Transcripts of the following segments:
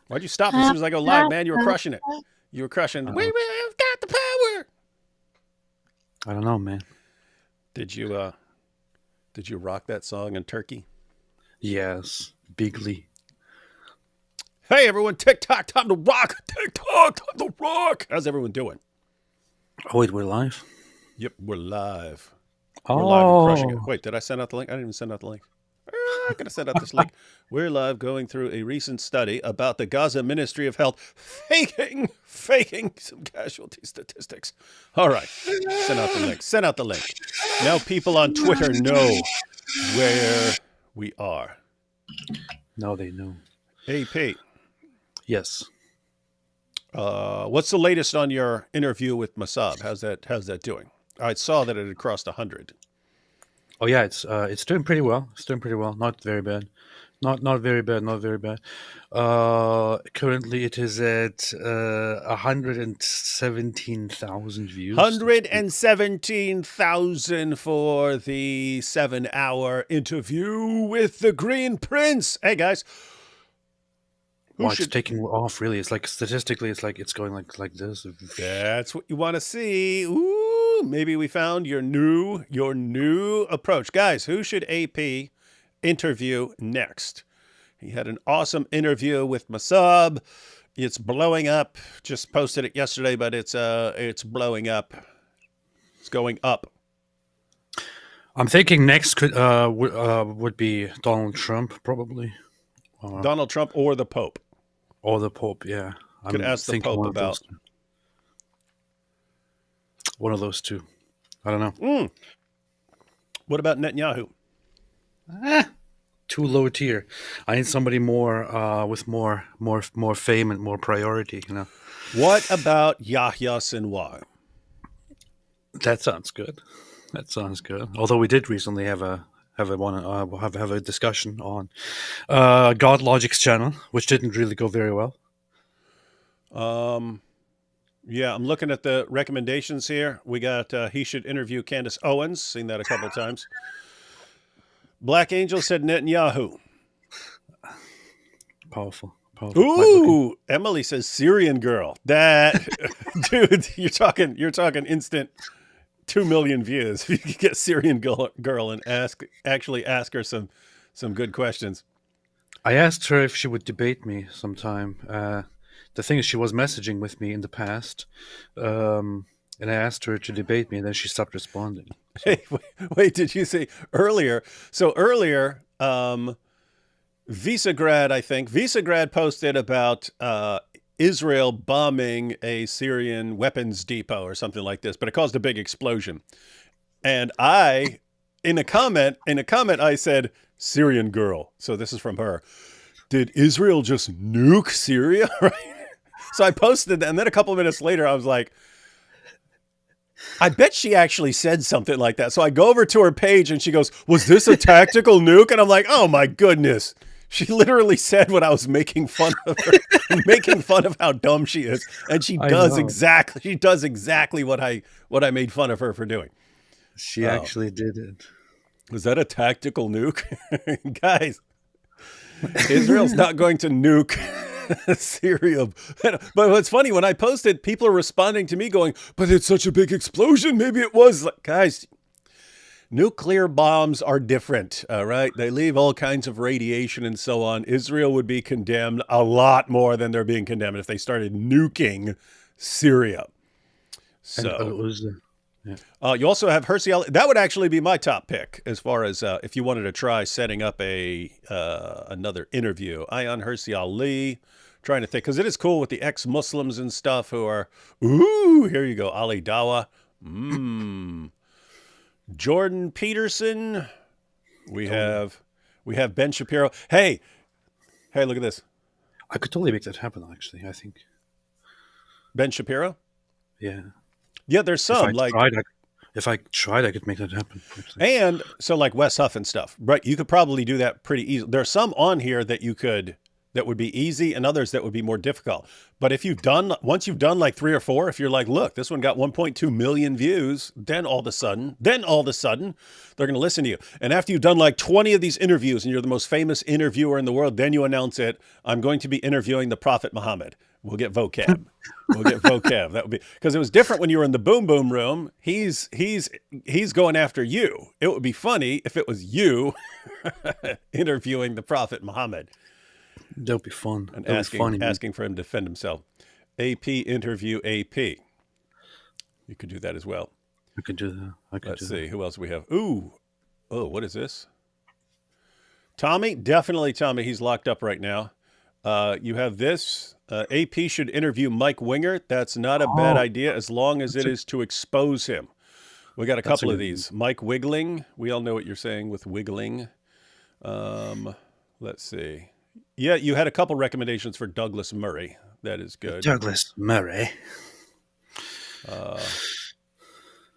Why'd you stop as soon as I go live, man? You were crushing it. You were crushing. Uh, We've got the power. I don't know, man. Did you rock that song in Turkey? Yes, bigly. Hey everyone, TikTok, time to rock. TikTok, time to rock. How's everyone doing? Oh wait, we're live. Yep, we're live. We're live and crushing it. Oh, Wait, did I send out the link? I didn't even send out the link. I'm going to send out this link. We're live going through a recent study about the Gaza Ministry of Health faking some casualty statistics. All right, send out the link. Send out the link. Now people on Twitter know where we are. now they know. AP, Yes. what's the latest on your interview with Masab? How's that doing? I saw that it had crossed 100. Oh yeah, it's doing pretty well. It's doing pretty well. Not very bad. Not very bad. Not very bad. Currently it is at 117,000 views. 117,000 for the 7-hour interview with the Green Prince. Hey guys, Well, it's taking off. Really, it's like statistically, it's going like this. That's what you want to see. Ooh, maybe we found your new approach, guys. Who should AP interview next? He had an awesome interview with Masab. It's blowing up. Just posted it yesterday, but it's blowing up. It's going up. I'm thinking next would be Donald Trump, probably, Donald Trump or the Pope. or the Pope. Yeah, Could ask the Pope about one of those two. I don't know. What about Netanyahu? Too low tier. I need somebody more with more fame and more priority. You know. What about Yahya Sinwar? That sounds good. That sounds good. Although we did recently have a discussion on God Logic's channel, which didn't really go very well. Yeah, I'm looking at the recommendations here. We got he should interview Candace Owens. Seen that a couple of times. Black Angel said Netanyahu. Powerful. Ooh, Emily says Syrian girl. That dude, you're talking instant 2 million views. If you could get Syrian girl and actually ask her some good questions. I asked her if she would debate me sometime. The thing is, she was messaging with me in the past, and I asked her to debate me, and then she stopped responding. Hey, wait, did you say earlier? So earlier, Visegrad posted about Israel bombing a Syrian weapons depot or something like this, but it caused a big explosion. And in a comment, I said, Syrian girl. So this is from her. Did Israel just nuke Syria? Right? So I posted that, and then a couple of minutes later, I was like, I bet she actually said something like that. So I go over to her page and she goes, was this a tactical nuke? And I'm like, oh my goodness. She literally said what I was making fun of her, making fun of how dumb she is. And she does exactly what I made fun of her for doing. She actually did it. Was that a tactical nuke? Guys, Israel's not going to nuke Syria. But what's funny, when I posted, people are responding to me going, but it's such a big explosion. Maybe it was. Like, guys, nuclear bombs are different, right? They leave all kinds of radiation and so on. Israel would be condemned a lot more than they're being condemned if they started nuking Syria. So you also have Hersey Ali. That would actually be my top pick as far as if you wanted to try setting up another interview. Ayan Hersey Ali, trying to think, because it is cool with the ex-Muslims and stuff who are, ooh, here you go, Ali Dawa. Jordan Peterson. We have Ben Shapiro. Hey, look at this. I could totally make that happen, actually, I think. Ben Shapiro? Yeah. Yeah, there's some if I tried, I could make that happen. Actually. And so like Wes Huff and stuff, right? You could probably do that pretty easily. There's some on here that you could that would be easy and others that would be more difficult. But if once you've done like 3 or 4, if you're like, look, this one got 1.2 million views, then all of a sudden, they're going to listen to you. And after you've done like 20 of these interviews and you're the most famous interviewer in the world, then you announce it. I'm going to be interviewing the Prophet Muhammad. We'll get vocab. That would be, because it was different when you were in the boom boom room. He's going after you. It would be funny if it was you interviewing the Prophet Muhammad. That would be fun. And That would be funny. asking for him to defend himself. AP interview AP. You could do that as well. I could do that. Let's see. Who else we have? Ooh. Oh, what is this? Tommy? Definitely Tommy. He's locked up right now. You have this. AP should interview Mike Winger. That's not a bad idea as long as it is to expose him. We got a couple of these. Mike Wiggling. We all know what you're saying with wiggling. Let's see. Yeah, you had a couple recommendations for Douglas Murray. That is good. Douglas Murray.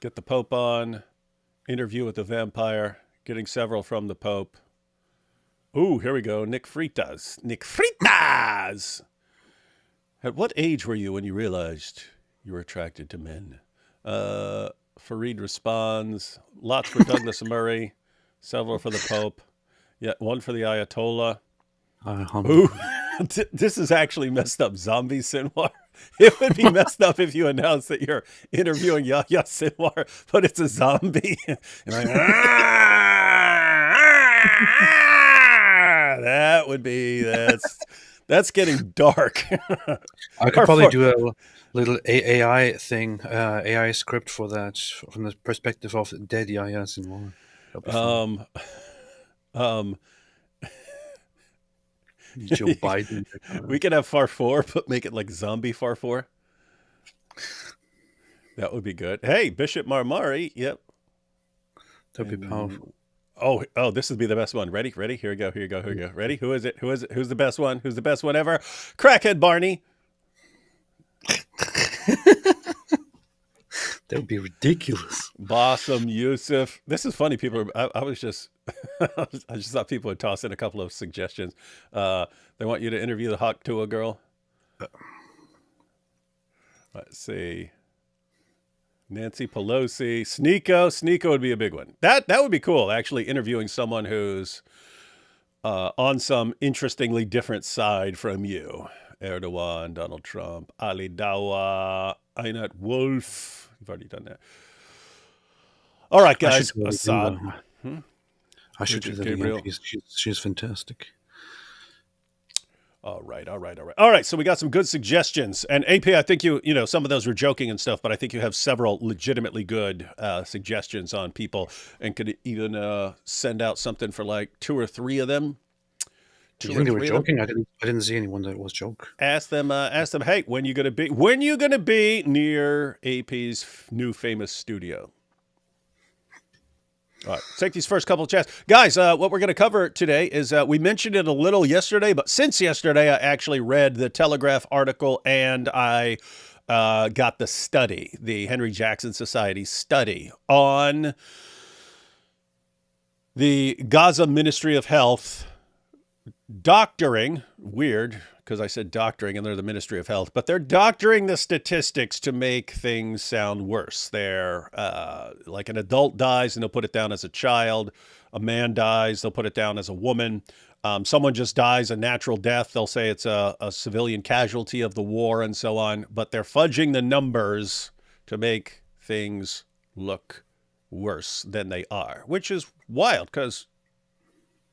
Get the Pope on. Interview with the vampire. Getting several from the Pope. Ooh, here we go. Nick Fritas. At what age were you when you realized you were attracted to men? Fareed responds. Lots for Douglas Murray. Several for the Pope. Yeah, one for the Ayatollah. Ooh, this is actually messed up. Zombie Sinwar. It would be messed up if you announced that you're interviewing Yahya Sinwar, but it's a zombie. Like, that would be that's getting dark. I could probably do a little AI thing, AI script for that from the perspective of dead Yahya Sinwar. Joe Biden. We could have Farfour, but make it like zombie Farfour. That would be good. Hey, Bishop Marmari. Yep. That'd be powerful. Oh, this would be the best one. Ready? Here we go. Ready? Who is it? Who's the best one? Who's the best one ever? Crackhead Barney. That would be ridiculous. Bassem Youssef. This is funny. People are, I was just, I just thought people would toss in a couple of suggestions. They want you to interview the Hawk Tua girl. Let's see. Nancy Pelosi. Sneeko would be a big one. That would be cool, actually, interviewing someone who's on some interestingly different side from you. Erdogan, Donald Trump, Ali Dawa, Einat Wolf. You've already done that. All right, guys. Assad. I should do that again. She's fantastic. All right. So we got some good suggestions. And AP, I think you know, some of those were joking and stuff, but I think you have several legitimately good suggestions on people and could even send out something for like 2 or 3 of them. Do you think they were joking? I didn't see anyone that was joke. Ask them, hey, when you gonna be near AP's new famous studio? All right, take these first couple of chats. Guys, what we're going to cover today is we mentioned it a little yesterday, but since yesterday, I actually read the Telegraph article and I got the study, the Henry Jackson Society study on the Gaza Ministry of Health doctoring, weird, because I said doctoring and they're the Ministry of Health, but they're doctoring the statistics to make things sound worse. They're like an adult dies and they'll put it down as a child. A man dies, they'll put it down as a woman. Someone just dies a natural death, they'll say it's a civilian casualty of the war and so on. But they're fudging the numbers to make things look worse than they are, which is wild because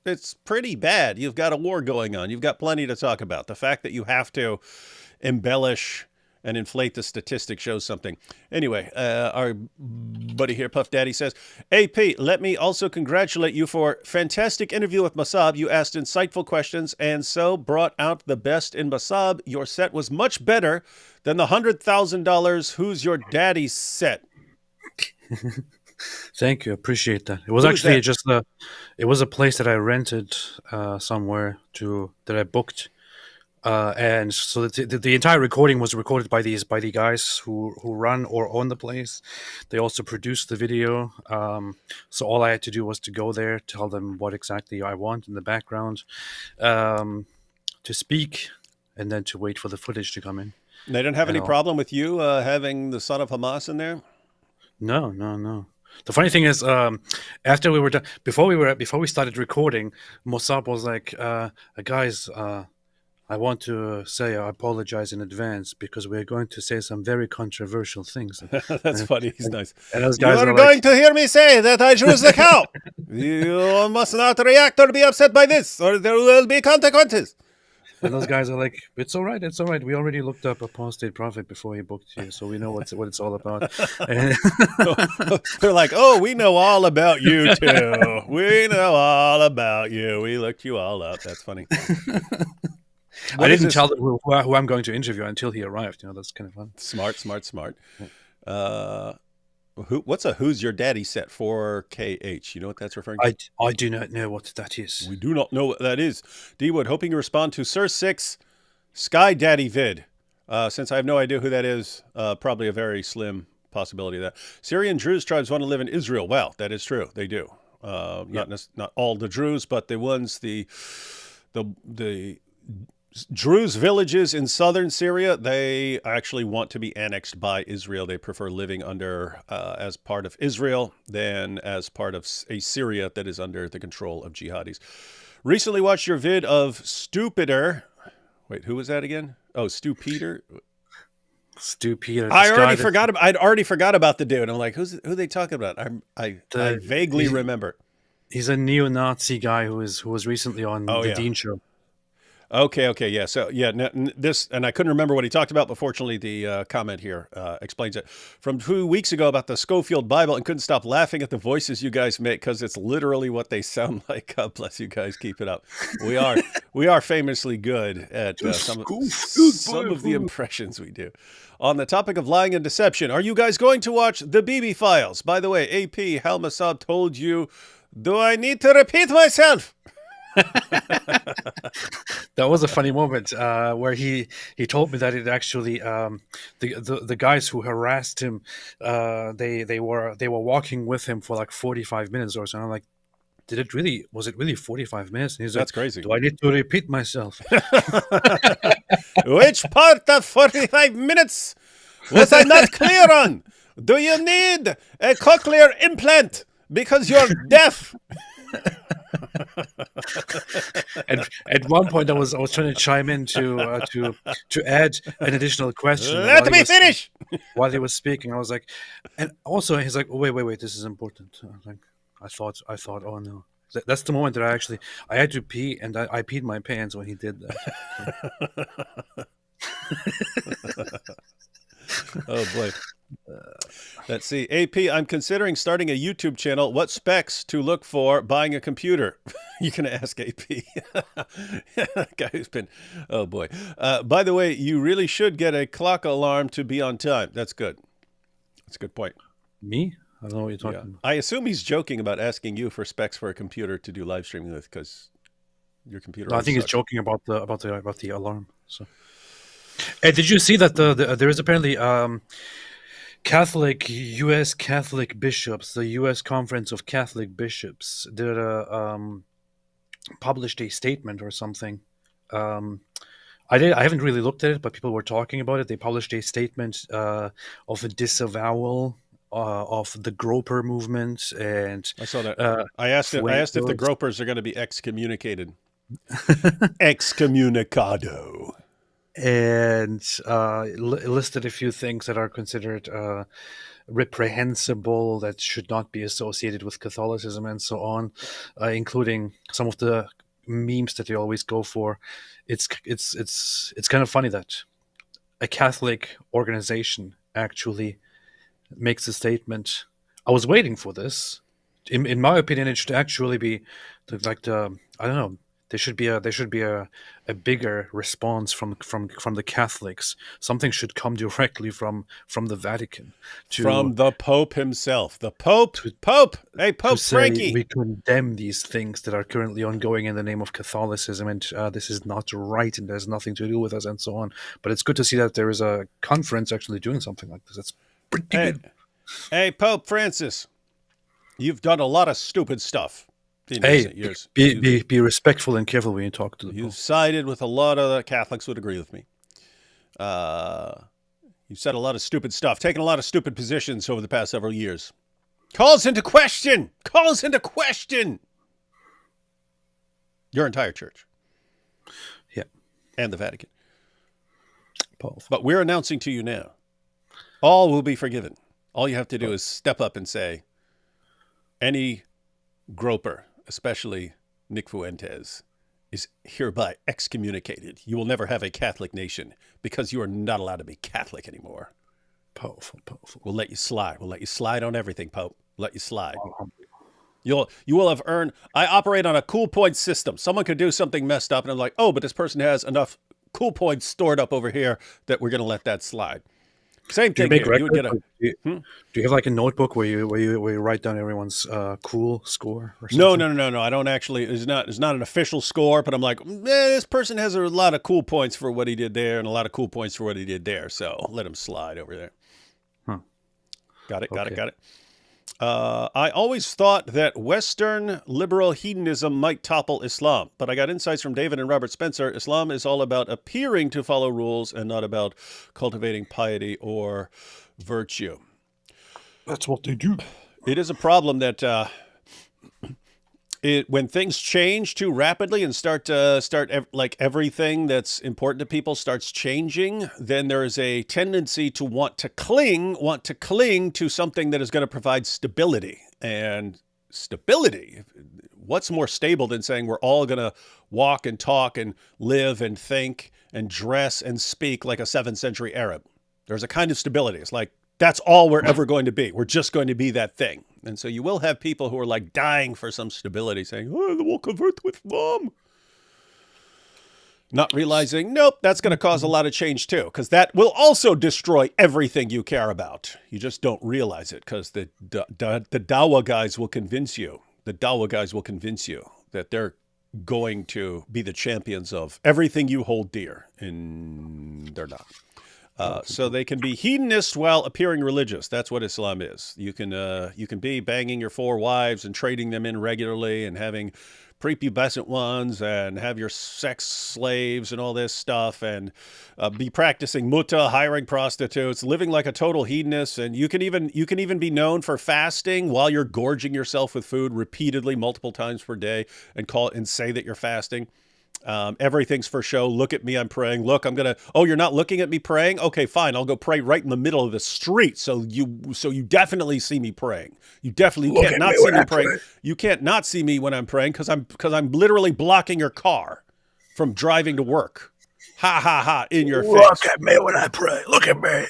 it's pretty bad. You've got a war going on. You've got plenty to talk about. The fact that you have to embellish and inflate the statistics shows something. Anyway, our buddy here, Puff Daddy, says, AP, let me also congratulate you for fantastic interview with Masab. You asked insightful questions and so brought out the best in Masab. Your set was much better than the $100,000 Who's Your Daddy set. Thank you. I appreciate that. It was actually it was a place that I rented somewhere that I booked. And so the entire recording was recorded by the guys who run or own the place. They also produced the video. So all I had to do was to go there, tell them what exactly I want in the background. to speak, and then to wait for the footage to come in. They didn't have And any problem with you having the son of Hamas in there? no, no, no. The funny thing is, after we were done, before we started recording, Mossab was like, "Guys, I want to say I apologize in advance because we're going to say some very controversial things." That's And, funny. He's nice. and those You guys are are going like, to hear me say that I choose the cow. You must not react or be upset by this, or there will be consequences. and those guys are like, "It's all right, it's all right. We already looked up apostate prophet before he booked you, so we know what it's all about." And They're like, oh, we know all about you too. We know all about you. We looked you all up. That's funny. I didn't tell them who I'm going to interview until he arrived. That's kind of fun. Smart. What's a Who's Your Daddy set 4KH? You know what that's referring to? I do not know what that is. We do not know what that is. D-Wood, hoping to respond to Sir 6 Sky Daddy vid. Since I have no idea who that is, probably a very slim possibility of that. Syrian Druze tribes want to live in Israel. Well, that is true. They do. Not all the Druze, but the ones, the Druze villages in southern Syria, they actually want to be annexed by Israel. They prefer living under as part of Israel than as part of a Syria that is under the control of jihadis. Recently watched your vid of Stupider. Wait, who was that again? Oh, Stupider. Stupider. I'd already forgot about the dude. I'm like, who are they talking about? I vaguely remember. He's a neo-Nazi guy who was recently on the Dean show. Okay, yeah. So, yeah, this, and I couldn't remember what he talked about, but fortunately the comment here explains it. From 2 weeks ago about the Schofield Bible, and couldn't stop laughing at the voices you guys make because it's literally what they sound like. God bless you guys. Keep it up. We are famously good at some of the impressions we do. On the topic of lying and deception, are you guys going to watch The BB Files? By the way, AP, Hal Mossab told you, do I need to repeat myself? That was a funny moment where he told me that it actually the guys who harassed him they were walking with him for like 45 minutes or so. And I'm like, was it really 45 minutes? And he's like, that's crazy. Do I need to repeat myself? Which part of 45 minutes was I not clear on? Do you need a cochlear implant because you're deaf? And at one point, I was trying to chime in to add an additional question. Let me finish. While he was speaking, I was like, and also he's like, oh, wait, this is important. I thought, oh no, that's the moment that I had to pee, and I peed my pants when he did that. Oh boy. Let's see. AP, I'm considering starting a YouTube channel. What specs to look for buying a computer? You can ask AP. Guy who's been, oh boy. By the way, you really should get a clock alarm to be on time. That's good. That's a good point. Me? I don't know what you're talking about. I assume he's joking about asking you for specs for a computer to do live streaming with, because your computer. No, I think he's joking about the alarm. So. Hey, did you see that there is apparently U.S. Catholic bishops, the U.S. Conference of Catholic Bishops, did published a statement or something. I haven't really looked at it, but people were talking about it. They published a statement of a disavowal of the Groper movement, and I saw that. I asked if the Gropers are going to be excommunicated. Excommunicado. And listed a few things that are considered reprehensible, that should not be associated with Catholicism, and so on, including some of the memes that they always go for. It's kind of funny that a Catholic organization actually makes a statement. I was waiting for this. In my opinion, it should actually be I don't know. There should be a bigger response from the Catholics. Something should come directly from the Vatican, from the Pope himself. The Pope. Hey, Pope Frankie. We condemn these things that are currently ongoing in the name of Catholicism, and this is not right, and there's nothing to do with us, and so on. But it's good to see that there is a conference actually doing something like this. That's pretty good. Hey, Pope Francis, you've done a lot of stupid stuff. in Hey, recent years. be respectful and careful when you talk to the You've Pope. sided with a lot of the Catholics would agree with me. You've said a lot of stupid stuff, taken a lot of stupid positions over the past several years. Calls into question. Calls into question. Your entire church. Yeah. And the Vatican. Powerful. But we're announcing to you now, all will be forgiven. All you have to do is step up and say, any groper, especially Nick Fuentes, is hereby excommunicated. You will never have a Catholic nation because you are not allowed to be Catholic anymore. Powerful, powerful. We'll let you slide. We'll let you slide on everything, Pope. Let you slide. Wow. You will have earned. I operate on a cool point system. Someone could do something messed up, and I'm like, oh, but this person has enough cool points stored up over here that we're going to let that slide. Same Do you thing make here. You would get records? a. Do you have like a notebook where you write down everyone's cool score or something? No. I don't actually. It's not an official score, but I'm like, this person has a lot of cool points for what he did there, and a lot of cool points for what he did there. So let him slide over there. Got it. I always thought that Western liberal hedonism might topple Islam, but I got insights from David and Robert Spencer. Islam is all about appearing to follow rules and not about cultivating piety or virtue. That's what they do. It is a problem that when things change too rapidly and start like everything that's important to people starts changing, then there is a tendency to want to cling to something that is going to provide stability. And stability, what's more stable than saying we're all going to walk and talk and live and think and dress and speak like a 7th century Arab? There's a kind of stability. It's like, that's all we're ever going to be. We're just going to be that thing. And so you will have people who are like dying for some stability saying, oh, we'll convert with Islam. Not realizing, nope, that's going to cause a lot of change too, because that will also destroy everything you care about. You just don't realize it because the Dawa guys will convince you. The Dawa guys will convince you that they're going to be the champions of everything you hold dear, and they're not. So they can be hedonist while appearing religious. That's what Islam is. You can be banging your 4 wives and trading them in regularly and having prepubescent ones and have your sex slaves and all this stuff and be practicing mutta, hiring prostitutes, living like a total hedonist. And you can even be known for fasting while you're gorging yourself with food repeatedly multiple times per day and say that you're fasting. Everything's for show. Look at me, I'm praying. Look, oh, you're not looking at me praying? Okay, fine. I'll go pray right in the middle of the street. So you definitely see me praying. You definitely can't not see me praying. You can't not see me when I'm praying because I'm literally blocking your car from driving to work. Ha ha ha in your face. Look at me when I pray. Look at me.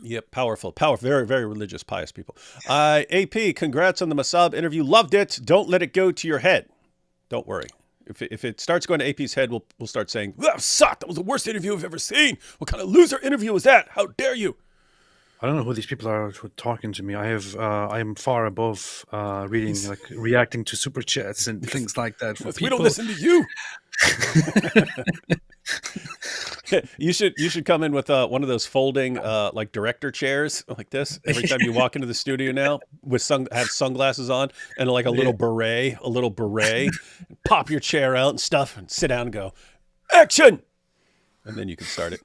Yep, powerful, very, very religious, pious people. AP, congrats on the Masab interview. Loved it. Don't let it go to your head. Don't worry. If it starts going to AP's head, we'll start saying, that sucked. That was the worst interview I've ever seen. What kind of loser interview was that? How dare you? I don't know who these people are who are talking to me. I am far above reacting to super chats and things like that. We don't listen to you. You should come in with one of those folding like director chairs like this every time you walk into the studio now with have sunglasses on and like a little beret, pop your chair out and stuff and sit down and go, action! And then you can start it.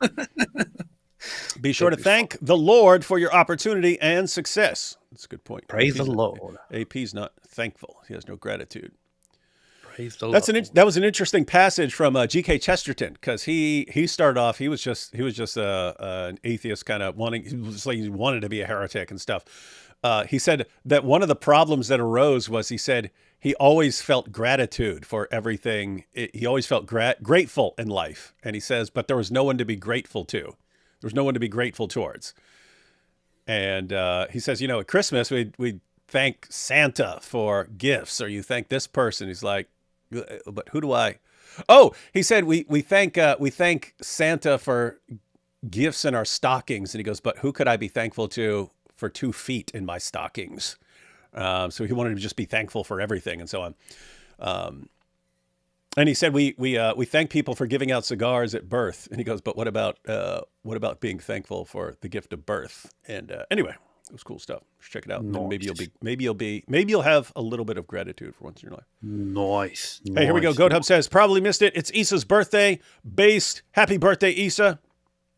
Be sure to thank the Lord for your opportunity and success. That's a good point. Praise the Lord. AP's not thankful. He has no gratitude. Praise the Lord. That was an interesting passage from G.K. Chesterton because he started off. He was just an atheist kind of he wanted to be a heretic and stuff. He said that one of the problems that arose was he always felt gratitude for everything. He always felt grateful in life, and he says, but there was no one to be grateful to. There was no one to be grateful towards. And he says, at Christmas we thank Santa for gifts, or you thank this person. He's like, but who do I? Oh, he said we thank Santa for gifts in our stockings, and he goes, but who could I be thankful to for 2 feet in my stockings? So he wanted to just be thankful for everything and so on. And he said we thank people for giving out cigars at birth, and he goes, but what about being thankful for the gift of birth? And anyway, It was cool stuff. Check it out. And then Nice. maybe you'll have a little bit of gratitude for once in your life. Nice. Hey, here we go. Nice. Goat Hub says, probably missed it. It's Issa's birthday. Based. Happy birthday, Issa.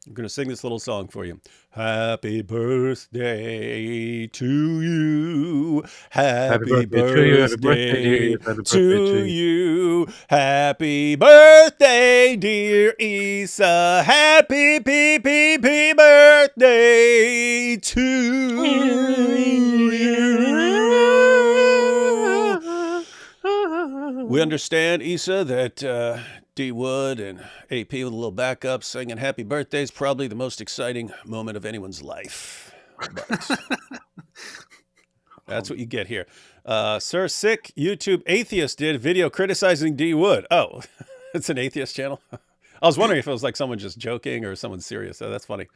I'm going to sing this little song for you. Happy birthday to you. Happy birthday to you. Happy birthday, dear Issa. Happy birthday to you. We understand, Issa, that D Wood and AP with a little backup singing happy birthday is probably the most exciting moment of anyone's life. But that's what you get here. Sir Sick YouTube Atheist did a video criticizing D Wood. Oh, it's an atheist channel? I was wondering if it was like someone just joking or someone serious. Oh, that's funny.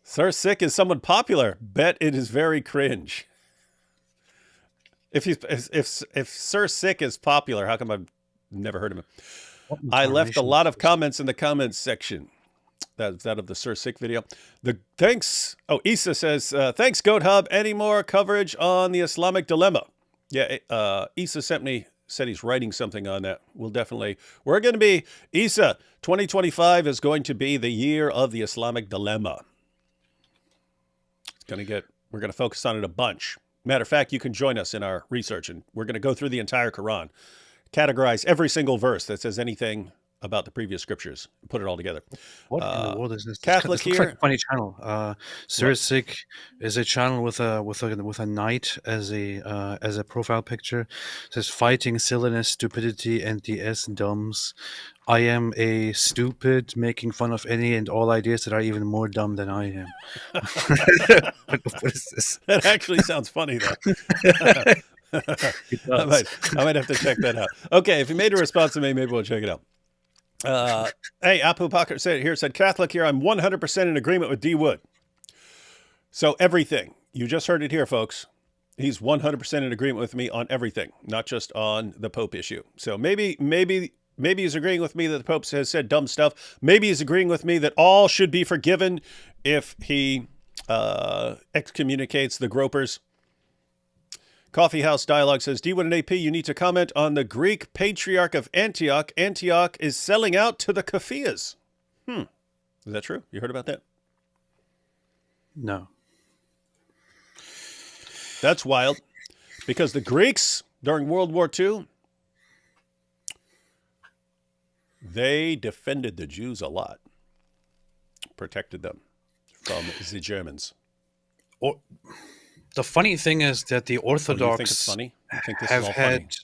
Sir Sick is someone popular. Bet it is very cringe. If Sir Sick is popular, how come I've never heard of him? I left a lot of comments in the comments section. That's that of the Sir Sick video. Thanks. Oh, Issa says, thanks, Goat Hub. Any more coverage on the Islamic dilemma? Yeah, Issa said he's writing something on that. We're going to be, Issa, 2025 is going to be the year of the Islamic dilemma. We're going to focus on it a bunch. Matter of fact, you can join us in our research, and we're going to go through the entire Quran, categorize every single verse that says anything about the previous scriptures, and put it all together. What in the world is this? Catholic This looks like a funny channel. Sir Sick is a channel with a knight as a profile picture. It says fighting silliness, stupidity, and DS dumbs. I am a stupid, making fun of any and all ideas that are even more dumb than I am. What is this? That actually sounds funny, though. I might have to check that out. Okay, if you made a response to me, maybe we'll check it out. Hey, Apu Pocket said, Catholic here, I'm 100% in agreement with D. Wood. So everything. You just heard it here, folks. He's 100% in agreement with me on everything, not just on the Pope issue. So maybe he's agreeing with me that the Pope has said dumb stuff. Maybe he's agreeing with me that all should be forgiven if he excommunicates the gropers. Coffee House Dialogue says, D1 and AP, you need to comment on the Greek Patriarch of Antioch. Antioch is selling out to the Kafias. Is that true? You heard about that? No. That's wild. Because the Greeks, during World War II, they defended the Jews a lot. Protected them from the Germans. The funny thing is that the Orthodox you think it's funny? I think this have is all had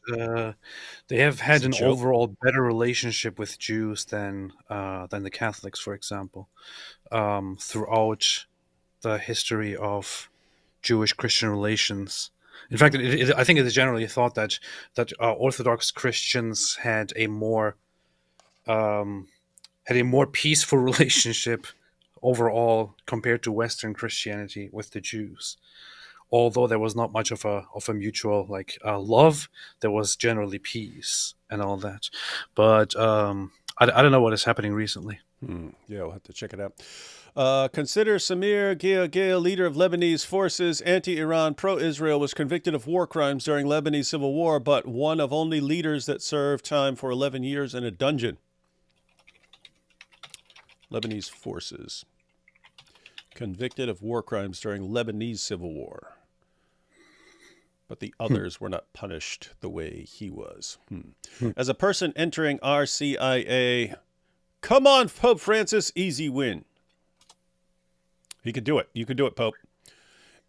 they have had an joke? overall better relationship with Jews than the Catholics, for example, throughout the history of Jewish-Christian relations. In fact, I think it is generally thought that Orthodox Christians had a more peaceful relationship overall compared to Western Christianity with the Jews. Although there was not much of a mutual love, there was generally peace and all that. But I don't know what is happening recently. Yeah, we'll have to check it out. Consider Samir Ghil, leader of Lebanese forces, anti-Iran, pro-Israel, was convicted of war crimes during Lebanese civil war, but one of only leaders that served time for 11 years in a dungeon. Lebanese forces convicted of war crimes during Lebanese civil war. But the others were not punished the way he was. As a person entering RCIA, come on, Pope Francis, easy win. He could do it. You could do it, Pope.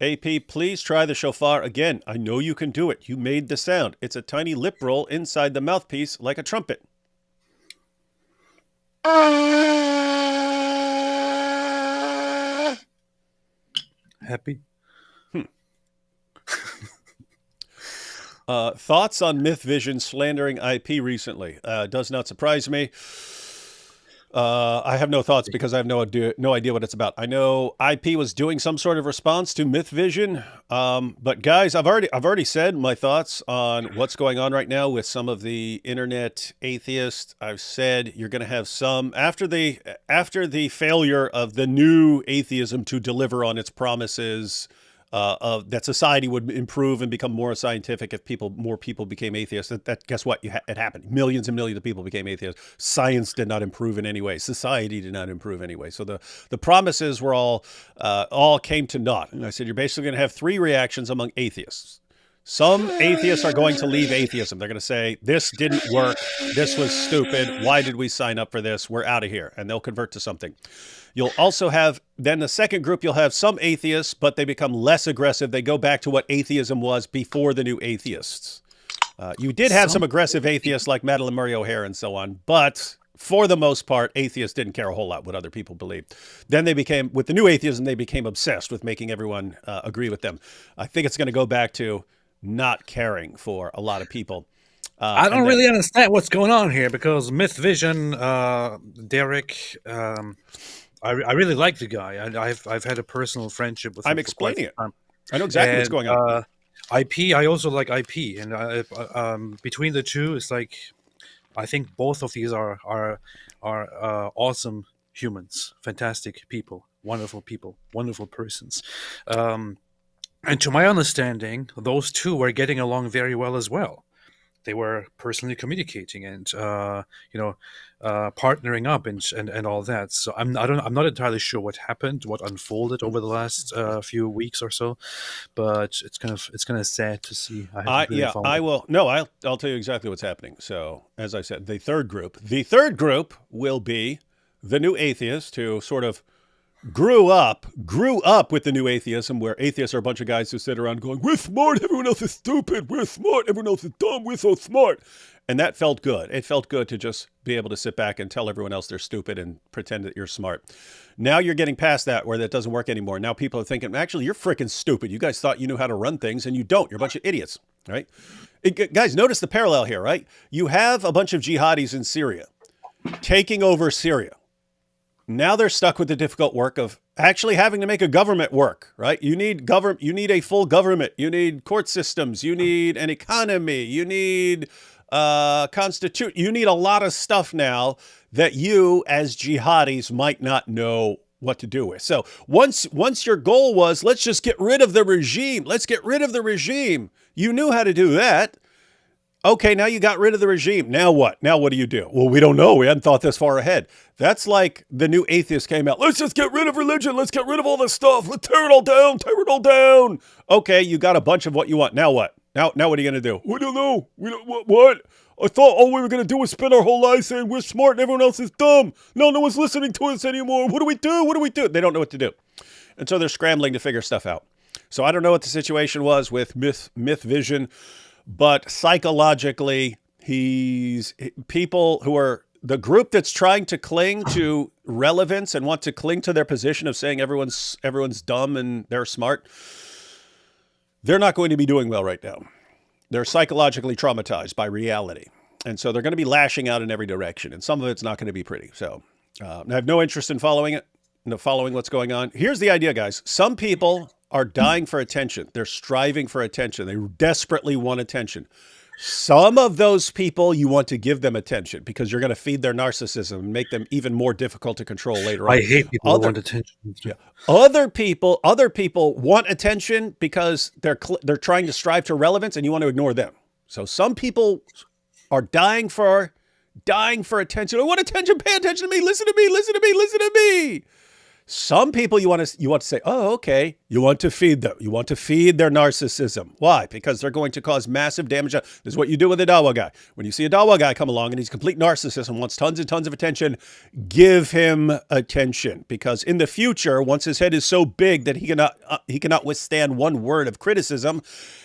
AP, please try the shofar again. I know you can do it. You made the sound. It's a tiny lip roll inside the mouthpiece like a trumpet. Happy? Thoughts on Myth Vision slandering IP recently? Does not surprise me. I have no thoughts because I have no idea what it's about. I know IP was doing some sort of response to Myth Vision, but guys, I've already said my thoughts on what's going on right now with some of the internet atheists. I've said you're going to have some after the failure of the new atheism to deliver on its promises. that society would improve and become more scientific if more people became atheists. That guess what? It happened. Millions and millions of people became atheists. Science did not improve in any way. Society did not improve anyway. So the promises were all came to naught. And I said, you're basically going to have three reactions among atheists. Some atheists are going to leave atheism. They're going to say, this didn't work. This was stupid. Why did we sign up for this? We're out of here. And they'll convert to something. You'll also have, then the second group, you'll have some atheists, but they become less aggressive. They go back to what atheism was before the new atheists. You did have some aggressive atheists like Madalyn Murray O'Hair and so on, but for the most part, atheists didn't care a whole lot what other people believed. Then they became, with the new atheism, they became obsessed with making everyone agree with them. I think it's going to go back to not caring for a lot of people. I don't really understand what's going on here because Myth Vision, Derek, I really like the guy. I've had a personal friendship with him. I'm explaining it. I know exactly what's going on. IP, I also like IP, and between the two, it's like I think both of these are awesome humans, fantastic people, wonderful persons. And to my understanding, those two were getting along very well as well. They were personally communicating and partnering up and all that. So I'm not entirely sure what happened, what unfolded over the last few weeks or so, but it's kind of sad to see. I'll tell you exactly what's happening. So as I said, the third group will be the new atheists who sort of grew up with the new atheism, where atheists are a bunch of guys who sit around going, we're smart, everyone else is stupid, we're smart, everyone else is dumb, we're so smart. And that felt good. It felt good to just be able to sit back and tell everyone else they're stupid and pretend that you're smart. Now you're getting past that, where that doesn't work anymore. Now people are thinking, actually, you're freaking stupid. You guys thought you knew how to run things and you don't. You're a bunch of idiots, right? Guys, notice the parallel here, right? You have a bunch of jihadis in Syria taking over Syria. Now they're stuck with the difficult work of actually having to make a government work, right? You need a full government. You need court systems. You need an economy. You need constitution. You need a lot of stuff now that you as jihadis might not know what to do with. So once your goal was, let's just get rid of the regime. Let's get rid of the regime. You knew how to do that. Okay, now you got rid of the regime. Now what? Now what do you do? Well, we don't know. We hadn't thought this far ahead. That's like the new atheist came out. Let's just get rid of religion. Let's get rid of all this stuff. Let's tear it all down. Tear it all down. Okay, you got a bunch of what you want. Now what? Now what are you going to do? We don't know. We don't what? I thought all we were going to do was spend our whole lives saying we're smart and everyone else is dumb. No one's listening to us anymore. What do we do? What do we do? They don't know what to do. And so they're scrambling to figure stuff out. So I don't know what the situation was with Myth Vision. But psychologically, people who are the group that's trying to cling to relevance and want to cling to their position of saying everyone's dumb and they're smart. They're not going to be doing well right now. They're psychologically traumatized by reality. And so they're going to be lashing out in every direction. And some of it's not going to be pretty. So I have no interest in following what's going on. Here's the idea, guys. Some people are dying for attention. They're striving for attention. They desperately want attention. Some of those people, you want to give them attention because you're going to feed their narcissism and make them even more difficult to control later on. I hate people who want attention. Yeah. Other people want attention because they're trying to strive to relevance, and you want to ignore them. So some people are dying for attention. I want attention. Pay attention to me. Listen to me. Listen to me. Listen to me. Some people you want to say, oh, okay. You want to feed them. You want to feed their narcissism. Why? Because they're going to cause massive damage. This is what you do with a Dawa guy. When you see a Dawa guy come along and he's complete narcissist and wants tons and tons of attention, give him attention. Because in the future, once his head is so big that he cannot withstand one word of criticism,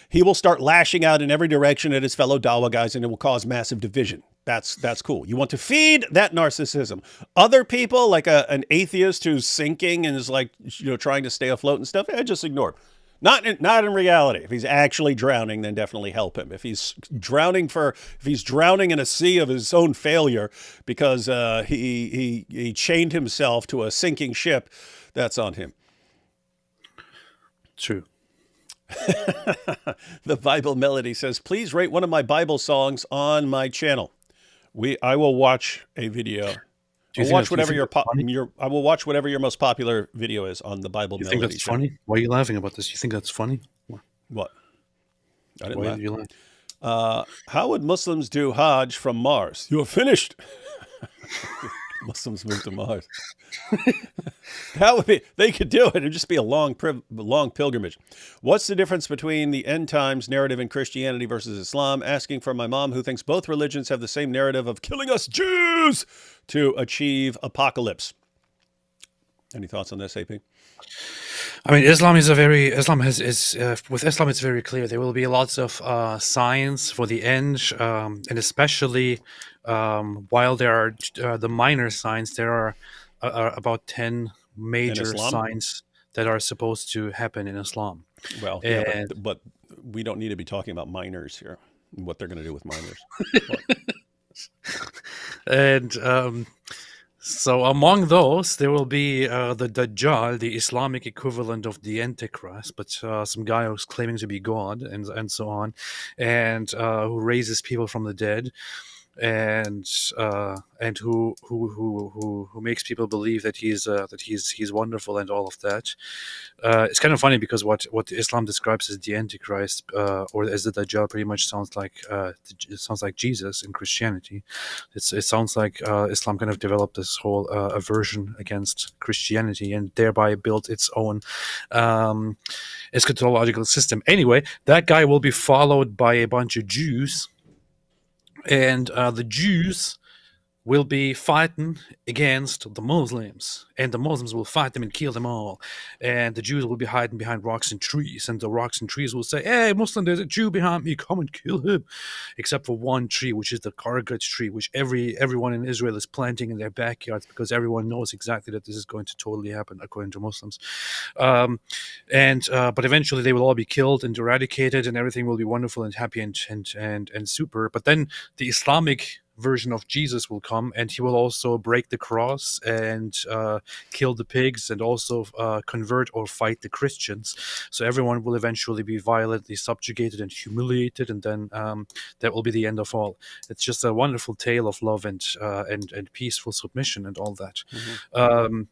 he will start lashing out in every direction at his fellow Dawa guys, and it will cause massive division. That's cool. You want to feed that narcissism. Other people, like an atheist who's sinking and is like, trying to stay afloat and stuff, just ignore him. Not in reality. If he's actually drowning, then definitely help him. If he's drowning in a sea of his own failure because he chained himself to a sinking ship, that's on him. True. The Bible Melody says, please rate one of my Bible songs on my channel. I will watch a video. Do you I'll think watch that? Do you whatever think your that's funny? I will watch whatever your most popular video is on the Bible You think Melody that's channel. funny? Why are you laughing about this? You think that's funny? What? I didn't Why laugh. did you laugh? How would Muslims do Hajj from Mars? You're finished. Muslims move to Mars. That would be, they could do it. It'd just be a long pilgrimage. What's the difference between the end times narrative in Christianity versus Islam? Asking from my mom, who thinks both religions have the same narrative of killing us Jews to achieve apocalypse. Any thoughts on this, AP? I mean, Islam is a very Islam has is with Islam. It's very clear there will be lots of signs for the end, and especially while there are the minor signs, there are about 10 In major Islam? signs that are supposed to happen in Islam. Well, yeah, And but we don't need to be talking about minors here and what they're going to do with minors. and so among those, there will be the Dajjal, the Islamic equivalent of the Antichrist, but some guy who's claiming to be God and so on, and who raises people from the dead, and who makes people believe that he's wonderful and all of that. It's kind of funny because what Islam describes as the Antichrist or as the Dajjal pretty much sounds like Jesus in Christianity. It sounds like Islam kind of developed this whole aversion against Christianity and thereby built its own eschatological system. Anyway, that guy will be followed by a bunch of Jews, and the Jews will be fighting against the Muslims, and the Muslims will fight them and kill them all. And the Jews will be hiding behind rocks and trees, and the rocks and trees will say, "Hey, Muslim, there's a Jew behind me, come and kill him." Except for one tree, which is the Kargat tree, which everyone in Israel is planting in their backyards because everyone knows exactly that this is going to totally happen, according to Muslims. But eventually they will all be killed and eradicated, and everything will be wonderful and happy and super. But then the Islamic version of Jesus will come, and he will also break the cross and kill the pigs, and also convert or fight the Christians. So everyone will eventually be violently subjugated and humiliated, and then that will be the end of all. It's just a wonderful tale of love and peaceful submission and all that. Mm-hmm.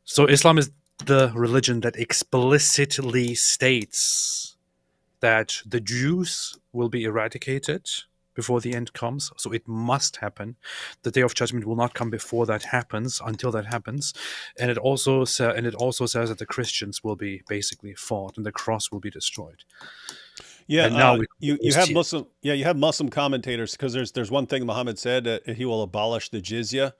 So Islam is the religion that explicitly states that the Jews will be eradicated before the end comes, so it must happen. The day of judgment will not come before that happens, until that happens, and it also says that the Christians will be basically fought and the cross will be destroyed. Yeah, and now you have Muslim commentators, because there's one thing Muhammad said, that he will abolish the jizya,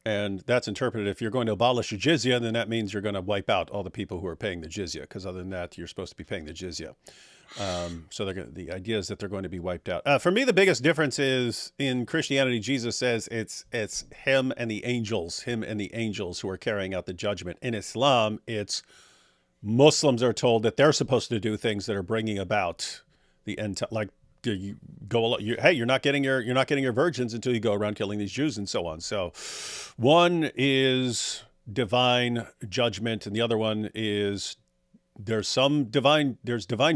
and that's interpreted, if you're going to abolish the jizya, then that means you're going to wipe out all the people who are paying the jizya, because other than that, you're supposed to be paying the jizya. So the idea is that they're going to be wiped out. For me, the biggest difference is in Christianity, Jesus says it's him and the angels who are carrying out the judgment. In Islam, it's Muslims are told that they're supposed to do things that are bringing about the end. Like you go, you're not getting your virgins until you go around killing these Jews and so on. So one is divine judgment, and the other one is there's divine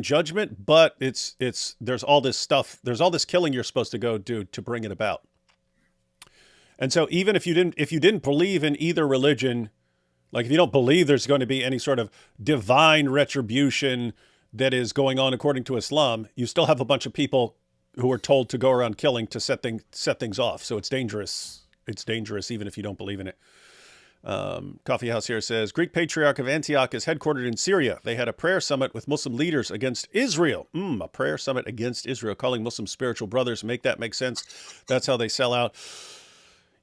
judgment, but there's all this stuff, there's all this killing you're supposed to go do to bring it about. And so even if you didn't believe in either religion, like if you don't believe there's going to be any sort of divine retribution that is going on according to Islam, you still have a bunch of people who are told to go around killing to set things off. So it's dangerous. It's dangerous even if you don't believe in it. Coffee House here says, Greek Patriarch of Antioch is headquartered in Syria. They had a prayer summit with Muslim leaders against Israel. A prayer summit against Israel, calling Muslim spiritual brothers. Make that make sense. That's how they sell out.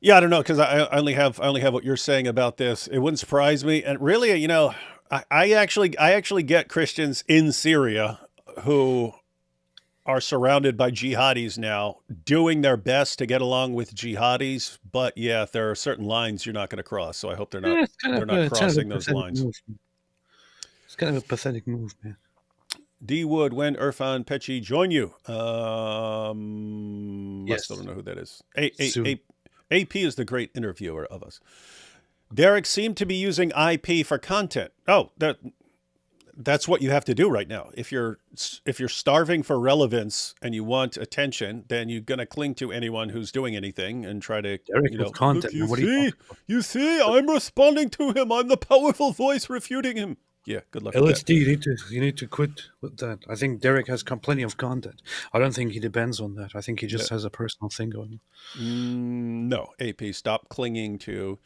Yeah, I don't know, because I only have what you're saying about this. It wouldn't surprise me. And really, I actually get Christians in Syria who are surrounded by jihadis now, doing their best to get along with jihadis. But yeah, there are certain lines you're not going to cross. So I hope they're not crossing those lines. It's kind of a pathetic move, man. D Wood, when Irfan Pechi join you? Yes. I still don't know who that is. AP is the great interviewer of us. Derek seemed to be using IP for content. Oh, that's what you have to do right now. If you're starving for relevance and you want attention, then you're going to cling to anyone who's doing anything and try to, Derek with content. look, What do you you see, I'm responding to him. I'm the powerful voice refuting him. Yeah, good luck with that. LSD, you need to quit with that. I think Derek has plenty of content. I don't think he depends on that. I think he just has a personal thing going. No, AP, stop clinging to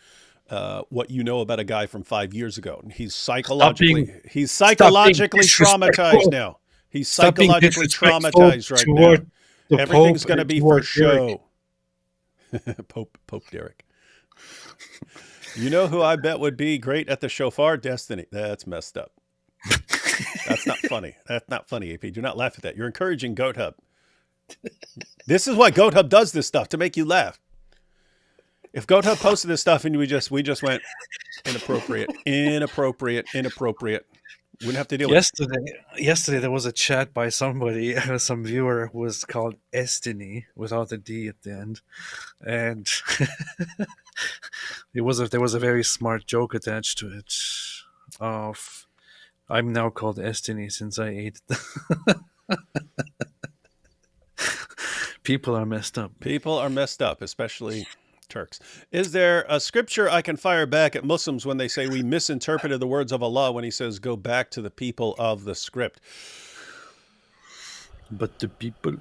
what you know about a guy from 5 years ago. He's psychologically traumatized now. He's psychologically traumatized right now. Everything's going to be for show. Pope Derek. You know who I bet would be great at the shofar? Destiny. That's messed up. That's not funny. That's not funny, AP. Do not laugh at that. You're encouraging Goat Hub. This is why Goat Hub does this stuff, to make you laugh. If Goat Hub posted this stuff and we just went inappropriate. Wouldn't have to deal with it. Yesterday there was a chat by somebody, some viewer who was called Estini without the D at the end, and there was a very smart joke attached to it. Of I'm now called Estini since I ate. People are messed up. People are messed up, especially Turks. Is there a scripture I can fire back at Muslims when they say we misinterpreted the words of Allah when he says go back to the people of the script? But the people...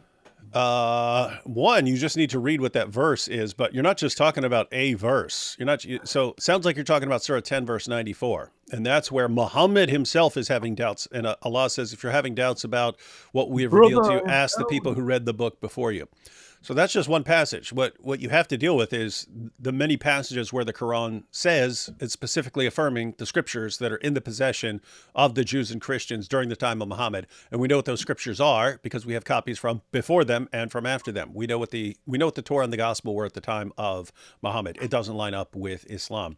One, you just need to read what that verse is, but you're not just talking about a verse. So it sounds like you're talking about Surah 10, verse 94. And that's where Muhammad himself is having doubts. And Allah says, if you're having doubts about what we have revealed to you, ask the people who read the book before you. So that's just one passage. What you have to deal with is the many passages where the Quran says it's specifically affirming the scriptures that are in the possession of the Jews and Christians during the time of Muhammad. And we know what those scriptures are because we have copies from before them and from after them. We know what the Torah and the gospel were at the time of Muhammad. It doesn't line up with Islam.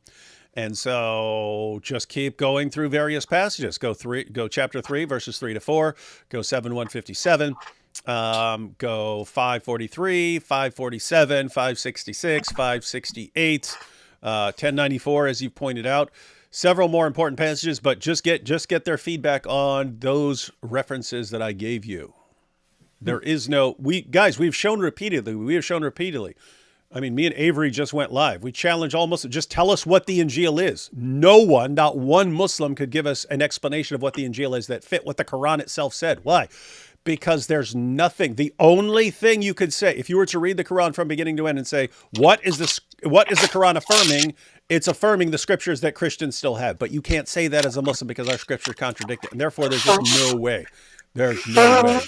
And so just keep going through various passages. Go chapter 3, verses 3 to 4, go 7, 157. Go 543, 547, 566, 568, 1094, as you've pointed out. Several more important passages, but just get their feedback on those references that I gave you. There is no, we've shown repeatedly. I mean, me and Avery just went live. We challenge all Muslims. Just tell us what the Injil is. No one, not one Muslim could give us an explanation of what the Injil is that fit what the Quran itself said. Why? Because there's nothing. The only thing you could say, if you were to read the Quran from beginning to end and say, what is the Quran affirming? It's affirming the scriptures that Christians still have. But you can't say that as a Muslim because our scriptures contradict it. And therefore, there's just no way. There's no way.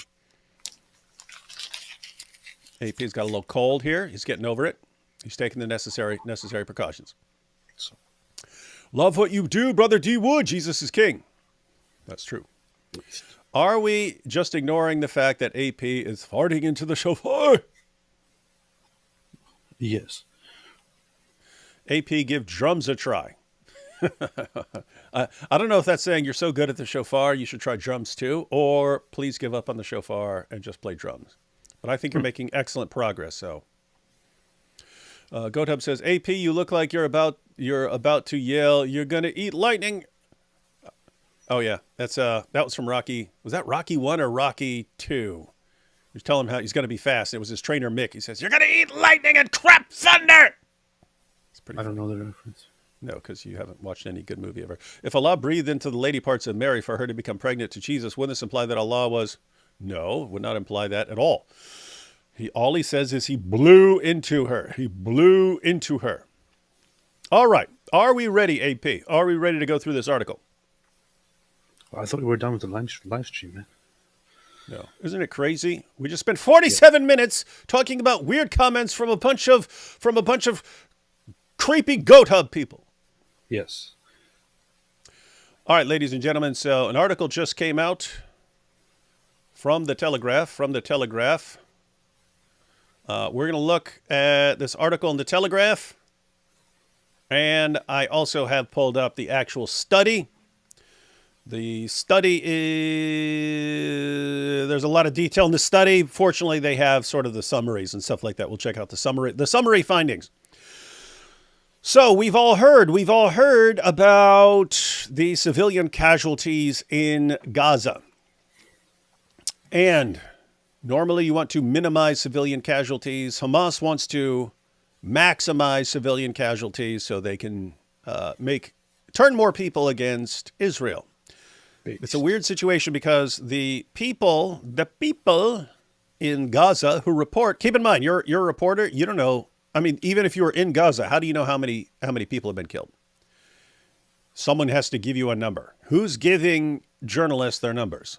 AP's got a little cold here. He's getting over it. He's taking the necessary precautions. Love what you do, Brother D. Wood. Jesus is king. That's true. Are we just ignoring the fact that AP is farting into the shofar? Yes. AP, give drums a try. I don't know if that's saying you're so good at the shofar, you should try drums too, or please give up on the shofar and just play drums. But I think you're making excellent progress. So, GoatHub says, AP, you look like you're about to yell, "You're gonna eat lightning." Oh yeah, that was from Rocky. Was that Rocky 1 or Rocky 2? He's telling him how he's going to be fast. It was his trainer Mick. He says, "You're going to eat lightning and crap thunder." It's pretty. I don't know the reference. No, because you haven't watched any good movie ever. If Allah breathed into the lady parts of Mary for her to become pregnant to Jesus, wouldn't this imply that Allah was? No, it would not imply that at all. All he says is he blew into her. He blew into her. All right. Are we ready, AP? Are we ready to go through this article? Well, I thought we were done with the live stream, man. No. Isn't it crazy? We just spent 47 minutes talking about weird comments from a bunch of creepy Goat Hub people. Yes. All right, ladies and gentlemen. So an article just came out from the Telegraph. We're going to look at this article in the Telegraph. And I also have pulled up the actual study. The study there's a lot of detail in the study. Fortunately, they have sort of the summaries and stuff like that. We'll check out the summary findings. So we've all heard about the civilian casualties in Gaza. And normally you want to minimize civilian casualties. Hamas wants to maximize civilian casualties so they can turn more people against Israel. It's a weird situation because the people in Gaza who report, keep in mind, you're a reporter, you don't know. I mean, even if you were in Gaza, how do you know how many people have been killed? Someone has to give you a number. Who's giving journalists their numbers?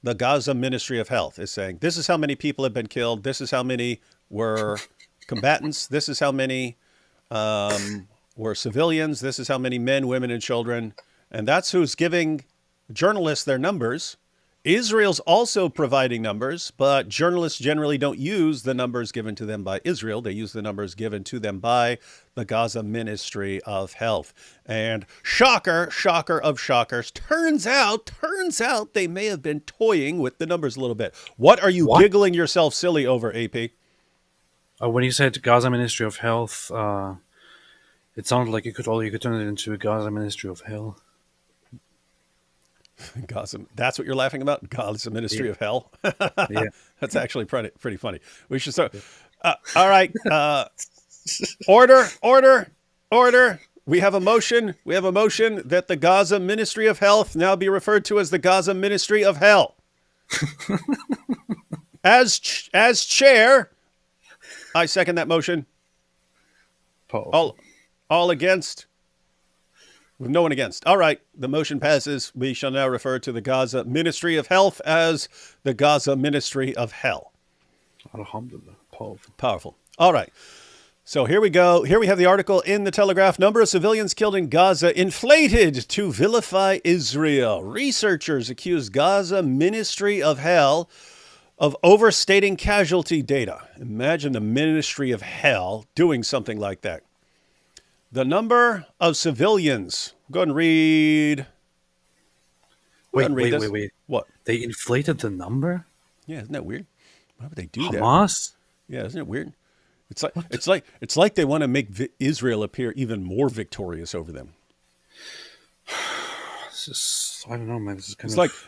The Gaza Ministry of Health is saying, this is how many people have been killed. This is how many were combatants. This is how many were civilians. This is how many men, women, and children. And that's who's giving journalists their numbers. Israel's also providing numbers, but journalists generally don't use the numbers given to them by Israel. They use the numbers given to them by the Gaza Ministry of Health. And shocker of shockers, turns out they may have been toying with the numbers a little bit. What are you giggling yourself silly over, AP? When you said Gaza Ministry of Health, it sounded like you could turn it into a Gaza Ministry of Hell. Gaza, that's what you're laughing about? Gaza Ministry of Hell? Yeah. That's actually pretty funny. We should start. All right. Order. We have a motion. That the Gaza Ministry of Health now be referred to as the Gaza Ministry of Hell. As chair, I second that motion. All against? With no one against. All right. The motion passes. We shall now refer to the Gaza Ministry of Health as the Gaza Ministry of Hell. Alhamdulillah. Powerful. All right. So here we go. Here we have the article in the Telegraph. Number of civilians killed in Gaza inflated to vilify Israel. Researchers accuse Gaza Ministry of Hell of overstating casualty data. Imagine the Ministry of Hell doing something like that. The number of civilians. Go ahead and read. Wait. What? They inflated the number? Yeah, isn't that weird? Why would they do that? Hamas? Yeah, isn't it weird? It's like they want to make Israel appear even more victorious over them. I don't know, man. This is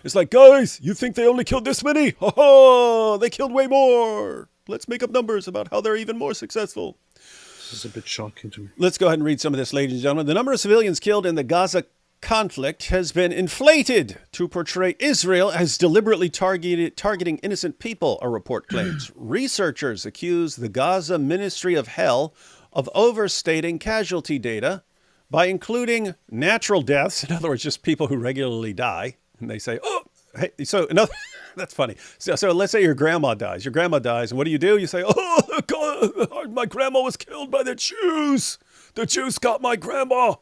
It's like, guys, you think they only killed this many? Ha! They killed way more. Let's make up numbers about how they're even more successful. This is a bit shocking to me. Let's go ahead and read some of this, ladies and gentlemen. The number of civilians killed in the Gaza conflict has been inflated to portray Israel as deliberately targeting innocent people, a report claims. Researchers accuse the Gaza Ministry of Hell of overstating casualty data by including natural deaths, in other words, just people who regularly die. And they say, oh, hey, so another... That's funny. So let's say your grandma dies. And what do? You say, oh, God, my grandma was killed by the Jews. The Jews got my grandma.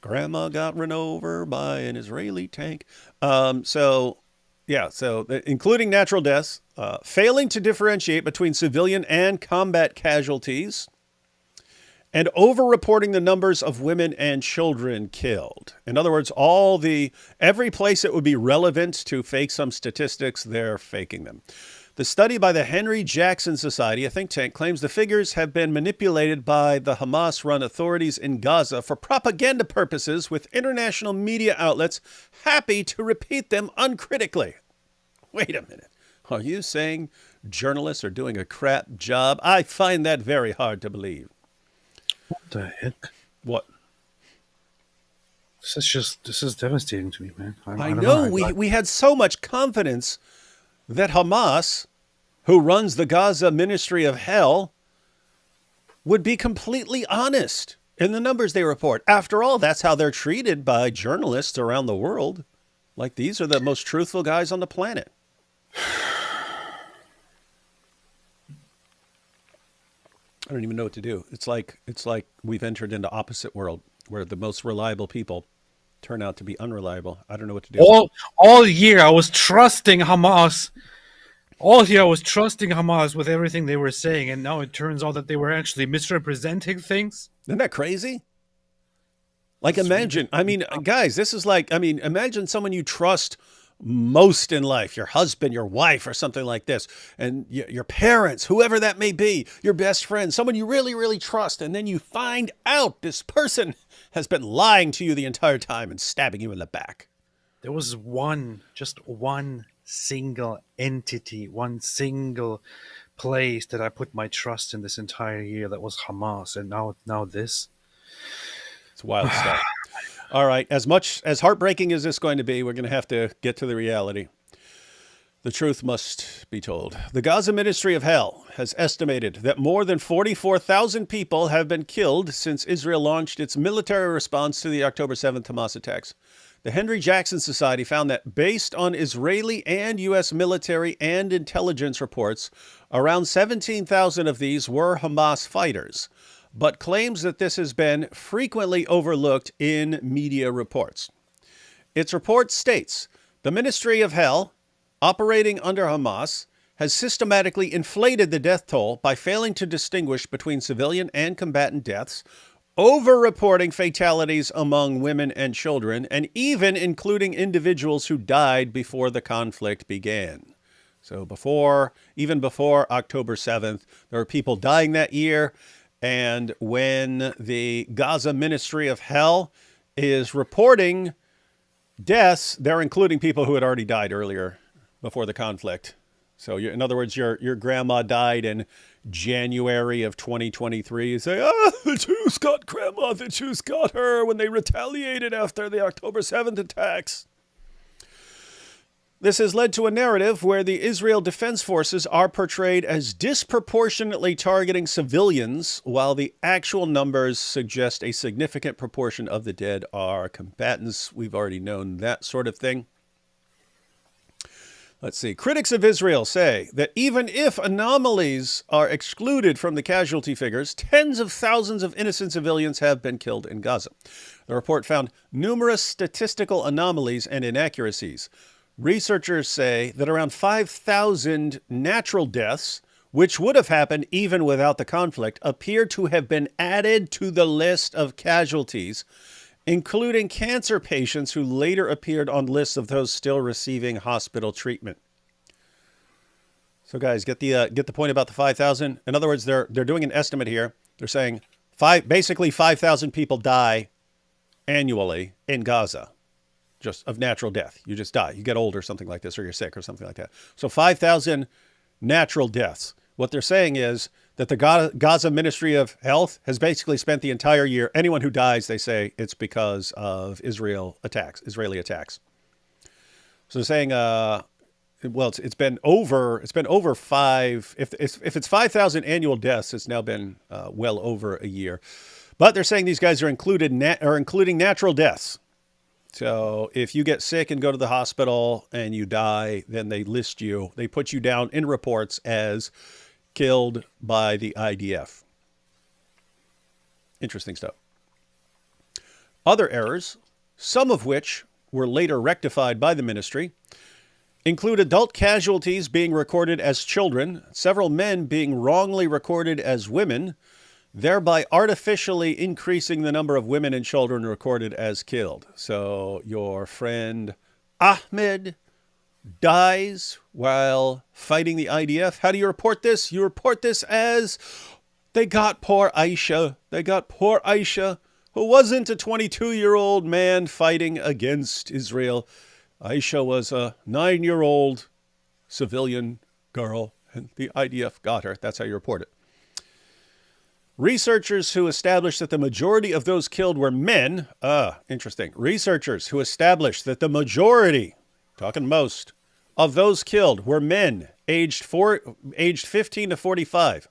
Grandma got run over by an Israeli tank. So including natural deaths, failing to differentiate between civilian and combat casualties, and over-reporting the numbers of women and children killed. In other words, every place that would be relevant to fake some statistics, they're faking them. The study by the Henry Jackson Society, a think tank, claims the figures have been manipulated by the Hamas-run authorities in Gaza for propaganda purposes, with international media outlets happy to repeat them uncritically. Wait a minute. Are you saying journalists are doing a crap job? I find that very hard to believe. What the heck? What? This is devastating to me, man. I know. We had so much confidence that Hamas, who runs the Gaza Ministry of Hell, would be completely honest in the numbers they report. After all, that's how they're treated by journalists around the world. Like, these are the most truthful guys on the planet. I don't even know what to do. It's like we've entered into opposite world where the most reliable people turn out to be unreliable. I don't know what to do. All year I was trusting Hamas. All year I was trusting Hamas with everything they were saying, and now it turns out that they were actually misrepresenting things. Isn't that crazy? Like, imagine, guys, this is like, imagine someone you trust most in life, your husband, your wife, or something like this, and your parents, whoever that may be, your best friend, someone you really, really trust, and then you find out this person has been lying to you the entire time and stabbing you in the back. There was just one single entity, one single place that I put my trust in this entire year. That was Hamas, and now this. It's wild stuff. All right, as much as heartbreaking as this is going to be, we're going to have to get to the reality. The truth must be told. The Gaza Ministry of Hell has estimated that more than 44,000 people have been killed since Israel launched its military response to the October 7th Hamas attacks. The Henry Jackson Society found that based on Israeli and U.S. military and intelligence reports, around 17,000 of these were Hamas fighters, but claims that this has been frequently overlooked in media reports. Its report states, the Ministry of Hell, operating under Hamas, has systematically inflated the death toll by failing to distinguish between civilian and combatant deaths, over-reporting fatalities among women and children, and even including individuals who died before the conflict began. So even before October 7th, there were people dying that year. And when the Gaza Ministry of Hell is reporting deaths, they're including people who had already died earlier before the conflict. So in other words, your grandma died in January of 2023. You say, the Jews got grandma, the Jews got her when they retaliated after the October 7th attacks. This has led to a narrative where the Israel Defense Forces are portrayed as disproportionately targeting civilians, while the actual numbers suggest a significant proportion of the dead are combatants. We've already known that sort of thing. Let's see. Critics of Israel say that even if anomalies are excluded from the casualty figures, tens of thousands of innocent civilians have been killed in Gaza. The report found numerous statistical anomalies and inaccuracies. Researchers say that around 5,000 natural deaths, which would have happened even without the conflict, appear to have been added to the list of casualties, including cancer patients who later appeared on lists of those still receiving hospital treatment. So guys, get the point about the 5,000. In other words, they're doing an estimate here. They're saying basically 5,000 people die annually in Gaza. Just of natural death. You just die. You get old or something like this, or you're sick or something like that. So 5,000 natural deaths. What they're saying is that the Gaza Ministry of Health has basically spent the entire year. Anyone who dies, they say it's because of Israeli attacks. So they're saying, it's been over five. If it's 5,000 annual deaths, it's now been well over a year. But they're saying these guys are including natural deaths. So if you get sick and go to the hospital and you die, then they put you down in reports as killed by the IDF. Interesting stuff. Other errors, some of which were later rectified by the ministry, include adult casualties being recorded as children, several men being wrongly recorded as women, thereby artificially increasing the number of women and children recorded as killed. So your friend Ahmed dies while fighting the IDF. How do you report this? You report this as, they got poor Aisha. Who wasn't a 22-year-old man fighting against Israel. Aisha was a 9-year-old civilian girl, and the IDF got her. That's how you report it. Researchers who established that the majority of those killed were men. Interesting. Researchers who established that the majority, talking most, of those killed were men aged 15 to 45.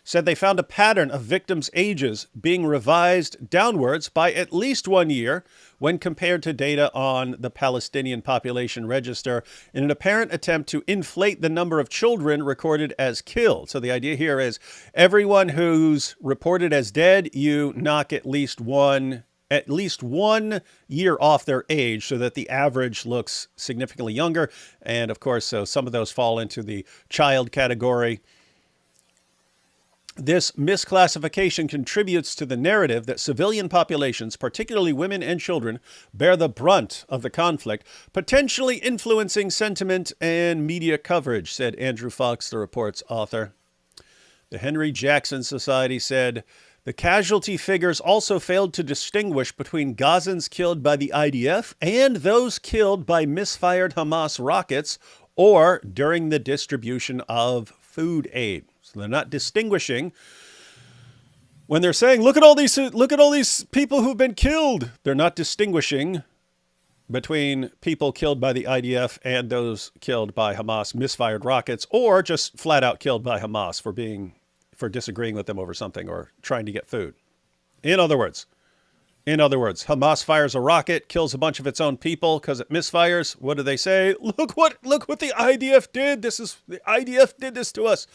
Said they found a pattern of victims' ages being revised downwards by at least 1 year when compared to data on the Palestinian population register in an apparent attempt to inflate the number of children recorded as killed. So the idea here is everyone who's reported as dead, you knock at least one year off their age so that the average looks significantly younger. And of course, so some of those fall into the child category. This misclassification contributes to the narrative that civilian populations, particularly women and children, bear the brunt of the conflict, potentially influencing sentiment and media coverage, said Andrew Fox, the report's author. The Henry Jackson Society said, the casualty figures also failed to distinguish between Gazans killed by the IDF and those killed by misfired Hamas rockets or during the distribution of food aid. So they're not distinguishing when they're saying, look at all these people who've been killed. They're not distinguishing between people killed by the IDF and those killed by Hamas misfired rockets, or just flat out killed by Hamas for disagreeing with them over something or trying to get food. In other words, Hamas fires a rocket, kills a bunch of its own people because it misfires. What do they say? Look what the IDF did. The IDF did this to us.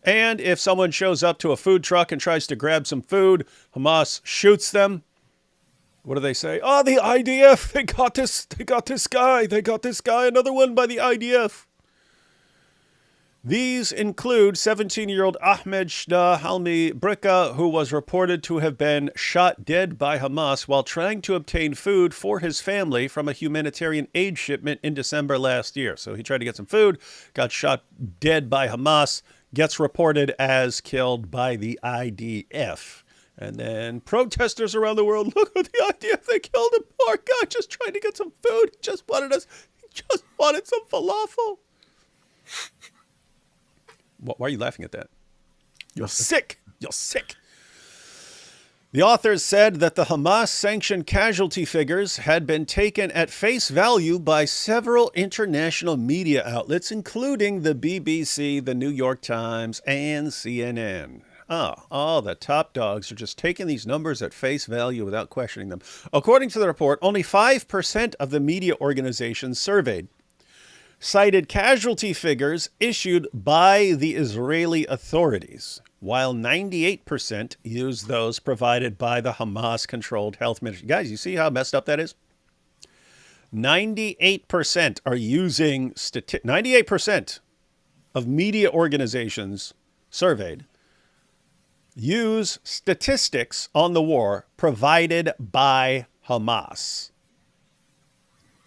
And if someone shows up to a food truck and tries to grab some food, Hamas shoots them. What do they say? Oh, the IDF, they got this guy, another one by the IDF. These include 17-year-old Ahmed Shna Halmi Brika, who was reported to have been shot dead by Hamas while trying to obtain food for his family from a humanitarian aid shipment in December last year. So he tried to get some food, got shot dead by Hamas, gets reported as killed by the IDF. And then protesters around the world, look at the IDF, they killed him. Poor guy, just trying to get some food. He just wanted some falafel. Why are you laughing at that? You're sick. You're sick. The authors said that the Hamas-sanctioned casualty figures had been taken at face value by several international media outlets, including the BBC, the New York Times, and CNN. The top dogs are just taking these numbers at face value without questioning them. According to the report, only 5% of the media organizations surveyed cited casualty figures issued by the Israeli authorities, while 98% used those provided by the Hamas-controlled health ministry. Guys, you see how messed up that is? 98% are using 98% of media organizations surveyed use statistics on the war provided by Hamas.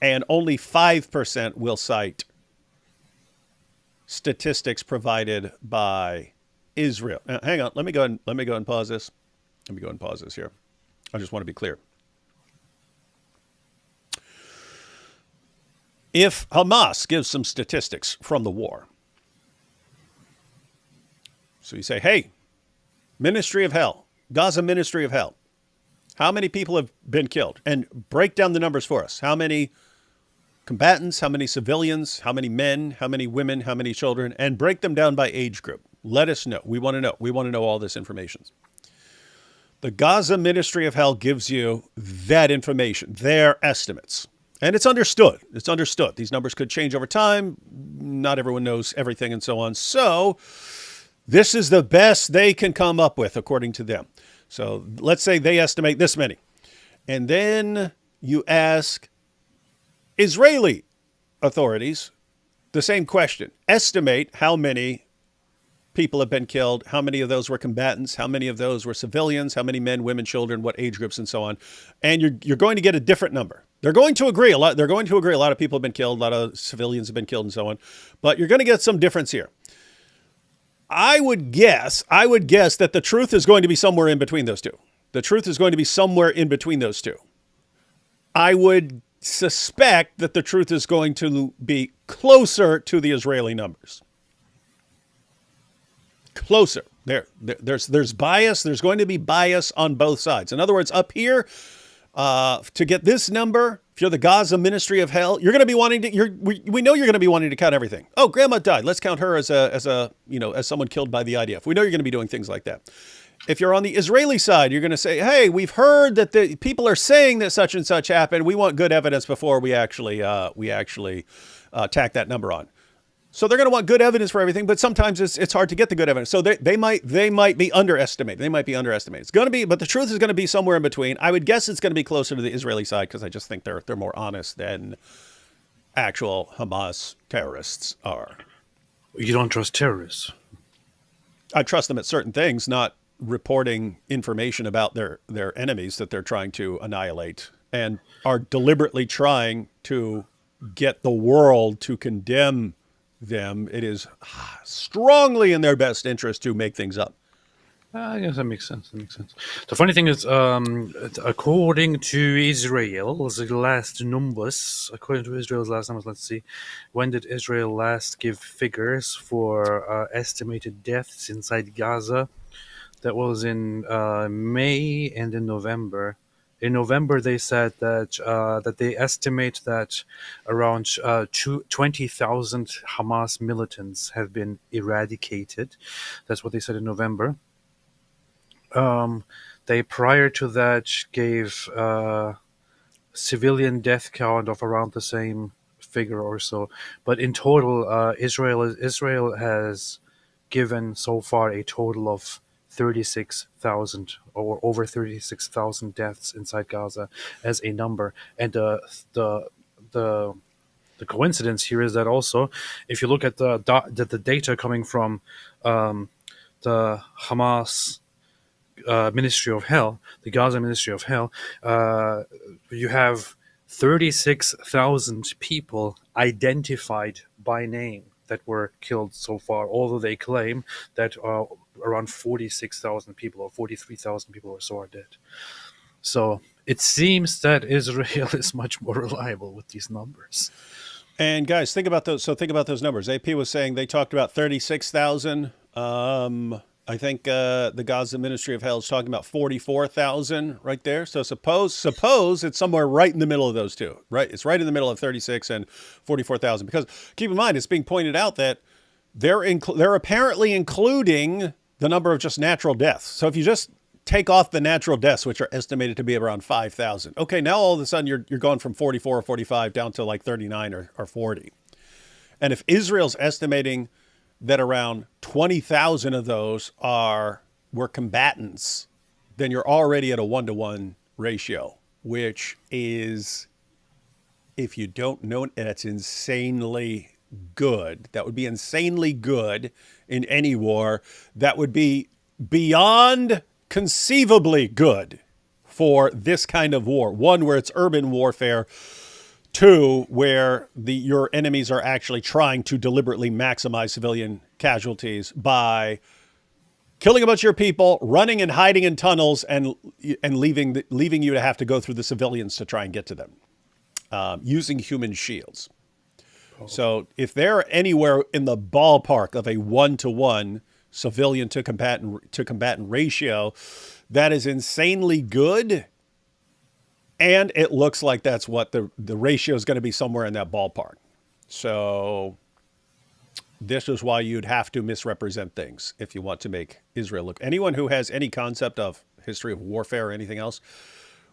And only 5% will cite statistics provided by Israel. Now, hang on, let me go and pause this. Let me go and pause this here. I just want to be clear. If Hamas gives some statistics from the war, so you say, hey, Ministry of Hell, Gaza Ministry of Hell, how many people have been killed? And break down the numbers for us. How many combatants, how many civilians, how many men, how many women, how many children, and break them down by age group. Let us know. We want to know. We want to know all this information. The Gaza Ministry of Hell gives you that information, their estimates. And it's understood. It's understood. These numbers could change over time. Not everyone knows everything and so on. So this is the best they can come up with, according to them. So let's say they estimate this many. And then you ask Israeli authorities the same question. Estimate how many people have been killed, how many of those were combatants, how many of those were civilians, how many men, women, children, what age groups, and so on. And you're going to get a different number. They're going to agree a lot. They're going to agree a lot of people have been killed, a lot of civilians have been killed, and so on. But you're going to get some difference here. I would guess that the truth is going to be somewhere in between those two. The truth is going to be somewhere in between those two. I would suspect that the truth is going to be closer to the Israeli numbers. Closer. There's bias. There's going to be bias on both sides. In other words, up here, to get this number, if you're the Gaza Ministry of Hell, you're going to be wanting to. We know you're going to be wanting to count everything. Oh, Grandma died. Let's count her as someone killed by the IDF. We know you're going to be doing things like that. If you're on the Israeli side, you're going to say, hey, we've heard that the people are saying that such and such happened. We want good evidence before we actually tack that number on. So they're going to want good evidence for everything, but sometimes it's hard to get the good evidence. So they might be underestimated. They might be underestimated. It's going to be, but the truth is going to be somewhere in between. I would guess it's going to be closer to the Israeli side because I just think they're more honest than actual Hamas terrorists are. You don't trust terrorists. I trust them at certain things, not reporting information about their enemies that they're trying to annihilate and are deliberately trying to get the world to condemn them. It is strongly in their best interest to make things up. I guess that makes sense. That makes sense. The funny thing is, according to Israel's last numbers, let's see, when did Israel last give figures for estimated deaths inside Gaza? That was in May and in November. In November, they said that they estimate that around 20,000 Hamas militants have been eradicated. That's what they said in November. Um, they prior to that gave civilian death count of around the same figure or so, but in total, Israel has given so far a total of 36,000 or over 36,000 deaths inside Gaza as a number, and the the coincidence here is that also, if you look at the data coming from um, the Hamas Ministry of Hell, the Gaza Ministry of Hell, you have 36,000 people identified by name that were killed so far, although they claim that around 46,000 people or 43,000 people or so are dead. So it seems that Israel is much more reliable with these numbers. And guys, think about those. So think about those numbers. AP was saying they talked about 36,000. I think the Gaza Ministry of Hell is talking about 44,000 right there. So suppose it's somewhere right in the middle of those two, right? It's right in the middle of 36 and 44,000. Because keep in mind, it's being pointed out that they're apparently including the number of just natural deaths. So if you just take off the natural deaths, which are estimated to be around 5,000. Okay, now all of a sudden you're going from 44 or 45 down to like 39 or 40. And if Israel's estimating that around 20,000 of those were combatants, then you're already at a 1-to-1 ratio, which is, if you don't know it, that's insanely good. That would be insanely good in any war. That would be beyond conceivably good for this kind of war. One, where it's urban warfare. Two, where your enemies are actually trying to deliberately maximize civilian casualties by killing a bunch of your people, running and hiding in tunnels, and leaving you to have to go through the civilians to try and get to them, using human shields. So if they're anywhere in the ballpark of a 1-to-1 civilian to combatant ratio, that is insanely good. And it looks like that's what the ratio is going to be, somewhere in that ballpark. So this is why you'd have to misrepresent things if you want to make Israel look. Anyone who has any concept of history of warfare or anything else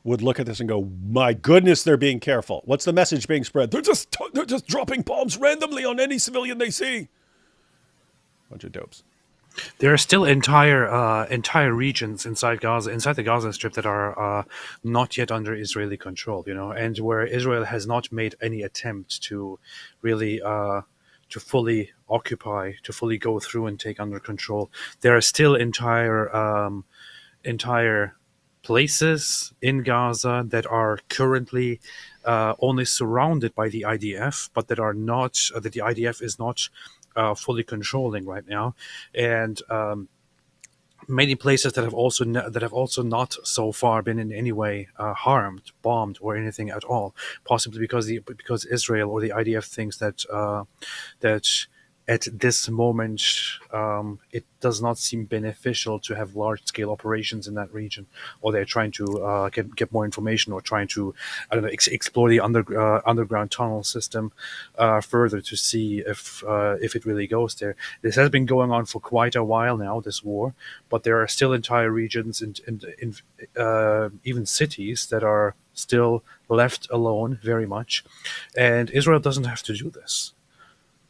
would look at this and go, my goodness, they're being careful. What's the message being spread? They're just dropping bombs randomly on any civilian they see. Bunch of dopes. There are still entire regions inside the Gaza Strip, that are not yet under Israeli control, and where Israel has not made any attempt to really to fully occupy, to fully go through and take under control. There are still entire places in Gaza that are currently only surrounded by the IDF, but that the IDF is not fully controlling right now, and many places that have also not so far been in any way harmed, bombed, or anything at all. Possibly because Israel or the IDF thinks that at this moment it does not seem beneficial to have large-scale operations in that region, or they're trying to get more information, or trying to, I don't know, explore the underground tunnel system further to see if it really goes there. This has been going on for quite a while now, this war, but there are still entire regions and even cities that are still left alone very much, and Israel doesn't have to do this.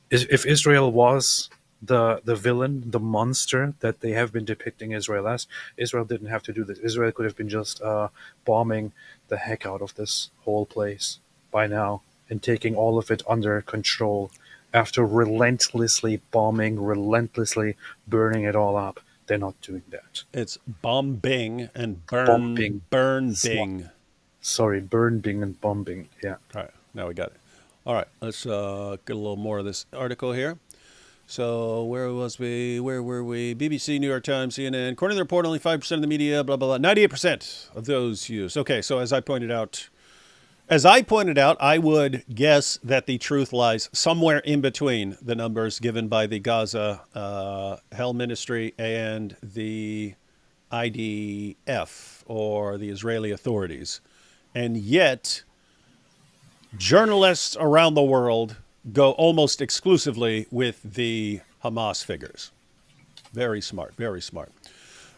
If Israel was the villain, the monster that they have been depicting Israel as, Israel didn't have to do this. Israel could have been just bombing the heck out of this whole place by now and taking all of it under control after relentlessly bombing, relentlessly burning it all up. They're not doing that. It's bombing and Bombing. burning. Sorry, burning and bombing. Yeah. All right, now we got it. All right, let's get a little more of this article here. So where was we? Where were we? BBC, New York Times, CNN. According to the report, only 5% of the media, blah, blah, blah. 98% of those used. Okay, so as I pointed out, I would guess that the truth lies somewhere in between the numbers given by the Gaza Hell Ministry and the IDF or the Israeli authorities. And yet, journalists around the world go almost exclusively with the Hamas figures. Very smart, very smart.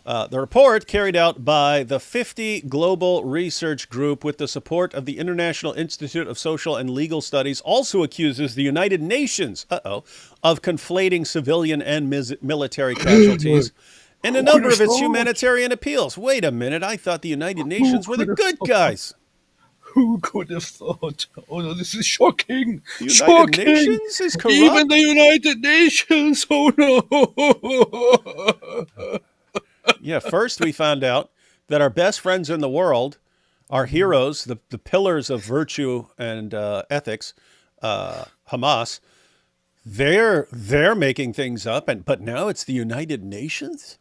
The report, carried out by the 50 Global Research Group with the support of the International Institute of Social and Legal Studies, also accuses the United Nations, of conflating civilian and military casualties in a number of its humanitarian appeals. Wait a minute, I thought the United Nations were the good guys. Who could have thought? Oh no, this is shocking! The United Nations is corrupt. Even the United Nations! Oh no! Yeah, first we found out that our best friends in the world, our heroes, the pillars of virtue and ethics, Hamas, they're making things up, but now it's the United Nations?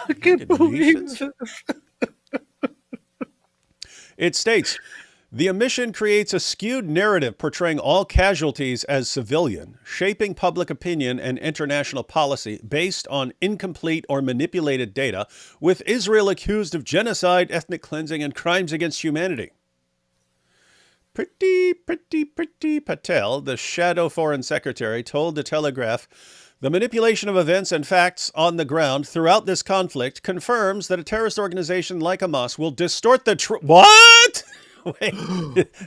I can't believe this. It states, the omission creates a skewed narrative portraying all casualties as civilian, shaping public opinion and international policy based on incomplete or manipulated data, with Israel accused of genocide, ethnic cleansing, and crimes against humanity. Priti Patel, the shadow foreign secretary, told the Telegraph, the manipulation of events and facts on the ground throughout this conflict confirms that a terrorist organization like Hamas will distort the truth. What? Wait,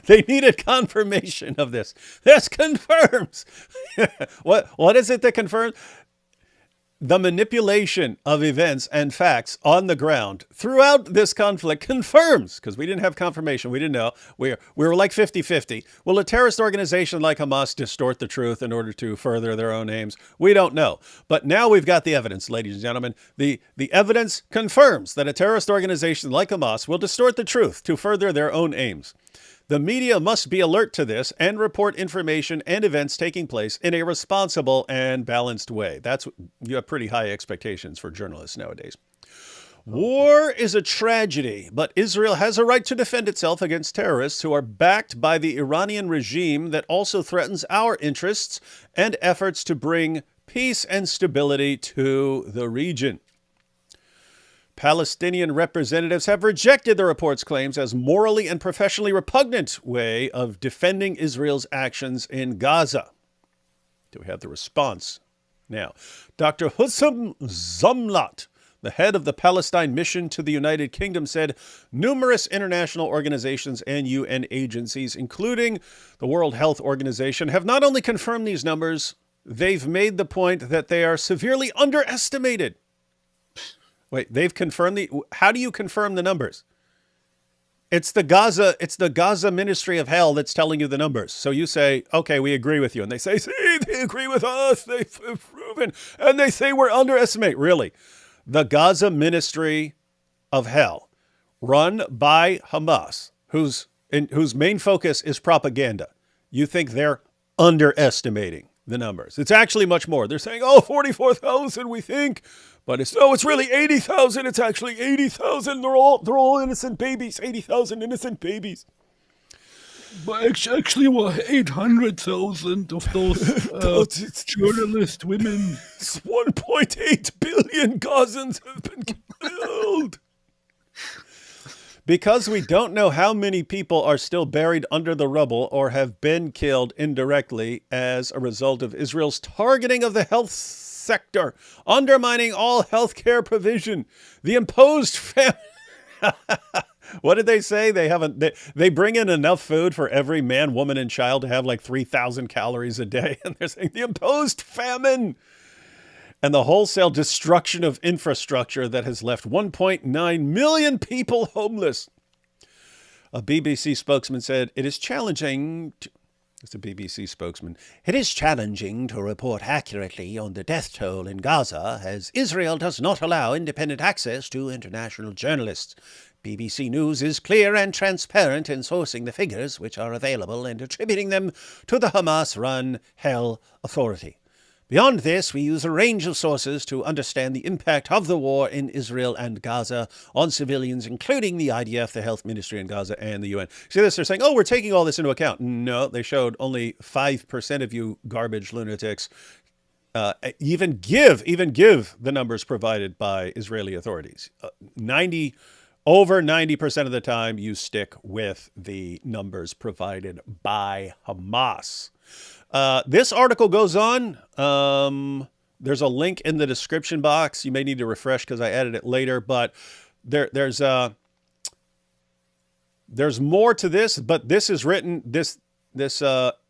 they needed confirmation of this. This confirms. What is it that confirms? The manipulation of events and facts on the ground throughout this conflict confirms, because we didn't have confirmation, we didn't know, we were like 50-50. Will a terrorist organization like Hamas distort the truth in order to further their own aims? We don't know. But now we've got the evidence, ladies and gentlemen. The evidence confirms that a terrorist organization like Hamas will distort the truth to further their own aims. The media must be alert to this and report information and events taking place in a responsible and balanced way. You have pretty high expectations for journalists nowadays. War is a tragedy, but Israel has a right to defend itself against terrorists who are backed by the Iranian regime that also threatens our interests and efforts to bring peace and stability to the region. Palestinian representatives have rejected the report's claims as morally and professionally repugnant way of defending Israel's actions in Gaza. Do we have the response? Now, Dr. Hussam Zomlot, the head of the Palestine mission to the United Kingdom, said numerous international organizations and UN agencies, including the World Health Organization, have not only confirmed these numbers, they've made the point that they are severely underestimated. Wait, they've confirmed how do you confirm the numbers? It's the Gaza Ministry of Hell that's telling you the numbers. So you say, okay, we agree with you. And they say, see, they agree with us. They've proven. And they say we're underestimate. Really? The Gaza Ministry of Hell, run by Hamas, whose main focus is propaganda. You think they're underestimating the numbers? It's actually much more. They're saying, 44,000 we think. But it's really 80,000. It's actually 80,000. They're all innocent babies. 80,000 innocent babies. But actually, 800,000 of those journalist women. 1.8 billion Gazans have been killed. Because we don't know how many people are still buried under the rubble or have been killed indirectly as a result of Israel's targeting of the health sector, undermining all healthcare provision, the imposed famine. What did they say? They bring in enough food for every man, woman, and child to have like 3,000 calories a day. And they're saying the imposed famine and the wholesale destruction of infrastructure that has left 1.9 million people homeless. A BBC spokesman said, it is challenging. It's a BBC spokesman. It is challenging to report accurately on the death toll in Gaza as Israel does not allow independent access to international journalists. BBC News is clear and transparent in sourcing the figures which are available and attributing them to the Hamas-run Hell Authority. Beyond this, we use a range of sources to understand the impact of the war in Israel and Gaza on civilians, including the IDF, the Health Ministry in Gaza, and the UN. See this? They're saying, oh, we're taking all this into account. No, they showed only 5% of you garbage lunatics even give the numbers provided by Israeli authorities. Over 90% of the time, you stick with the numbers provided by Hamas. This article goes on. There's a link in the description box. You may need to refresh because I added it later, but there's more to this. But this is written. This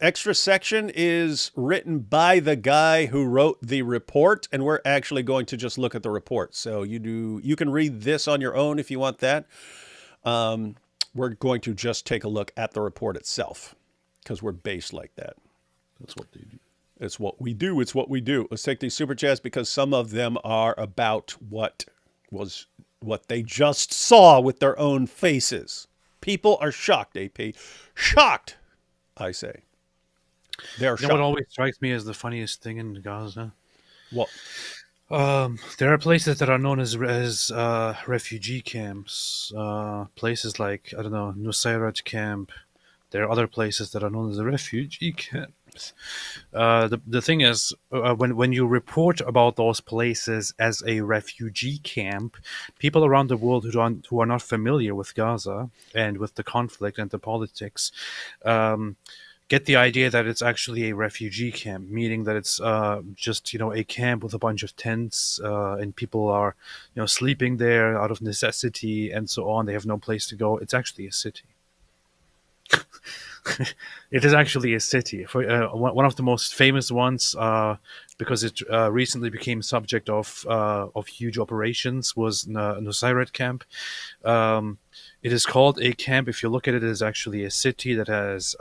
extra section is written by the guy who wrote the report, and we're actually going to just look at the report. So you can read this on your own if you want that. We're going to just take a look at the report itself because we're based like that. That's what they do. It's what we do. It's what we do. Let's take these super chats because some of them are about what they just saw with their own faces. People are shocked, AP. Shocked, I say. They're shocked. What always strikes me as the funniest thing in Gaza? What? There are places that are known as refugee camps. Places like, I don't know, Nusayrat camp. There are other places that are known as the refugee camps. The thing is, when you report about those places as a refugee camp, people around the world who are not familiar with Gaza and with the conflict and the politics get the idea that it's actually a refugee camp, meaning that it's just a camp with a bunch of tents and people are sleeping there out of necessity and so on. They have no place to go. It's actually a city. It is actually a city. One of the most famous ones, because it recently became subject of huge operations, was Nusayrat camp. It is called a camp. If you look at it, it is actually a city that has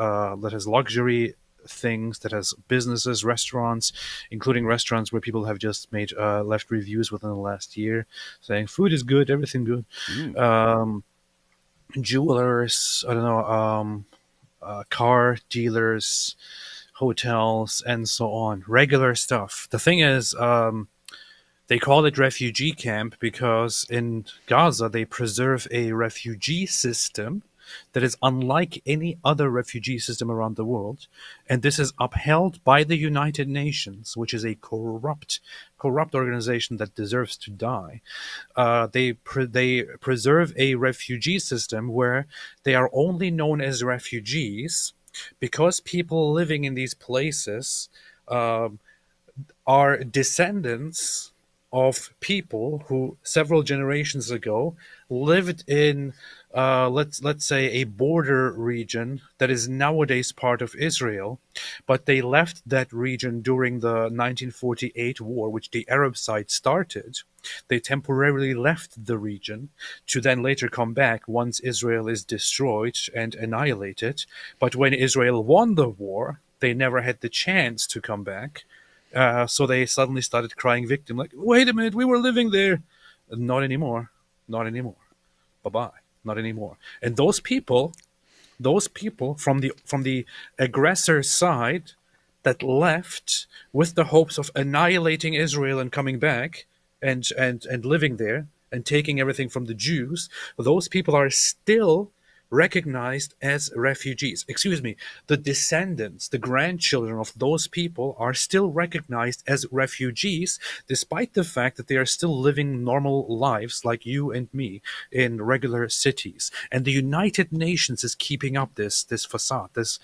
luxury things, that has businesses, restaurants, including restaurants where people have just left reviews within the last year saying food is good, everything good. Jewelers, I don't know. Car dealers, hotels, and so on. Regular stuff. The thing is, they call it refugee camp because in Gaza they preserve a refugee system that is unlike any other refugee system around the world, and this is upheld by the United Nations, which is a corrupt organization that deserves to die. They preserve a refugee system where they are only known as refugees because people living in these places are descendants of people who several generations ago lived in let's say a border region that is nowadays part of Israel, but they left that region during the 1948 war, which the Arab side started. They temporarily left the region to then later come back once Israel is destroyed and annihilated. But when Israel won the war, they never had the chance to come back. So they suddenly started crying victim, like, wait a minute, we were living there. Not anymore. Not anymore. Bye-bye. Not anymore. And those people from the aggressor side that left with the hopes of annihilating Israel and coming back and living there and taking everything from the Jews, those people are still recognized as refugees. Excuse me, the descendants, the grandchildren of those people are still recognized as refugees, despite the fact that they are still living normal lives like you and me in regular cities. And the United Nations is keeping up this facade, this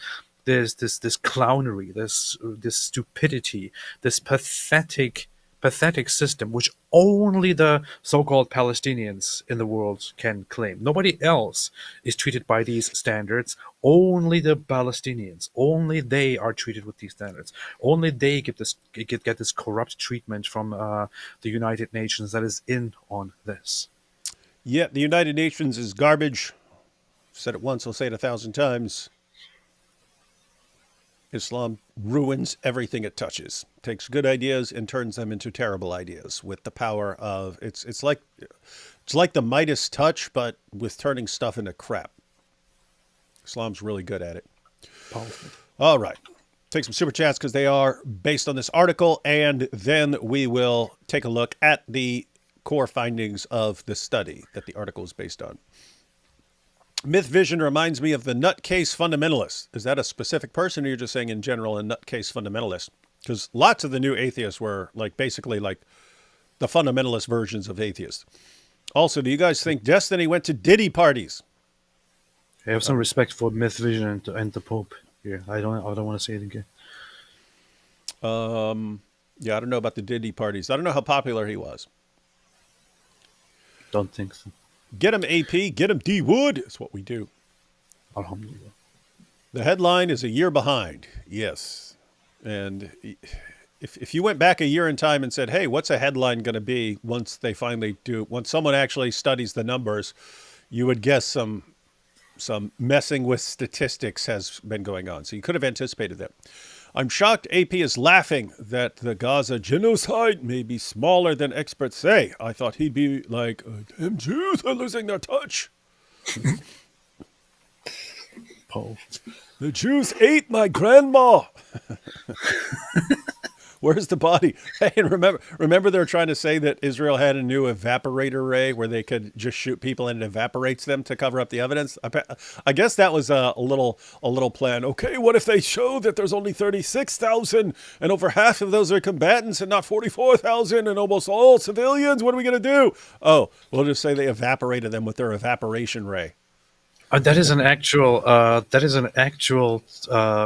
clownery, this stupidity, this pathetic system, which only the so-called Palestinians in the world can claim. Nobody else is treated by these standards. Only the Palestinians. Only they are treated with these standards. Only they get this corrupt treatment from the United Nations that is in on this. Yeah, the United Nations is garbage. I've said it once, I'll say it 1,000 times. Islam ruins everything it touches. Takes good ideas and turns them into terrible ideas with the power of it's like the Midas touch, but with turning stuff into crap. Islam's really good at it. Powerful. All right. Take some super chats because they are based on this article, and then we will take a look at the core findings of the study that the article is based on. Myth Vision reminds me of the nutcase fundamentalist. Is that a specific person, or you're just saying in general a nutcase fundamentalist? Because lots of the new atheists were basically like the fundamentalist versions of atheists. Also, do you guys think Destiny went to Diddy parties? I have some respect for Myth Vision and the Pope here. I don't want to say it again. Yeah, I don't know about the Diddy parties. I don't know how popular he was. Don't think so. Get him AP, get him D Wood. It's what we do. Alhamdulillah. The headline is a year behind. Yes. And if you went back a year in time and said, hey, what's a headline going to be once someone actually studies the numbers, you would guess some messing with statistics has been going on. So you could have anticipated that. I'm shocked AP is laughing that the Gaza genocide may be smaller than experts say. I thought he'd be like, damn Jews are losing their touch. Paul. The Jews ate my grandma. Where's the body? Hey, and remember they were trying to say that Israel had a new evaporator ray where they could just shoot people and it evaporates them to cover up the evidence. I guess that was a little plan. Okay, what if they show that there's only 36,000 and over half of those are combatants and not 44,000 and almost all civilians? What are we going to do? Oh, we'll just say they evaporated them with their evaporation ray. That is an actual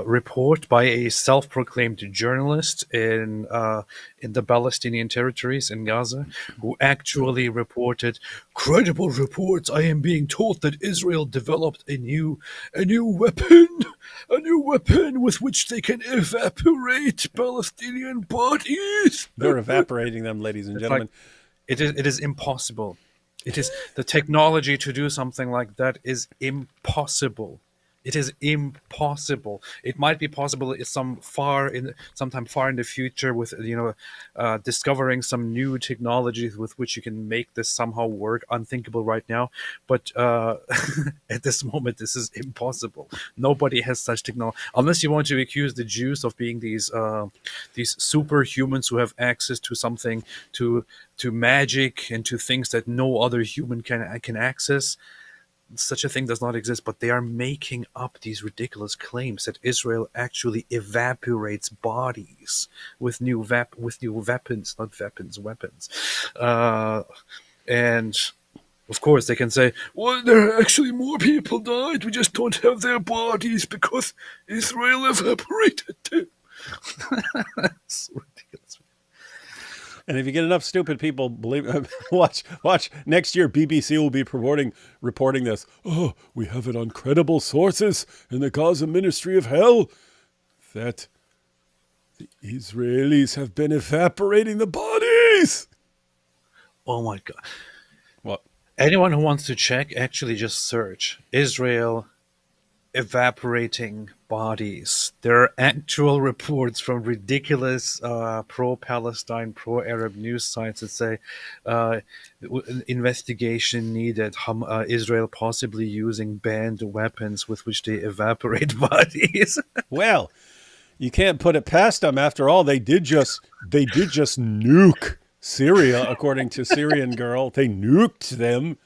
report by a self-proclaimed journalist in the Palestinian territories in Gaza, who actually reported credible reports. I am being told that Israel developed a new weapon with which they can evaporate Palestinian bodies. They're evaporating them, ladies and gentlemen. It is impossible. It is the technology to do something like that is impossible. It is impossible. It might be possible sometime far in the future with discovering some new technologies with which you can make this somehow work. Unthinkable right now, but at this moment, this is impossible. Nobody has such technology unless you want to accuse the Jews of being these superhumans who have access to something to magic and to things that no other human can access. Such a thing does not exist, but they are making up these ridiculous claims that Israel actually evaporates bodies with new weapons, not weapons. And of course they can say, well, there are actually more people died. We just don't have their bodies because Israel evaporated them. That's ridiculous. And if you get enough stupid people believe, watch next year BBC will be reporting this. Oh, we have it on credible sources in the Gaza Ministry of Hell that the Israelis have been evaporating the bodies. Oh my God. What? Anyone who wants to check, actually just search Israel evaporating bodies. There are actual reports from ridiculous pro-Palestine, pro-Arab news sites that say investigation needed, Israel possibly using banned weapons with which they evaporate bodies. Well, you can't put it past them. After all, they did just nuke Syria, according to Syrian Girl. They nuked them.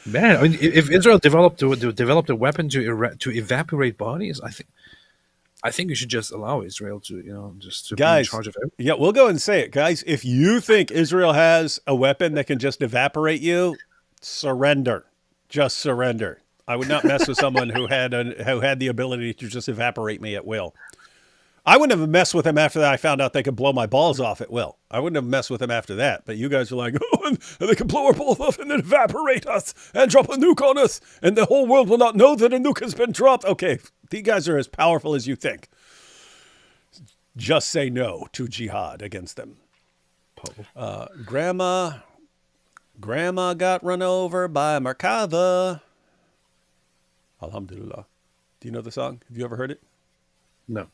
Man, I mean, if Israel developed a weapon to evaporate bodies, I think you should just allow Israel to just to be in charge of everything. Yeah, we'll go and say it, guys. If you think Israel has a weapon that can just evaporate you, surrender. Just surrender. I would not mess with someone who had the ability to just evaporate me at will. I wouldn't have messed with him after that. I found out they could blow my balls off at will. I wouldn't have messed with him after that. But you guys are like, oh, and they can blow our balls off and then evaporate us and drop a nuke on us, and the whole world will not know that a nuke has been dropped. Okay, these guys are as powerful as you think. Just say no to jihad against them. Grandma got run over by a Merkava. Alhamdulillah. Do you know the song? Have you ever heard it? No.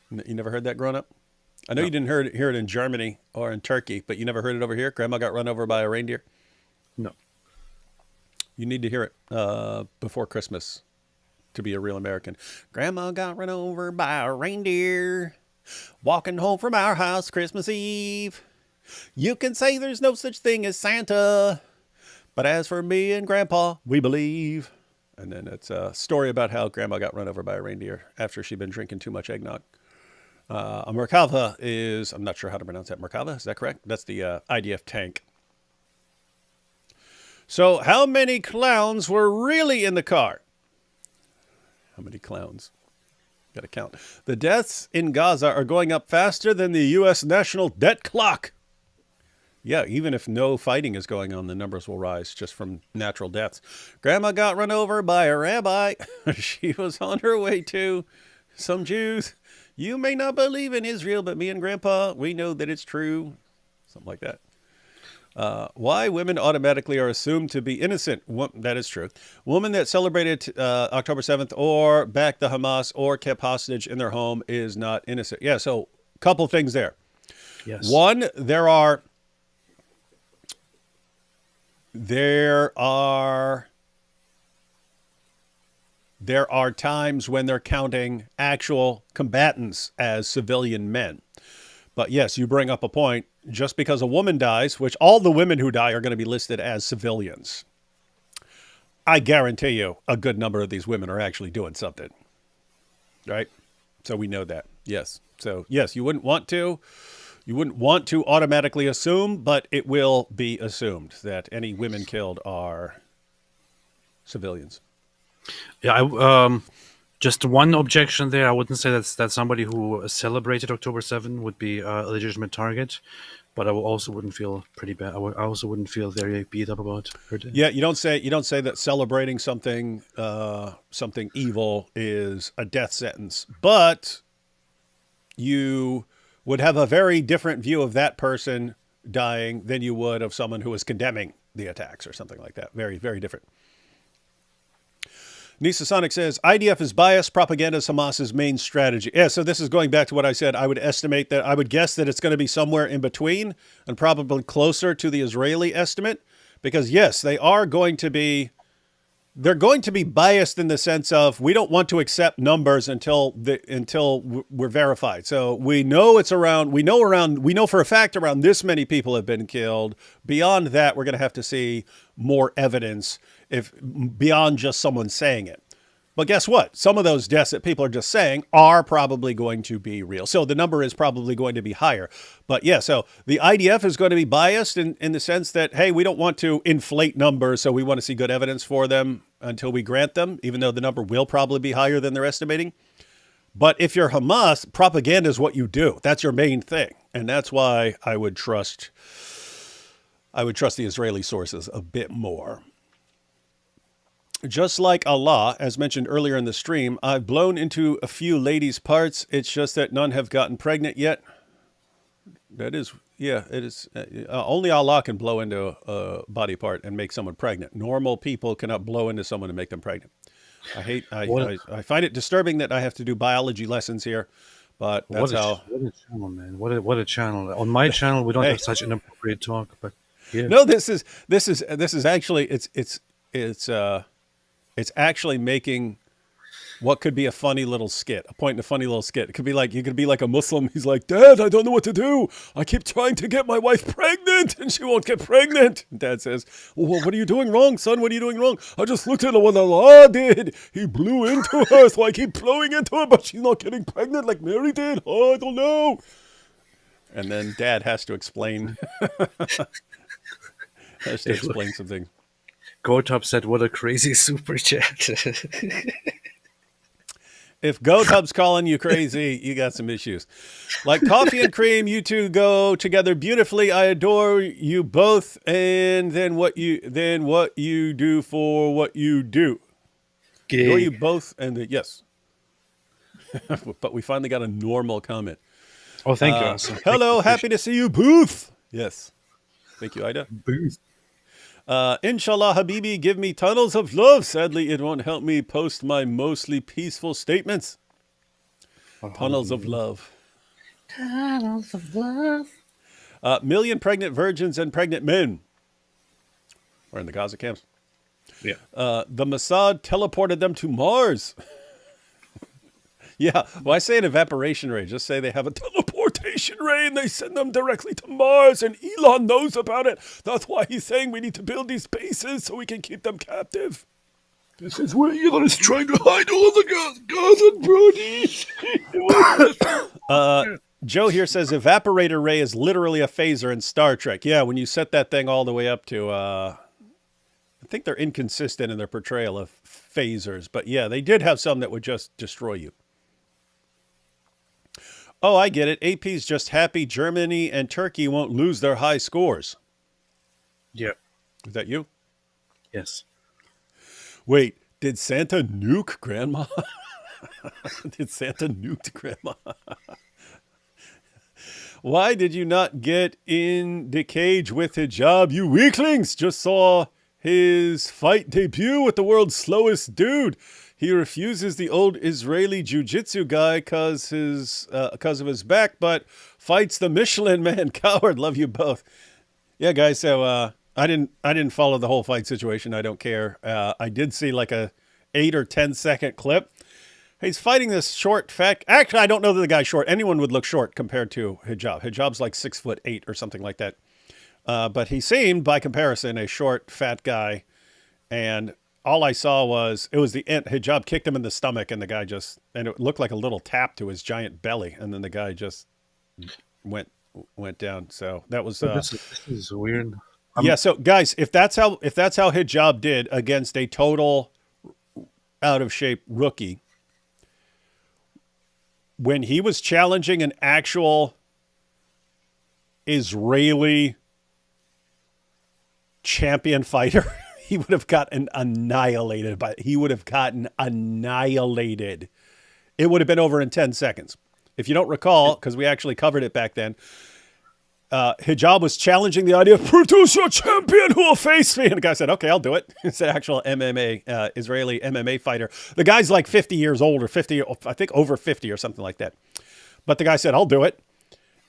You never heard that growing up? I know No. you didn't hear it in Germany or in Turkey, but you never heard it over here? Grandma got run over by a reindeer? No. You need to hear it before Christmas to be a real American. Grandma got run over by a reindeer walking home from our house Christmas Eve. You can say there's no such thing as Santa, but as for me and Grandpa, we believe. And then it's a story about how Grandma got run over by a reindeer after she'd been drinking too much eggnog. A Merkava is, I'm not sure how to pronounce that. Merkava, is that correct? That's the IDF tank. So how many clowns were really in the car? How many clowns? Got to count. The deaths in Gaza are going up faster than the U.S. national debt clock. Yeah, even if no fighting is going on, the numbers will rise just from natural deaths. Grandma got run over by a rabbi. She was on her way to some Jews. You may not believe in Israel, but me and Grandpa, we know that it's true. Something like that. Why women automatically are assumed to be innocent. That is true. Woman that celebrated October 7th or backed the Hamas or kept hostage in their home is not innocent. Yeah, so a couple things there. Yes. One, there are times when they're counting actual combatants as civilian men. But yes, you bring up a point. Just because a woman dies, which all the women who die are going to be listed as civilians, I guarantee you a good number of these women are actually doing something. Right? So we know that. Yes. So yes, you wouldn't want to automatically assume, but it will be assumed that any women killed are civilians. Yeah, just one objection there. I wouldn't say that somebody who celebrated October 7 would be a legitimate target, but I also wouldn't feel pretty bad. I also wouldn't feel very beat up about her death. Yeah, you don't say that celebrating something evil is a death sentence, but you would have a very different view of that person dying than you would of someone who is condemning the attacks or something like that. Very, very different. Nisa Sonic says, IDF is biased. Propaganda is Hamas's main strategy. Yeah, so this is going back to what I said. I would guess that it's going to be somewhere in between and probably closer to the Israeli estimate. Because yes, they're going to be biased in the sense of we don't want to accept numbers until we're verified. So we know we know for a fact around this many people have been killed. Beyond that, we're going to have to see more evidence beyond just someone saying it. But guess what? Some of those deaths that people are just saying are probably going to be real. So the number is probably going to be higher. But yeah, so the IDF is going to be biased in the sense that, hey, we don't want to inflate numbers, so we want to see good evidence for them until we grant them, even though the number will probably be higher than they're estimating. But if you're Hamas, propaganda is what you do. That's your main thing. And that's why I would trust the Israeli sources a bit more. Just like Allah, as mentioned earlier in the stream, I've blown into a few ladies' parts. It's just that none have gotten pregnant yet. That is, yeah, it is. Only Allah can blow into a body part and make someone pregnant. Normal people cannot blow into someone and make them pregnant. I find it disturbing that I have to do biology lessons here, but that's how. What a channel, man! What a channel! On my channel, we don't have such inappropriate talk, but yeah. No, this is actually it's actually making what could be a funny little skit, a point in a funny little skit. It could be like, you could be like a Muslim. He's like, Dad, I don't know what to do. I keep trying to get my wife pregnant and she won't get pregnant. And Dad says, well, what are you doing wrong, son? What are you doing wrong? I just looked at what Allah did. He blew into her, so I keep blowing into her, but she's not getting pregnant like Mary did. Oh, I don't know. And then Dad has to explain. Something. GoTop said, what a crazy super chat. If GoTub's calling you crazy, you got some issues. Like coffee and cream, you two go together beautifully. I adore you both. And then what you do for what you do. Gay. Adore you both. And yes. But we finally got a normal comment. Oh, thank you. Hello, happy to see you, Booth. Yes. Thank you, Ida. Booth. Inshallah, Habibi, give me tunnels of love. Sadly, it won't help me post my mostly peaceful statements. Tunnels of love. Tunnels of love. Million pregnant virgins and pregnant men. We're in the Gaza camps. Yeah. The Mossad teleported them to Mars. Yeah, why say an evaporation ray? Just say they have a teleportation ray and they send them directly to Mars, and Elon knows about it. That's why he's saying we need to build these bases so we can keep them captive. This is where Elon is trying to hide all the Gaza brodies. Joe here says evaporator ray is literally a phaser in Star Trek. Yeah, when you set that thing all the way up to, I think they're inconsistent in their portrayal of phasers. But yeah, they did have some that would just destroy you. Oh, I get it. AP's just happy Germany and Turkey won't lose their high scores. Yeah. Is that you? Yes. Wait, did Santa nuke Grandma? Did Santa nuke Grandma? Why did you not get in the cage with hijab, you weaklings? Just saw his fight debut with the world's slowest dude. He refuses the old Israeli jiu-jitsu guy because of his back, but fights the Michelin man. Coward, love you both. Yeah, guys. So I didn't follow the whole fight situation. I don't care. I did see like a 8 or 10 second clip. He's fighting this short, fat. Actually, I don't know that the guy's short. Anyone would look short compared to hijab. Hijab's like 6'8" or something like that. But he seemed, by comparison, a short, fat guy, and all I saw was it was the end. Hijab kicked him in the stomach, and the guy and it looked like a little tap to his giant belly, and then the guy just went down. So that was This is weird. Yeah. So guys, if that's how Hijab did against a total out of shape rookie, when he was challenging an actual Israeli champion fighter, he would have gotten annihilated. It would have been over in 10 seconds. If you don't recall, because we actually covered it back then, Hijab was challenging the idea of produce a champion who will face me. And the guy said, okay, I'll do it. It's an actual MMA, Israeli MMA fighter. The guy's like 50 years old or 50, I think over 50 or something like that. But the guy said, I'll do it.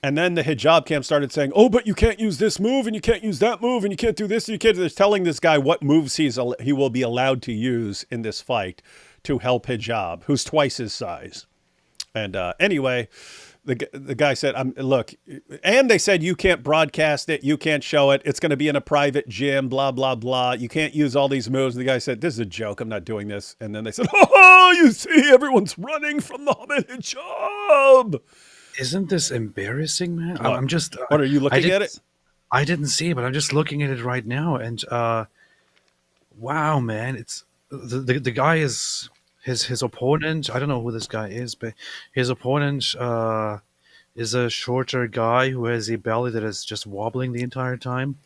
And then the hijab camp started saying, oh, but you can't use this move and you can't use that move and you can't do this. And you can't. They're telling this guy what moves he will be allowed to use in this fight to help hijab, who's twice his size. And anyway, the guy said, look, and they said, you can't broadcast it. You can't show it. It's going to be in a private gym, blah, blah, blah. You can't use all these moves. And the guy said, this is a joke. I'm not doing this. And then they said, oh, you see, everyone's running from the hijab. Isn't this embarrassing, man? What? I'm just. What, are you looking at it? I didn't see it, but I'm just looking at it right now, and wow, man! It's the guy is his opponent. I don't know who this guy is, but his opponent is a shorter guy who has a belly that is just wobbling the entire time,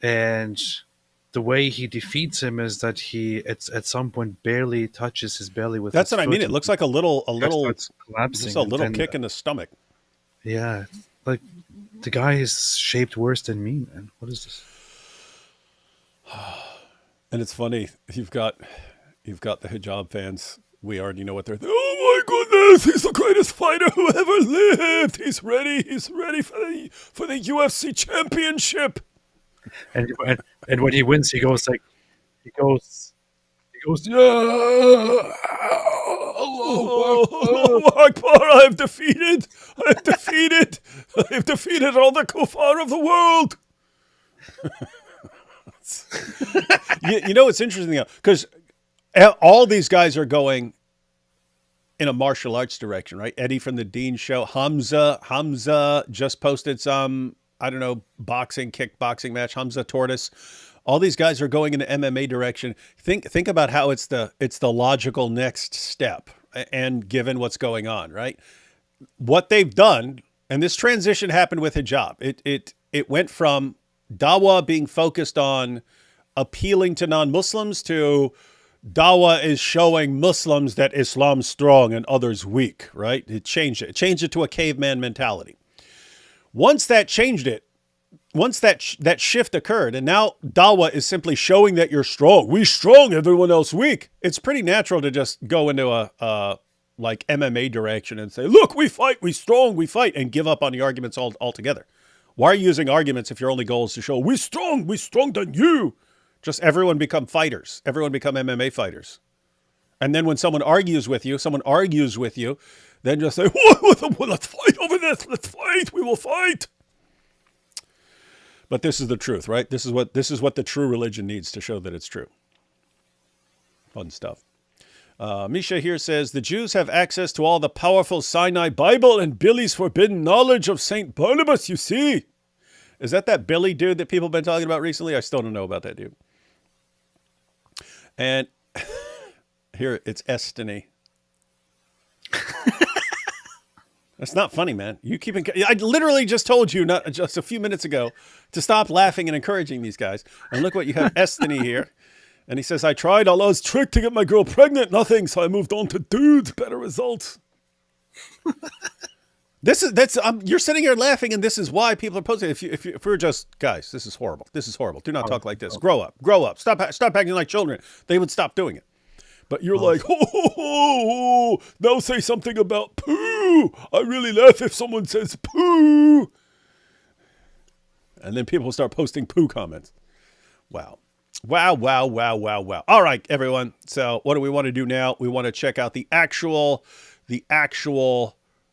and the way he defeats him is that he at some point barely touches his belly with. That's his what I mean. foot It looks like a little collapsing, just a little kick in the stomach. Yeah, like the guy is shaped worse than me, man. What is this? And it's funny. You've got the hijab fans. We already know what they're. Oh my goodness! He's the greatest fighter who ever lived. He's ready. He's ready for the UFC championship. And when he wins, he goes, yeah. Allahu Akbar! I have defeated all the kuffar of the world. you know, it's interesting because all these guys are going in a martial arts direction, right? Eddie from the Dean Show, Hamza just posted some, I don't know, kickboxing match. Hamza Tortoise. All these guys are going in the MMA direction. Think about how it's the logical next step, and given what's going on, right? What they've done, and this transition happened with hijab. It went from Dawah being focused on appealing to non-Muslims to Dawah is showing Muslims that Islam's strong and others weak, right? It changed it to a caveman mentality. Once that changed it, that shift occurred, and now Dawa is simply showing that you're strong. We strong, everyone else weak. It's pretty natural to just go into a like MMA direction and say, look, we fight, we strong, we fight, and give up on the arguments altogether. Why are you using arguments if your only goal is to show we strong than you? Just everyone become fighters. Everyone become MMA fighters. And then when someone argues with you, then just say, let's fight over this. Let's fight. We will fight. But this is the truth, right? This is what the true religion needs to show that it's true. Fun stuff. Misha here says, the Jews have access to all the powerful Sinai Bible and Billy's forbidden knowledge of St. Barnabas, you see. Is that Billy dude that people have been talking about recently? I still don't know about that dude. And here, it's Estony. That's not funny, man. You keep I literally just told you not just a few minutes ago to stop laughing and encouraging these guys. And look what you have, Estony here. And he says, I tried Allah's trick to get my girl pregnant. Nothing. So I moved on to dudes. Better results. You're sitting here laughing, and this is why people are posting. If we're just, guys, this is horrible. This is horrible. Do not talk like this. Grow up. Stop acting like children. They would stop doing it. But you're like, now say something about poo. I really laugh if someone says poo. And then people start posting poo comments. Wow. All right, everyone. So what do we want to do now? We want to check out the actual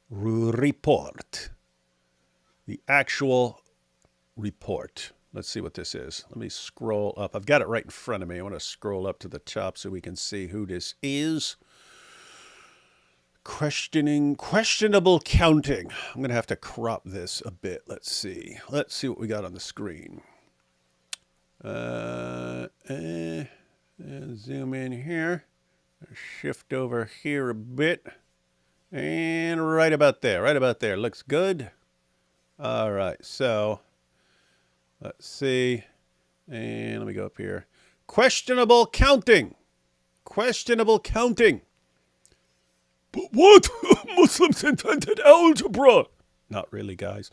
report. The actual report. Let's see what this is. Let me scroll up. I've got it right in front of me. I want to scroll up to the top so we can see who this is. Questionable counting. I'm going to have to crop this a bit. Let's see what we got on the screen. Zoom in here. Shift over here a bit. And right about there. Looks good. All right, so let's see. And let me go up here. Questionable counting. But what? Muslims invented algebra. Not really, guys.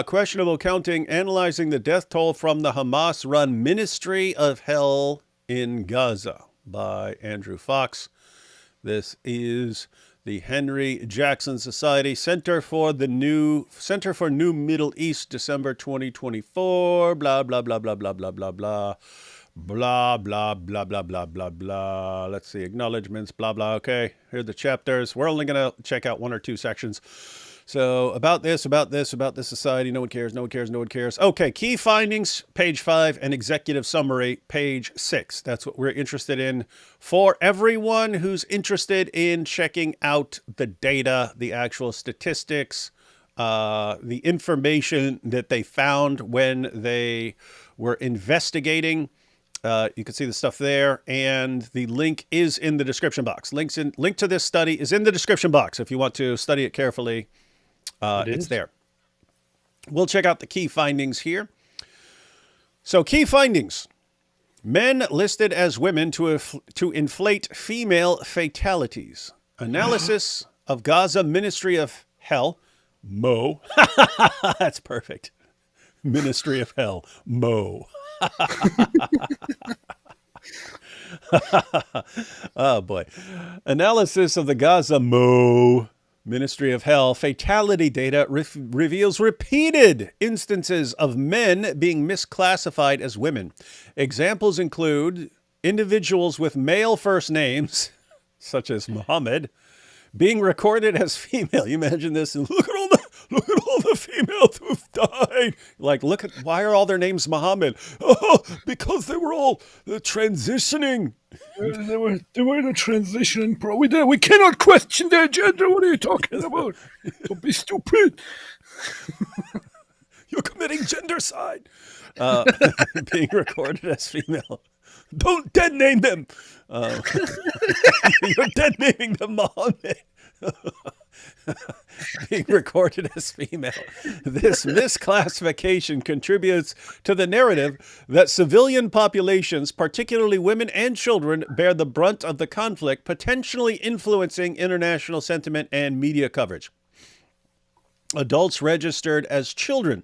Questionable counting, analyzing the death toll from the Hamas-run Ministry of Hell in Gaza by Andrew Fox. This is the Henry Jackson Society Center for New Middle East, December 2024. Blah blah blah blah blah blah blah blah. Blah, blah, blah, blah, blah, blah, blah. Let's see, acknowledgements, blah, blah. Okay, here are the chapters. We're only going to check out one or two sections. So about this society, no one cares. Okay, key findings, page 5, and executive summary, page 6. That's what we're interested in. For everyone who's interested in checking out the data, the actual statistics, the information that they found when they were investigating, you can see the stuff there, and the link is in the description box. Link to this study is in the description box if you want to study it carefully. It's there. We'll check out the key findings here. So key findings. Men listed as women to inflate female fatalities. Analysis of Gaza Ministry of Hell. Mo. That's perfect. Ministry of Hell. Mo. Oh, boy. Analysis of the Gaza Ministry of Hell fatality data reveals repeated instances of men being misclassified as women. Examples include individuals with male first names, such as Muhammad, being recorded as female. You imagine this, and look at all the females who've died. Like, why are all their names Muhammad? Oh, because they were all transitioning. They were the transitioning we cannot question their gender. What are you talking about? Don't be stupid. You're committing gendercide. Being recorded as female. Don't dead name them. You're dead naming them Muhammad. Being recorded as female. This misclassification contributes to the narrative that civilian populations, particularly women and children, bear the brunt of the conflict, potentially influencing international sentiment and media coverage. Adults registered as children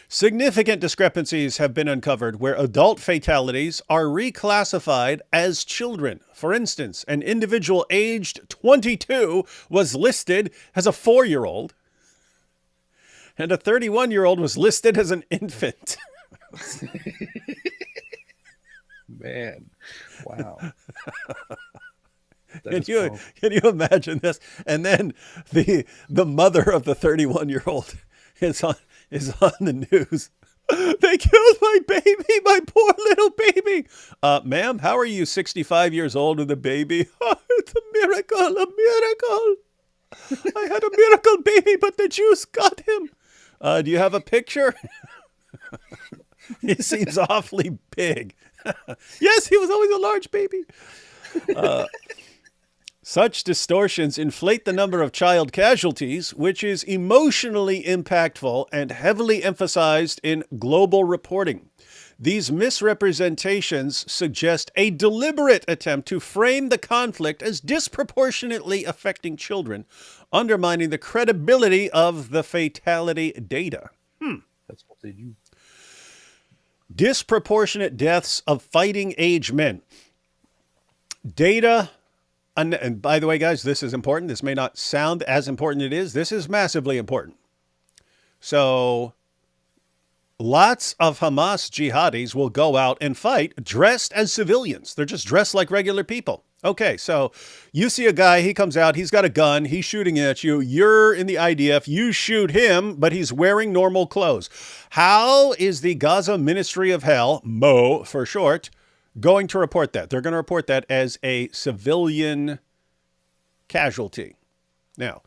Significant discrepancies have been uncovered where adult fatalities are reclassified as children. For instance, an individual aged 22 was listed as a 4-year-old, and a 31-year-old was listed as an infant. Man, wow. Can you imagine this? And then the mother of the 31-year-old is on the news. They killed my baby, my poor little baby. Ma'am, how are you 65 years old with a baby? Oh, it's a miracle, a miracle. I had a miracle baby, but the Jews got him. Do you have a picture? He seems awfully big. Yes, he was always a large baby. Such distortions inflate the number of child casualties, which is emotionally impactful and heavily emphasized in global reporting. These misrepresentations suggest a deliberate attempt to frame the conflict as disproportionately affecting children, undermining the credibility of the fatality data. That's what they do. Disproportionate deaths of fighting age men. Data, and by the way, guys, this is important. This may not sound as important as it is. This is massively important. So lots of Hamas jihadis will go out and fight dressed as civilians. They're just dressed like regular people. Okay, so you see a guy, he comes out, he's got a gun, he's shooting at you, you're in the IDF, you shoot him, but he's wearing normal clothes. How is the Gaza Ministry of Hell, MO for short, going to report that? They're going to report that as a civilian casualty. Now,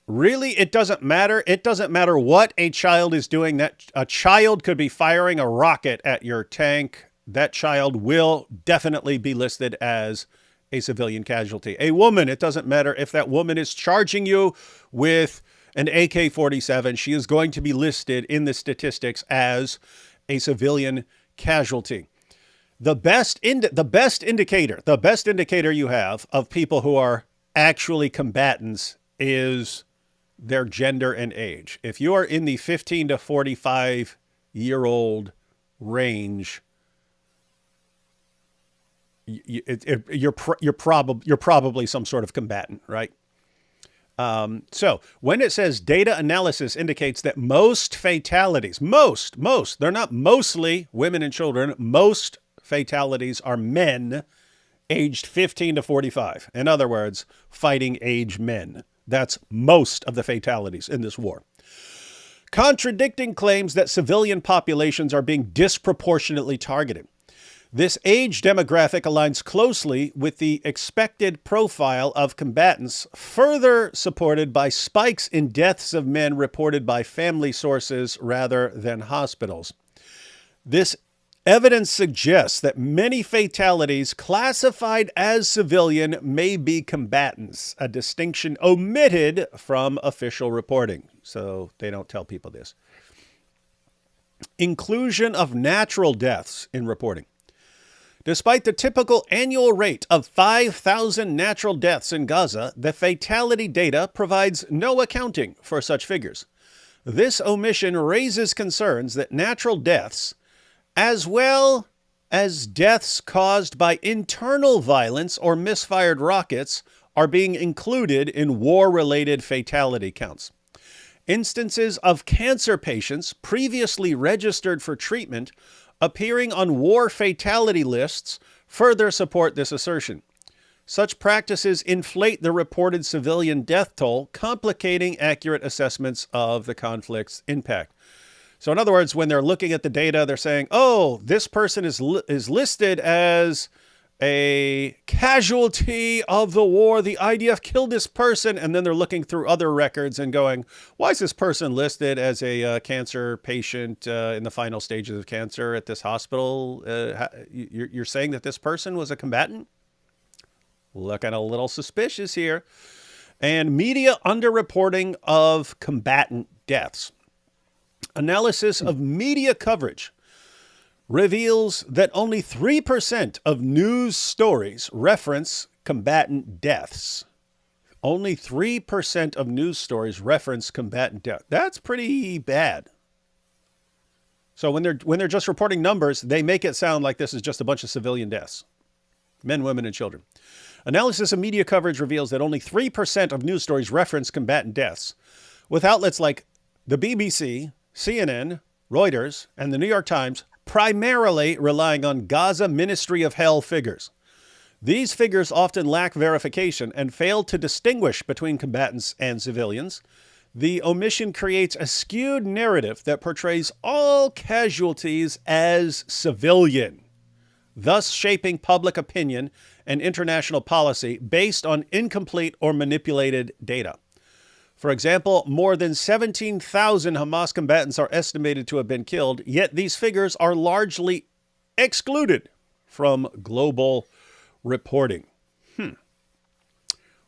really, it doesn't matter. It doesn't matter what a child is doing. That a child could be firing a rocket at your tank. That child will definitely be listed as a civilian casualty. A woman, it doesn't matter if that woman is charging you with an AK-47. She is going to be listed in the statistics as a civilian casualty. The best indicator you have of people who are actually combatants is their gender and age. If you are in the 15 to 45-year-old range, you're probably some sort of combatant, right? So when it says data analysis indicates that most fatalities, they're not mostly women and children, most fatalities are men aged 15 to 45. In other words, fighting age men. That's most of the fatalities in this war. Contradicting claims that civilian populations are being disproportionately targeted. This age demographic aligns closely with the expected profile of combatants, further supported by spikes in deaths of men reported by family sources rather than hospitals. This evidence suggests that many fatalities classified as civilian may be combatants, a distinction omitted from official reporting. So they don't tell people this. Inclusion of natural deaths in reporting. Despite the typical annual rate of 5,000 natural deaths in Gaza, the fatality data provides no accounting for such figures. This omission raises concerns that natural deaths, as well as deaths caused by internal violence or misfired rockets, are being included in war-related fatality counts. Instances of cancer patients previously registered for treatment appearing on war fatality lists further support this assertion. Such practices inflate the reported civilian death toll, complicating accurate assessments of the conflict's impact. So in other words, when they're looking at the data, they're saying, oh, this person is listed as a casualty of the war. The IDF killed this person. And then they're looking through other records and going, why is this person listed as a cancer patient in the final stages of cancer at this hospital? You're saying that this person was a combatant? Looking a little suspicious here. And media underreporting of combatant deaths. Analysis of media coverage reveals that only 3% of news stories reference combatant deaths. Only 3% of news stories reference combatant death. That's pretty bad. So when they're just reporting numbers, they make it sound like this is just a bunch of civilian deaths, men, women, and children. Analysis of media coverage reveals that only 3% of news stories reference combatant deaths, with outlets like the BBC, CNN, Reuters, and the New York Times primarily relying on Gaza Ministry of Hell figures. These figures often lack verification and fail to distinguish between combatants and civilians. The omission creates a skewed narrative that portrays all casualties as civilian, thus shaping public opinion and international policy based on incomplete or manipulated data. For example, more than 17,000 Hamas combatants are estimated to have been killed, yet these figures are largely excluded from global reporting.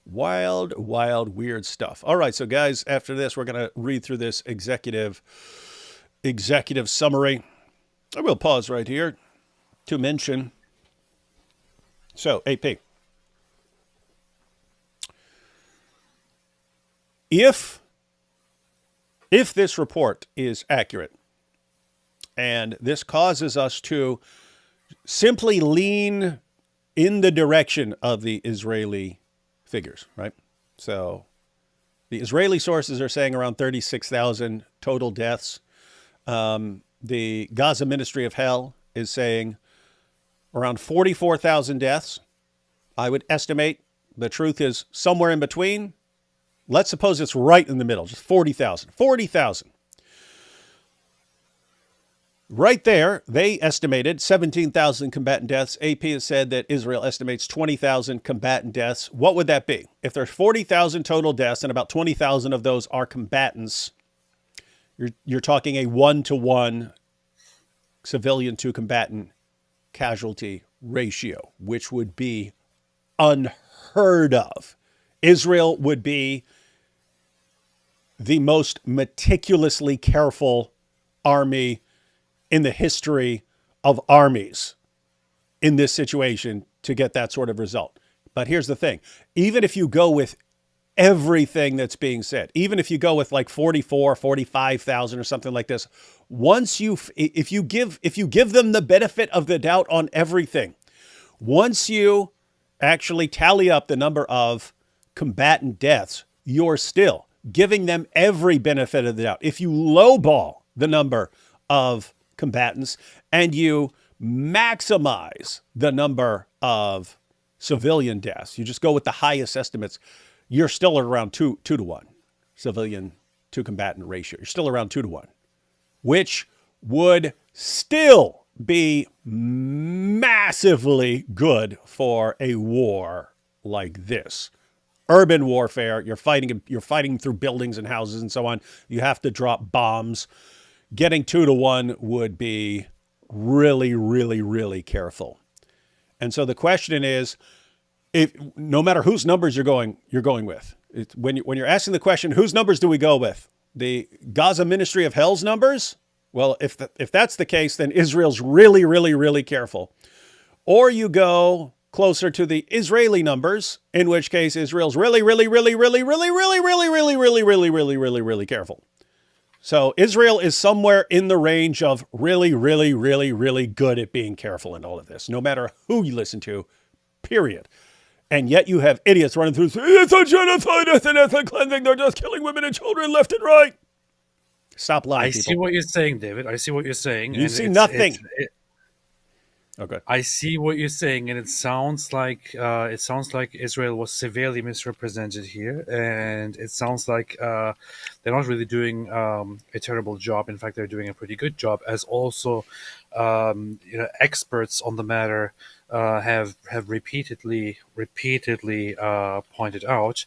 Wild, wild, weird stuff. All right, so guys, after this, we're going to read through this executive summary. I will pause right here to mention. So, AP. If this report is accurate, and this causes us to simply lean in the direction of the Israeli figures, right? So the Israeli sources are saying around 36,000 total deaths. The Gaza Ministry of Hell is saying around 44,000 deaths. I would estimate the truth is somewhere in between. Let's suppose it's right in the middle, just 40,000. 40,000. Right there, they estimated 17,000 combatant deaths. AP has said that Israel estimates 20,000 combatant deaths. What would that be? If there's 40,000 total deaths and about 20,000 of those are combatants, you're talking a 1-to-1 civilian to combatant casualty ratio, which would be unheard of. Israel would be the most meticulously careful army in the history of armies in this situation to get that sort of result. But here's the thing. Even if you go with everything that's being said, even if you go with like 45,000 or something like this, if you give them the benefit of the doubt on everything, once you actually tally up the number of combatant deaths, you're still giving them every benefit of the doubt. If you lowball the number of combatants and you maximize the number of civilian deaths, you just go with the highest estimates, you're still around 2-to-1 civilian to combatant ratio. You're still around 2-to-1, which would still be massively good for a war like this. Urban warfare, you're fighting through buildings and houses and so on. You have to drop bombs. Getting 2-to-1 would be really, really, really careful. And so the question is, no matter whose numbers you're going with, when you're asking the question, whose numbers do we go with? The Gaza Ministry of Hell's numbers? Well, if that's the case, then Israel's really, really, really careful. Or you go closer to the Israeli numbers, in which case Israel's really, really, really, really, really, really, really, really, really, really, really, really, really careful. So Israel is somewhere in the range of really, really, really, really good at being careful in all of this, no matter who you listen to, period. And yet you have idiots running through, it's a genocide, it's an ethnic cleansing, they're just killing women and children left and right. Stop lying, people. I see what you're saying, David. I see what you're saying. You see nothing. Okay. I see what you're saying, and it sounds like Israel was severely misrepresented here, and it sounds like they're not really doing a terrible job. In fact, they're doing a pretty good job, as also experts on the matter have repeatedly pointed out,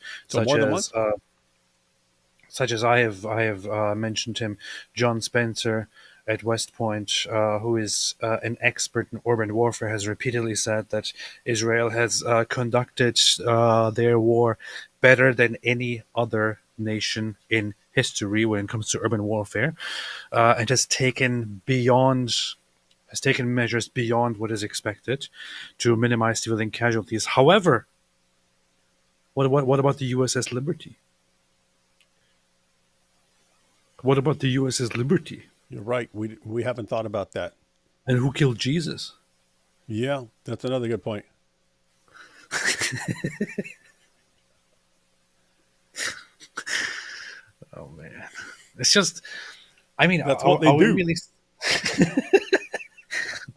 such as I have mentioned him, John Spencer at West Point, who is an expert in urban warfare, has repeatedly said that Israel has conducted their war better than any other nation in history when it comes to urban warfare, and has taken measures beyond what is expected to minimize civilian casualties. However, what about the USS Liberty? What about the USS Liberty? You're right. We haven't thought about that. And who killed Jesus? Yeah, that's another good point. Oh man, it's just. I mean, That's what they we do. really?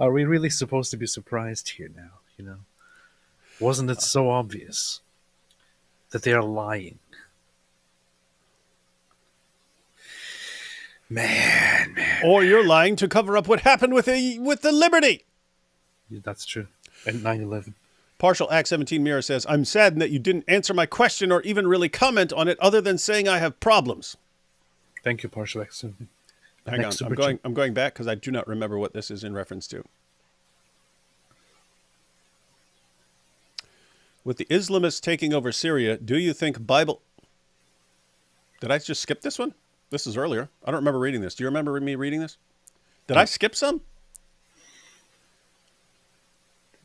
Are we really supposed to be surprised here now? Wasn't it so obvious that they are lying? Man. Or you're lying to cover up what happened with the Liberty. Yeah, that's true. And 9/11. Partial Act 17 Mirror says, I'm saddened that you didn't answer my question or even really comment on it other than saying I have problems. Thank you, Partial Action. Hang on. I'm going back because I do not remember what this is in reference to. With the Islamists taking over Syria, do you think Bible... Did I just skip this one? This is earlier. I don't remember reading this. Do you remember me reading this? Did I skip some?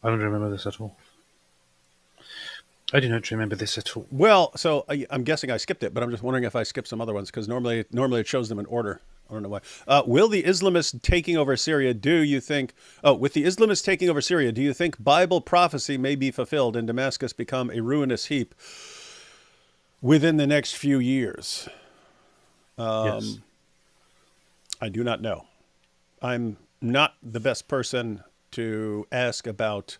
I don't remember this at all. I do not remember this at all. Well, so I'm guessing I skipped it, but I'm just wondering if I skipped some other ones because normally it shows them in order. I don't know why. Will the Islamists taking over Syria, do you think... Oh, with the Islamists taking over Syria, do you think Bible prophecy may be fulfilled and Damascus become a ruinous heap within the next few years? Yes. I do not know. I'm not the best person to ask about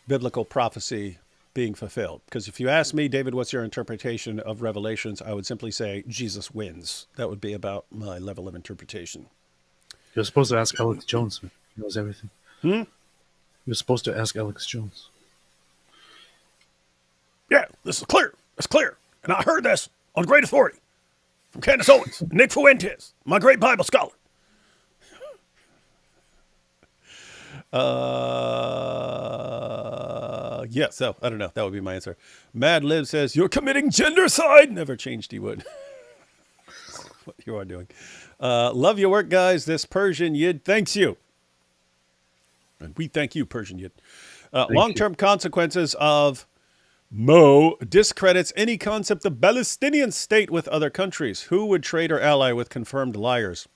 biblical prophecy being fulfilled. Because if you ask me, David, what's your interpretation of Revelations? I would simply say Jesus wins. That would be about my level of interpretation. You're supposed to ask Alex Jones, man. He knows everything. You're supposed to ask Alex Jones. Yeah, this is clear. It's clear. And I heard this on great authority from Candace Owens, Nick Fuentes, my great Bible scholar. Yes, so I don't know. That would be my answer. Mad Liv says, you're committing gendercide. Never changed, he would. What you are doing. Love your work, guys. This Persian Yid thanks you. And we thank you, Persian Yid. Long-term consequences of Mo discredits any concept of Palestinian state with other countries. Who would trade or ally with confirmed liars?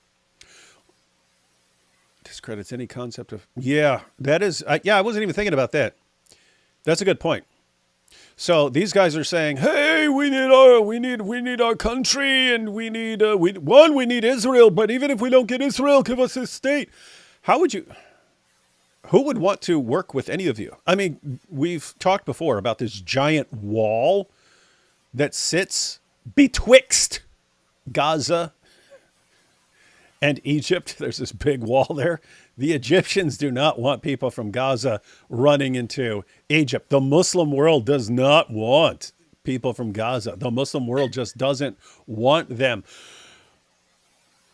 Discredits any concept of... Yeah, that is... I wasn't even thinking about that. That's a good point. So these guys are saying, hey, we need our country, and we need Israel, but even if we don't get Israel, give us a state. Who would want to work with any of you? I mean, we've talked before about this giant wall that sits betwixt Gaza and Egypt. There's this big wall there. The Egyptians do not want people from Gaza running into Egypt. The Muslim world does not want people from Gaza. The Muslim world just doesn't want them.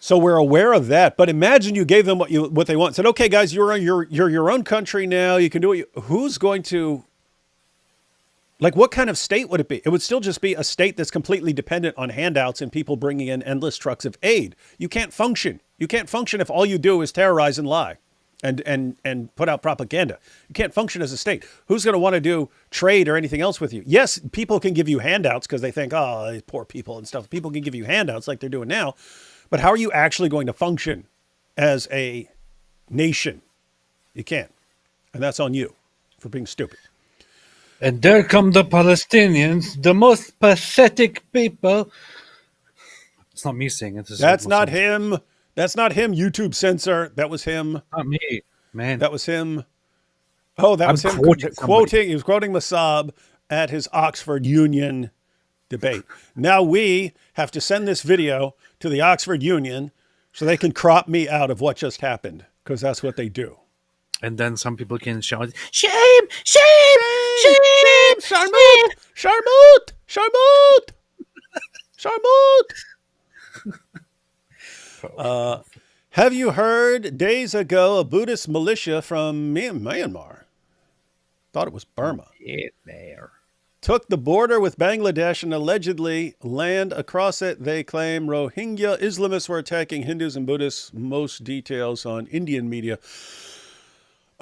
So we're aware of that. But imagine you gave them what they want. Said, okay, guys, you're your own country now. You can do it. Who's going to... Like, what kind of state would it be? It would still just be a state that's completely dependent on handouts and people bringing in endless trucks of aid. You can't function. You can't function if all you do is terrorize and lie and put out propaganda. You can't function as a state. Who's going to want to do trade or anything else with you? Yes, people can give you handouts because they think, oh, these poor people and stuff. People can give you handouts like they're doing now. But how are you actually going to function as a nation? You can't. And that's on you for being stupid. And there come the Palestinians, the most pathetic people. It's not me saying it. That's not him. That's not him, YouTube censor. That was him. Not me, man. That was him. Oh, that was him quoting. He was quoting Masab at his Oxford Union debate. Now we have to send this video to the Oxford Union so they can crop me out of what just happened, because that's what they do. And then some people can shout, shame, shame, shame, Sharmut, Sharmut, Sharmut, Sharmut. Have you heard days ago a Buddhist militia from Myanmar? Thought it was Burma. Get there. Took the border with Bangladesh and allegedly land across it. They claim Rohingya Islamists were attacking Hindus and Buddhists. Most details on Indian media.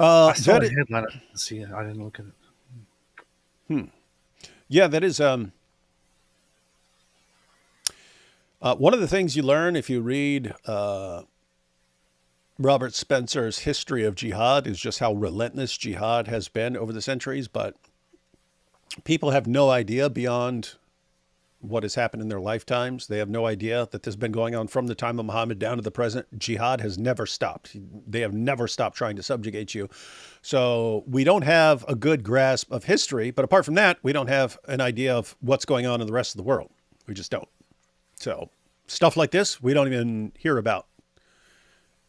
I saw the headline. See, I didn't look at it. Yeah, that is one of the things you learn if you read Robert Spencer's history of jihad is just how relentless jihad has been over the centuries, but people have no idea beyond what has happened in their lifetimes. They have no idea that this has been going on from the time of Muhammad down to the present. Jihad has never stopped. They have never stopped trying to subjugate you. So we don't have a good grasp of history, but apart from that, we don't have an idea of what's going on in the rest of the world. We just don't. So stuff like this, we don't even hear about.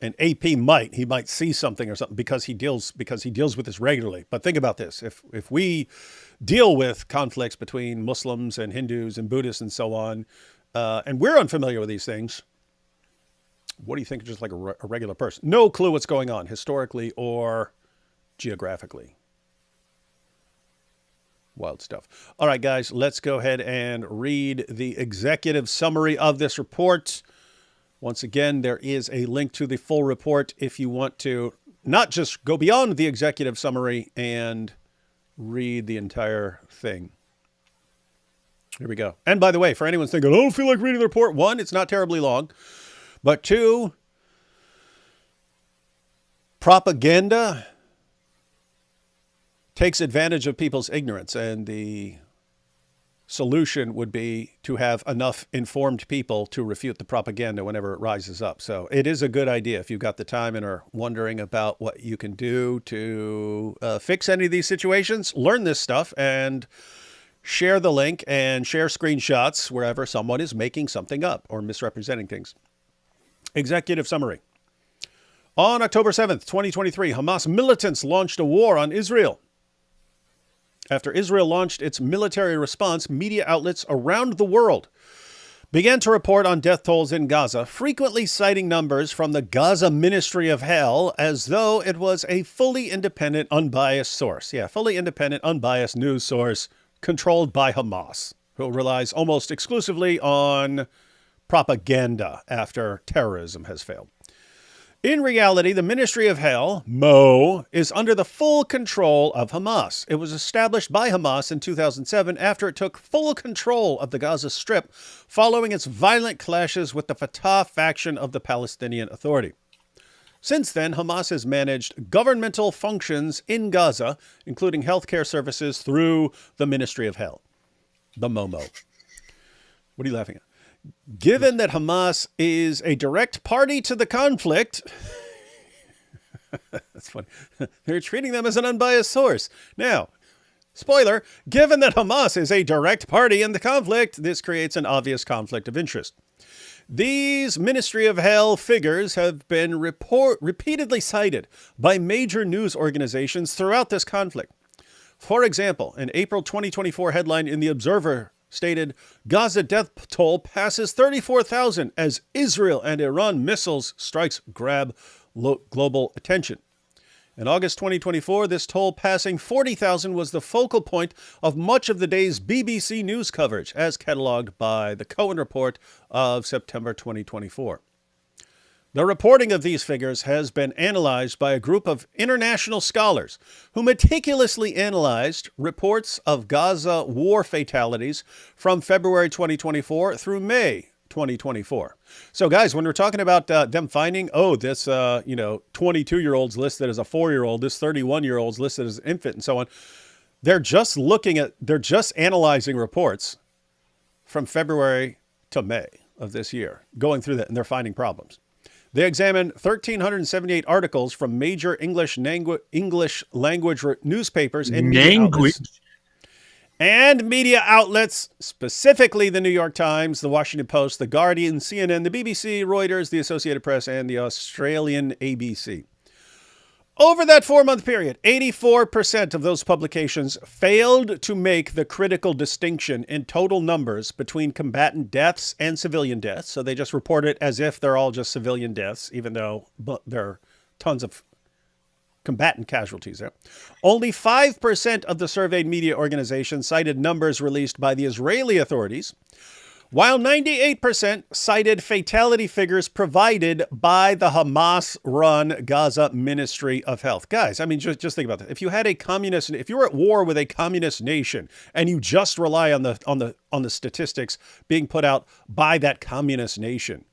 And AP might, he might see something or something because he deals with this regularly. But think about this. If we deal with conflicts between Muslims and Hindus and Buddhists and so on, and we're unfamiliar with these things, what do you think just like a regular person? No clue what's going on historically or geographically. Wild stuff. All right, guys, let's go ahead and read the executive summary of this report. Once again, there is a link to the full report if you want to not just go beyond the executive summary and read the entire thing. Here we go. And by the way, for anyone thinking, I don't feel like reading the report, one, it's not terribly long, but two, propaganda takes advantage of people's ignorance, and the solution would be to have enough informed people to refute the propaganda whenever it rises up. So it is a good idea if you've got the time and are wondering about what you can do to fix any of these situations. Learn this stuff and share the link and share screenshots wherever someone is making something up or misrepresenting things. Executive summary. On October 7th, 2023, Hamas militants launched a war on Israel. After Israel launched its military response, media outlets around the world began to report on death tolls in Gaza, frequently citing numbers from the Gaza Ministry of Hell as though it was a fully independent, unbiased source. Yeah, fully independent, unbiased news source controlled by Hamas, who relies almost exclusively on propaganda after terrorism has failed. In reality, the Ministry of Hell, Mo, is under the full control of Hamas. It was established by Hamas in 2007 after it took full control of the Gaza Strip following its violent clashes with the Fatah faction of the Palestinian Authority. Since then, Hamas has managed governmental functions in Gaza, including healthcare services, through the Ministry of Hell, the MOMO. What are you laughing at? Given that Hamas is a direct party to the conflict, that's funny, they're treating them as an unbiased source. Now, spoiler, given that Hamas is a direct party in the conflict, this creates an obvious conflict of interest. These Ministry of Hell figures have been repeatedly cited by major news organizations throughout this conflict. For example, an April 2024 headline in The Observer stated, Gaza death toll passes 34,000 as Israel and Iran missiles strikes grab global attention. In August 2024, this toll passing 40,000 was the focal point of much of the day's BBC news coverage, as catalogued by the Cohen Report of September 2024. The reporting of these figures has been analyzed by a group of international scholars who meticulously analyzed reports of Gaza war fatalities from February 2024 through May 2024. So guys, when we're talking about them finding, this 22-year-old's listed as a 4-year-old, this 31-year-old's listed as an infant and so on, they're just analyzing reports from February to May of this year, going through that, and they're finding problems. They examined 1,378 articles from major English language newspapers and media outlets, specifically the New York Times, the Washington Post, the Guardian, CNN, the BBC, Reuters, the Associated Press, and the Australian ABC. Over that 4-month period, 84% of those publications failed to make the critical distinction in total numbers between combatant deaths and civilian deaths. So they just report it as if they're all just civilian deaths, even though there are tons of combatant casualties there. Only 5% of the surveyed media organizations cited numbers released by the Israeli authorities, while 98% cited fatality figures provided by the Hamas-run Gaza Ministry of Health. Guys, I mean, just think about that. If you were at war with a communist nation and you just rely on the statistics being put out by that communist nation,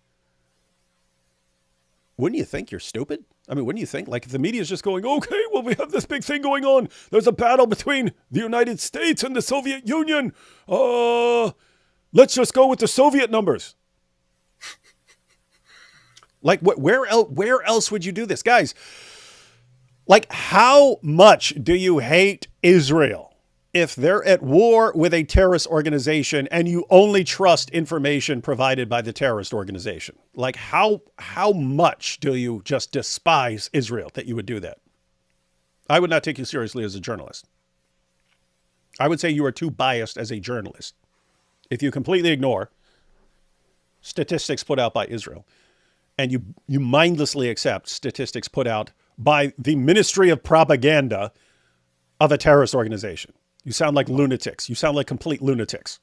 wouldn't you think you're stupid? I mean, wouldn't you think, like, if the media is just going, okay, well, we have this big thing going on. There's a battle between the United States and the Soviet Union. Let's just go with the Soviet numbers. Like, where else would you do this? Guys, like, how much do you hate Israel if they're at war with a terrorist organization and you only trust information provided by the terrorist organization? Like, how much do you just despise Israel that you would do that? I would not take you seriously as a journalist. I would say you are too biased as a journalist if you completely ignore statistics put out by Israel and you mindlessly accept statistics put out by the Ministry of Propaganda of a terrorist organization. You sound like lunatics. You sound like complete lunatics.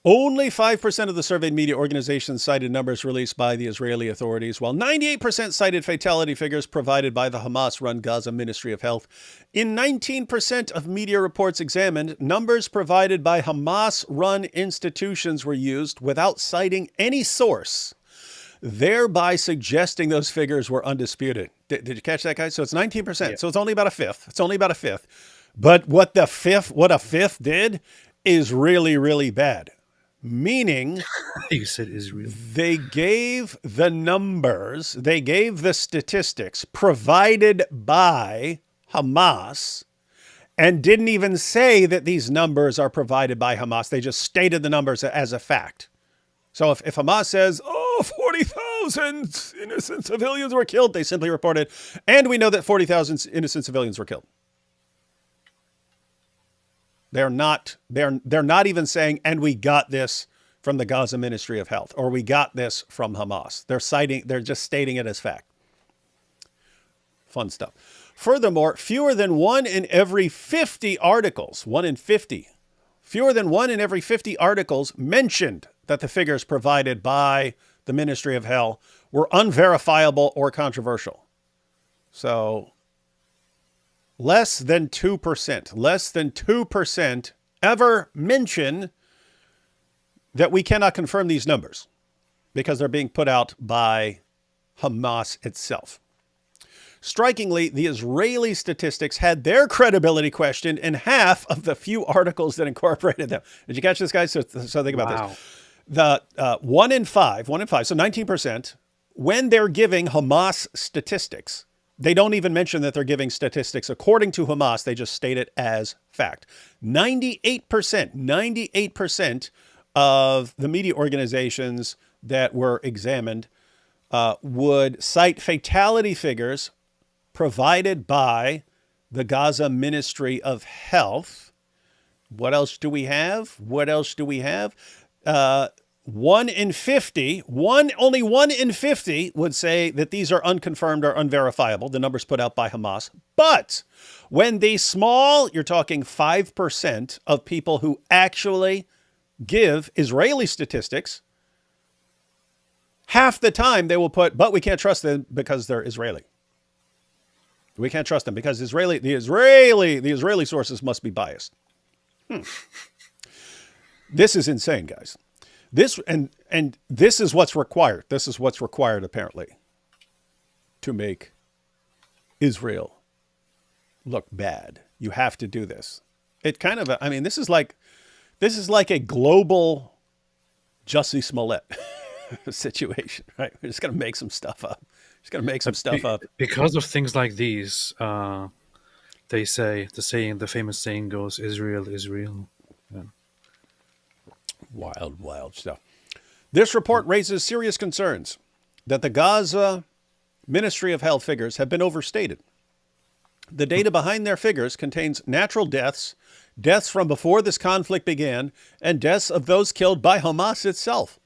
Only 5% of the surveyed media organizations cited numbers released by the Israeli authorities, while 98% cited fatality figures provided by the Hamas-run Gaza Ministry of Health. In 19% of media reports examined, numbers provided by Hamas-run institutions were used without citing any source, thereby suggesting those figures were undisputed. Did you catch that, guys? So it's 19%. Yeah. So it's only about a fifth. It's only about a fifth. But what a fifth did is really, really bad. Meaning, you said Israel. They gave the numbers, they gave the statistics provided by Hamas and didn't even say that these numbers are provided by Hamas. They just stated the numbers as a fact. So if Hamas says, 40,000 innocent civilians were killed, they simply reported, and we know that 40,000 innocent civilians were killed. They're not even saying, and we got this from the Gaza Ministry of Health, or we got this from Hamas. They're just stating it as fact. Fun stuff. Furthermore, fewer than 1 in every 50 articles, fewer than 1 in every 50 articles mentioned that the figures provided by the Ministry of Health were unverifiable or controversial. So less than 2% ever mention that we cannot confirm these numbers because they're being put out by Hamas itself. Strikingly, the Israeli statistics had their credibility questioned in half of the few articles that incorporated them. Did you catch this, guys? So think about this. The 1 in 5, so 19%, when they're giving Hamas statistics, they don't even mention that they're giving statistics according to Hamas. They just state it as fact. 98% of the media organizations that were examined would cite fatality figures provided by the Gaza Ministry of Health. What else do we have? Only 1 in 50 would say that these are unconfirmed or unverifiable, the numbers put out by Hamas. But when the small, you're talking 5% of people who actually give Israeli statistics, half the time they will put, but we can't trust them because they're Israeli. We can't trust them because the Israeli sources must be biased. This is insane, guys. This is what's required. This is what's required, apparently, to make Israel look bad. You have to do this. It kind of, this is like a global Jussie Smollett situation, right? We're just going to make some stuff up. Because of things like these, they say, the famous saying goes, Israel, Israel. Yeah. Wild stuff. This report raises serious concerns that the Gaza Ministry of Health figures have been overstated. The data behind their figures contains natural deaths, deaths from before this conflict began, and deaths of those killed by Hamas itself.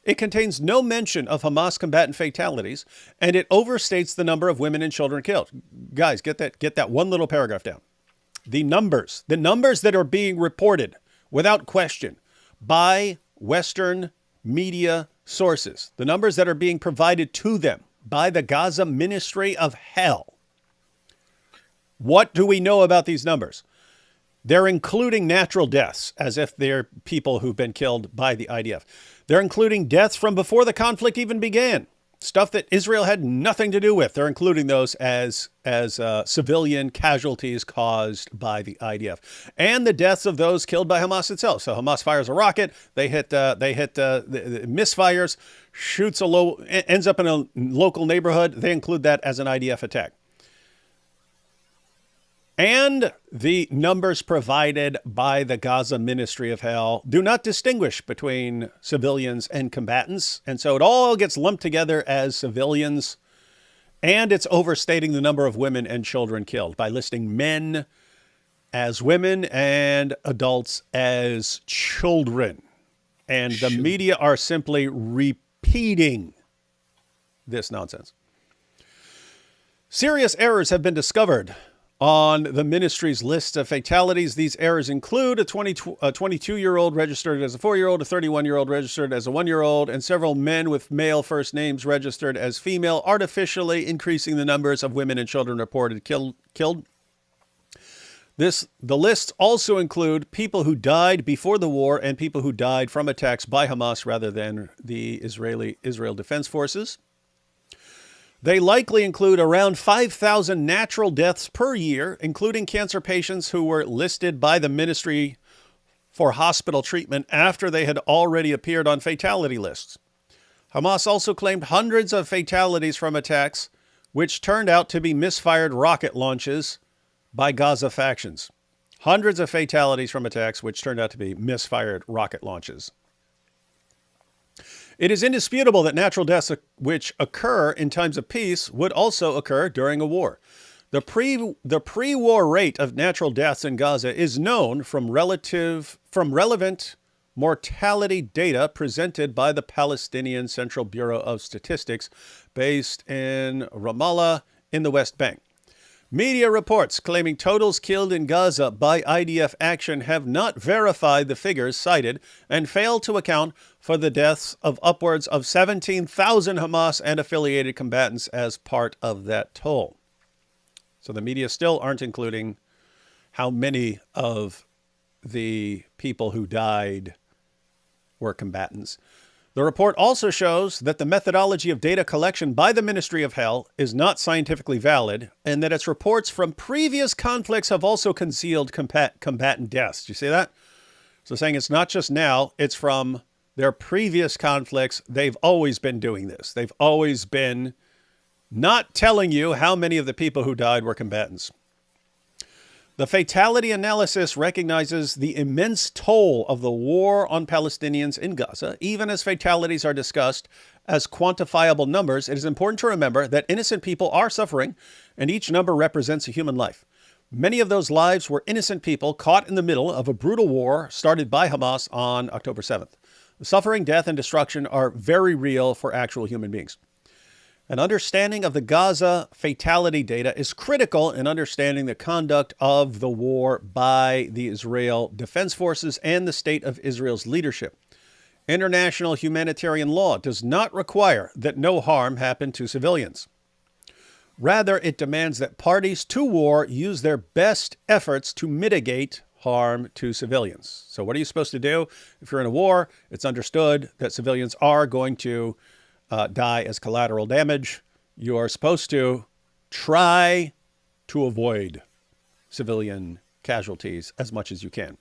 It contains no mention of Hamas combatant fatalities, and it overstates the number of women and children killed. Guys, get that one little paragraph down. The numbers that are being reported without question by Western media sources, the numbers that are being provided to them by the Gaza Ministry of Health. What do we know about these numbers? They're including natural deaths, as if they're people who've been killed by the IDF. They're including deaths from before the conflict even began. stuff that Israel had nothing to do with. They're including those as civilian casualties caused by the IDF, and the deaths of those killed by Hamas itself. So Hamas fires a rocket, they hit misfires, ends up in a local neighborhood. They include that as an IDF attack. And the numbers provided by the Gaza Ministry of Hell do not distinguish between civilians and combatants. And so it all gets lumped together as civilians. And it's overstating the number of women and children killed by listing men as women and adults as children. And the media are simply repeating this nonsense. Serious errors have been discovered on the ministry's list of fatalities. These errors include a 22-year-old registered as a 4-year-old, a 31-year-old registered as a 1-year-old, and several men with male first names registered as female, artificially increasing the numbers of women and children reported killed. The lists also include people who died before the war and people who died from attacks by Hamas rather than the Israel Defense Forces. They likely include around 5,000 natural deaths per year, including cancer patients who were listed by the ministry for hospital treatment after they had already appeared on fatality lists. Hamas also claimed hundreds of fatalities from attacks, which turned out to be misfired rocket launches by Gaza factions. Hundreds of fatalities from attacks, which turned out to be misfired rocket launches. It is indisputable that natural deaths which occur in times of peace would also occur during a war. The pre-war rate of natural deaths in Gaza is known from relevant mortality data presented by the Palestinian Central Bureau of Statistics based in Ramallah in the West Bank. Media reports claiming totals killed in Gaza by IDF action have not verified the figures cited and fail to account for the deaths of upwards of 17,000 Hamas and affiliated combatants as part of that toll. So the media still aren't including how many of the people who died were combatants. The report also shows that the methodology of data collection by the Ministry of Hell is not scientifically valid, and that its reports from previous conflicts have also concealed combatant deaths. Do you see that? So saying it's not just now, it's from their previous conflicts. They've always been doing this. They've always been not telling you how many of the people who died were combatants. The fatality analysis recognizes the immense toll of the war on Palestinians in Gaza. Even as fatalities are discussed as quantifiable numbers, it is important to remember that innocent people are suffering, and each number represents a human life. Many of those lives were innocent people caught in the middle of a brutal war started by Hamas on October 7th. The suffering, death, and destruction are very real for actual human beings. An understanding of the Gaza fatality data is critical in understanding the conduct of the war by the Israel Defense Forces and the State of Israel's leadership. International humanitarian law does not require that no harm happen to civilians. Rather, it demands that parties to war use their best efforts to mitigate harm to civilians. So what are you supposed to do? If you're in a war, it's understood that civilians are going to die as collateral damage. You are supposed to try to avoid civilian casualties as much as you can.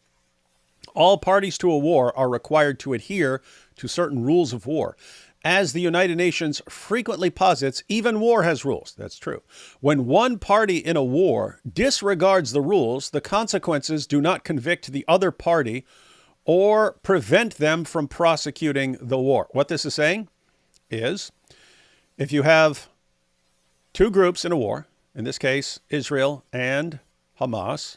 All parties to a war are required to adhere to certain rules of war. As the United Nations frequently posits, even war has rules. That's true. When one party in a war disregards the rules, the consequences do not convict the other party or prevent them from prosecuting the war. What this is saying is, if you have two groups in a war, in this case, Israel and Hamas,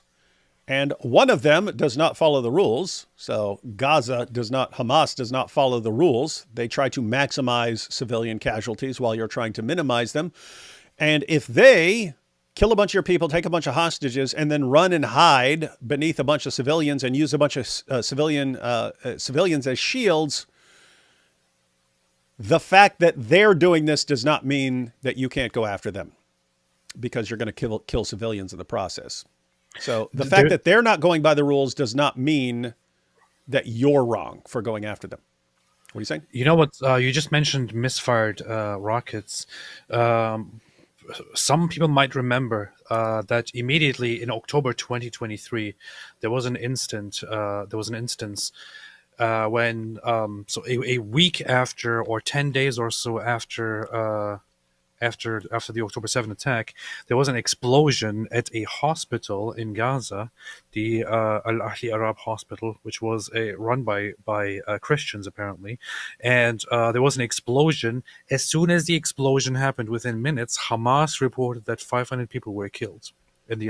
and one of them does not follow the rules, so Hamas does not follow the rules. They try to maximize civilian casualties while you're trying to minimize them. And if they kill a bunch of your people, take a bunch of hostages, and then run and hide beneath a bunch of civilians and use a bunch of civilians as shields, the fact that they're doing this does not mean that you can't go after them, because you're going to kill civilians in the process. So the fact that they're not going by the rules does not mean that you're wrong for going after them. What are you saying? You know what? You just mentioned misfired rockets. Um, some people might remember that immediately in October 2023, there was an instance. When so a week after, or 10 days or so after the October 7th attack, there was an explosion at a hospital in Gaza, the Al Ahli Arab Hospital, which was run by Christians apparently, and there was an explosion. As soon as the explosion happened, within minutes, Hamas reported that 500 people were killed in the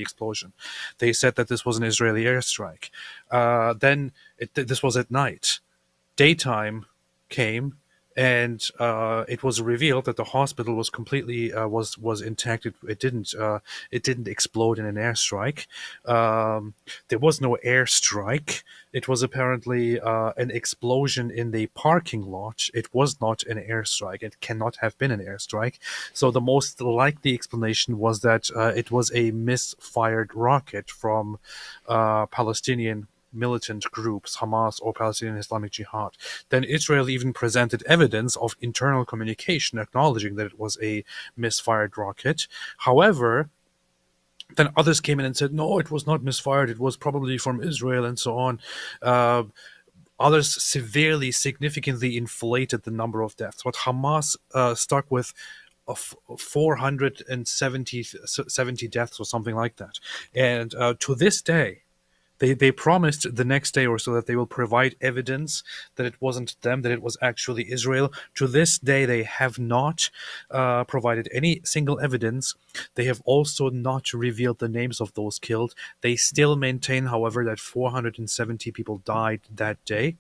explosion. They said that this was an Israeli airstrike. This was at night. Daytime came, and it was revealed that the hospital was completely was intact. It didn't explode in an airstrike. There was no airstrike. It was apparently an explosion in the parking lot. It was not an airstrike. It cannot have been an airstrike. So the most likely explanation was that it was a misfired rocket from Palestinian militant groups, Hamas or Palestinian Islamic Jihad. Then Israel even presented evidence of internal communication acknowledging that it was a misfired rocket. However, then others came in and said, no, it was not misfired. It was probably from Israel and so on. Others severely, significantly inflated the number of deaths. But Hamas stuck with 470 deaths or something like that. And to this day, they promised the next day or so that they will provide evidence that it wasn't them, that it was actually Israel. To this day, they have not provided any single evidence. They have also not revealed the names of those killed. They still maintain, however, that 470 people died that day,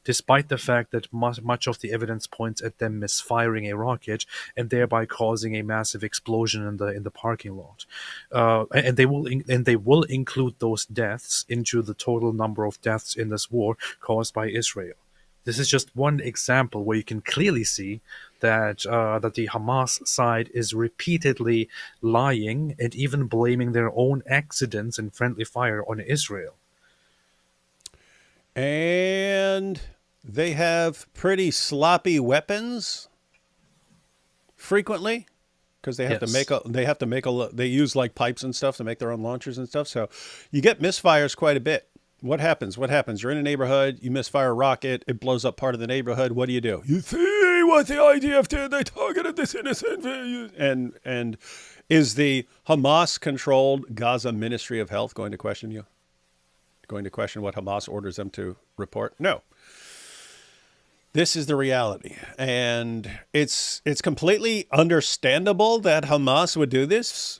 despite the fact that much of the evidence points at them misfiring a rocket and thereby causing a massive explosion in the parking lot. And they will include those deaths into the total number of deaths in this war caused by Israel. This is just one example where you can clearly see that the Hamas side is repeatedly lying and even blaming their own accidents and friendly fire on Israel. And they have pretty sloppy weapons frequently, because they have to make they use like pipes and stuff to make their own launchers and stuff. So you get misfires quite a bit. What happens? You're in a neighborhood, you misfire a rocket, it blows up part of the neighborhood. What do? You see what the IDF did? They targeted this innocent. And is the Hamas-controlled Gaza Ministry of Health going to question you? Going to question what Hamas orders them to report? No. This is the reality. And it's completely understandable that Hamas would do this.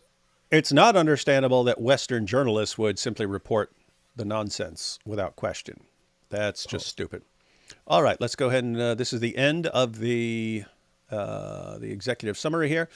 It's not understandable that Western journalists would simply report the nonsense without question. That's just stupid. All right, let's go ahead and this is the end of the executive summary here.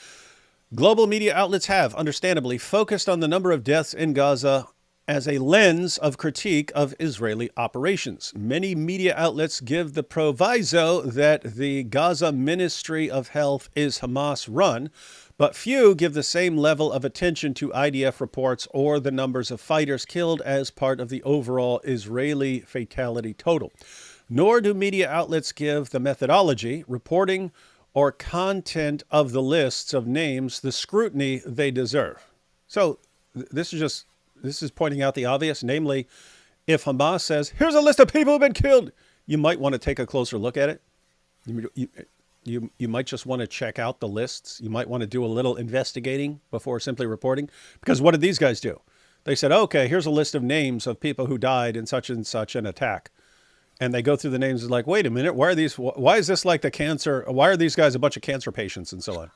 Global media outlets have, understandably, focused on the number of deaths in Gaza as a lens of critique of Israeli operations. Many media outlets give the proviso that the Gaza Ministry of Health is Hamas-run, but few give the same level of attention to IDF reports or the numbers of fighters killed as part of the overall Israeli fatality total. Nor do media outlets give the methodology, reporting, or content of the lists of names the scrutiny they deserve. So this is pointing out the obvious, namely, if Hamas says, here's a list of people who've been killed, you might want to take a closer look at it. You might just want to check out the lists. You might want to do a little investigating before simply reporting. Because what did these guys do? They said, okay, here's a list of names of people who died in such and such an attack. And they go through the names and like, wait a minute, why is this like the cancer? Why are these guys a bunch of cancer patients and so on?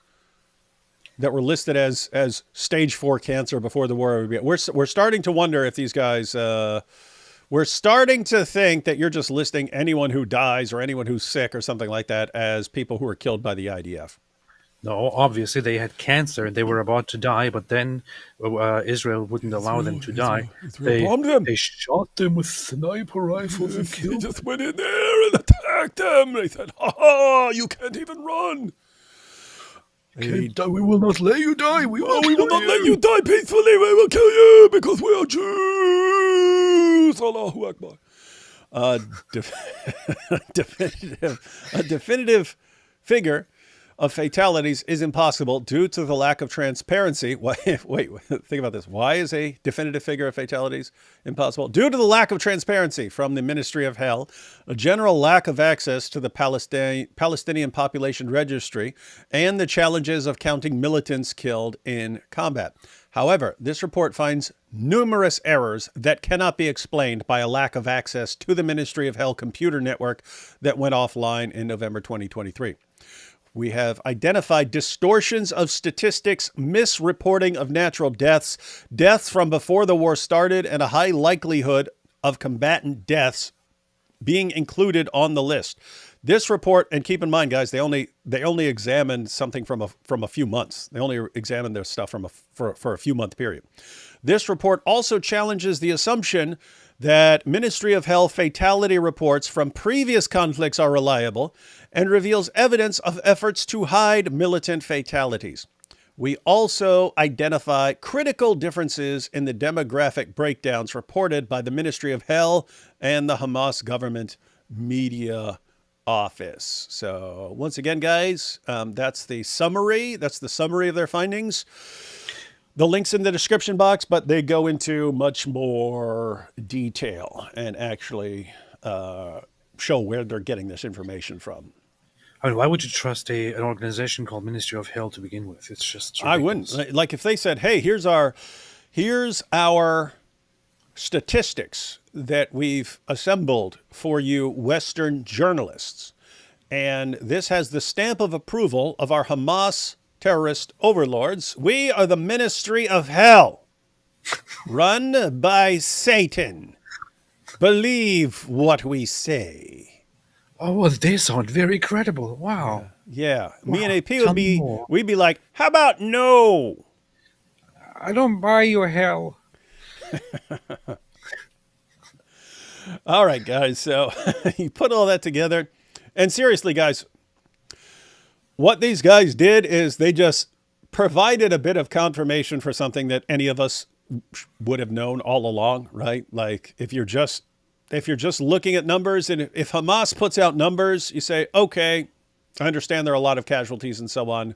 That were listed as stage 4 cancer before the war. We're starting to wonder if these guys, we're starting to think that you're just listing anyone who dies or anyone who's sick or something like that as people who were killed by the IDF. No, obviously they had cancer and they were about to die, but then Israel wouldn't allow them to die. They shot them with sniper rifles and killed them. They just went in there and attacked them. They said, ha, you can't even run. We will not let you die. We will not let you die peacefully. We will kill you because we are Jews. Allahu Akbar. a definitive figure of fatalities is impossible due to the lack of transparency. Wait, think about this. Why is a definitive figure of fatalities impossible? Due to the lack of transparency from the Ministry of Hell, a general lack of access to the Palestinian population registry, and the challenges of counting militants killed in combat. However, this report finds numerous errors that cannot be explained by a lack of access to the Ministry of Hell computer network that went offline in November 2023. We have identified distortions of statistics, misreporting of natural deaths, deaths from before the war started, and a high likelihood of combatant deaths being included on the list. This report, and keep in mind, guys, they only examined something from a few months. They only examined their stuff for a few month period. This report also challenges the assumption that Ministry of Hell fatality reports from previous conflicts are reliable and reveals evidence of efforts to hide militant fatalities. We also identify critical differences in the demographic breakdowns reported by the Ministry of Hell and the Hamas government media office. So once again, guys, that's the summary. That's the summary of their findings. The link's in the description box, but they go into much more detail and actually show where they're getting this information from. I mean, why would you trust an organization called Ministry of Hell to begin with? It's just ridiculous. I wouldn't. Like if they said, "Hey, here's our statistics that we've assembled for you Western journalists, and this has the stamp of approval of our Hamas terrorist overlords. We are the Ministry of Hell, run by Satan. Believe what we say." Oh, well, they sound very credible. Wow. Yeah. Wow. Me and AP Tell me more. we'd be like, how about no? I don't buy your hell. All right, guys. So you put all that together. And seriously, guys, what these guys did is they just provided a bit of confirmation for something that any of us would have known all along, right? Like if you're just looking at numbers, and if Hamas puts out numbers, you say, okay, I understand there are a lot of casualties and so on.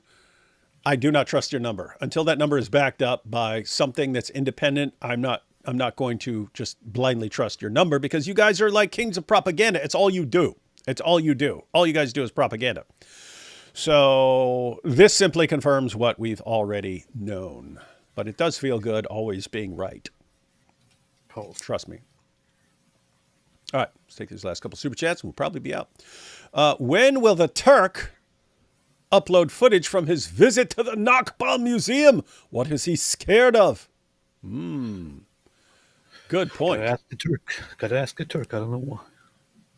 I do not trust your number until that number is backed up by something that's independent. I'm not going to just blindly trust your number, because you guys are like kings of propaganda. It's all you do. It's all you do. All you guys do is propaganda. So this simply confirms what we've already known, but it does feel good always being right. Oh. Trust me. All right, let's take these last couple super chats. We'll probably be out. When will the Turk upload footage from his visit to the Nakba Museum? What is he scared of? Good point. Gotta ask the Turk. I don't know why.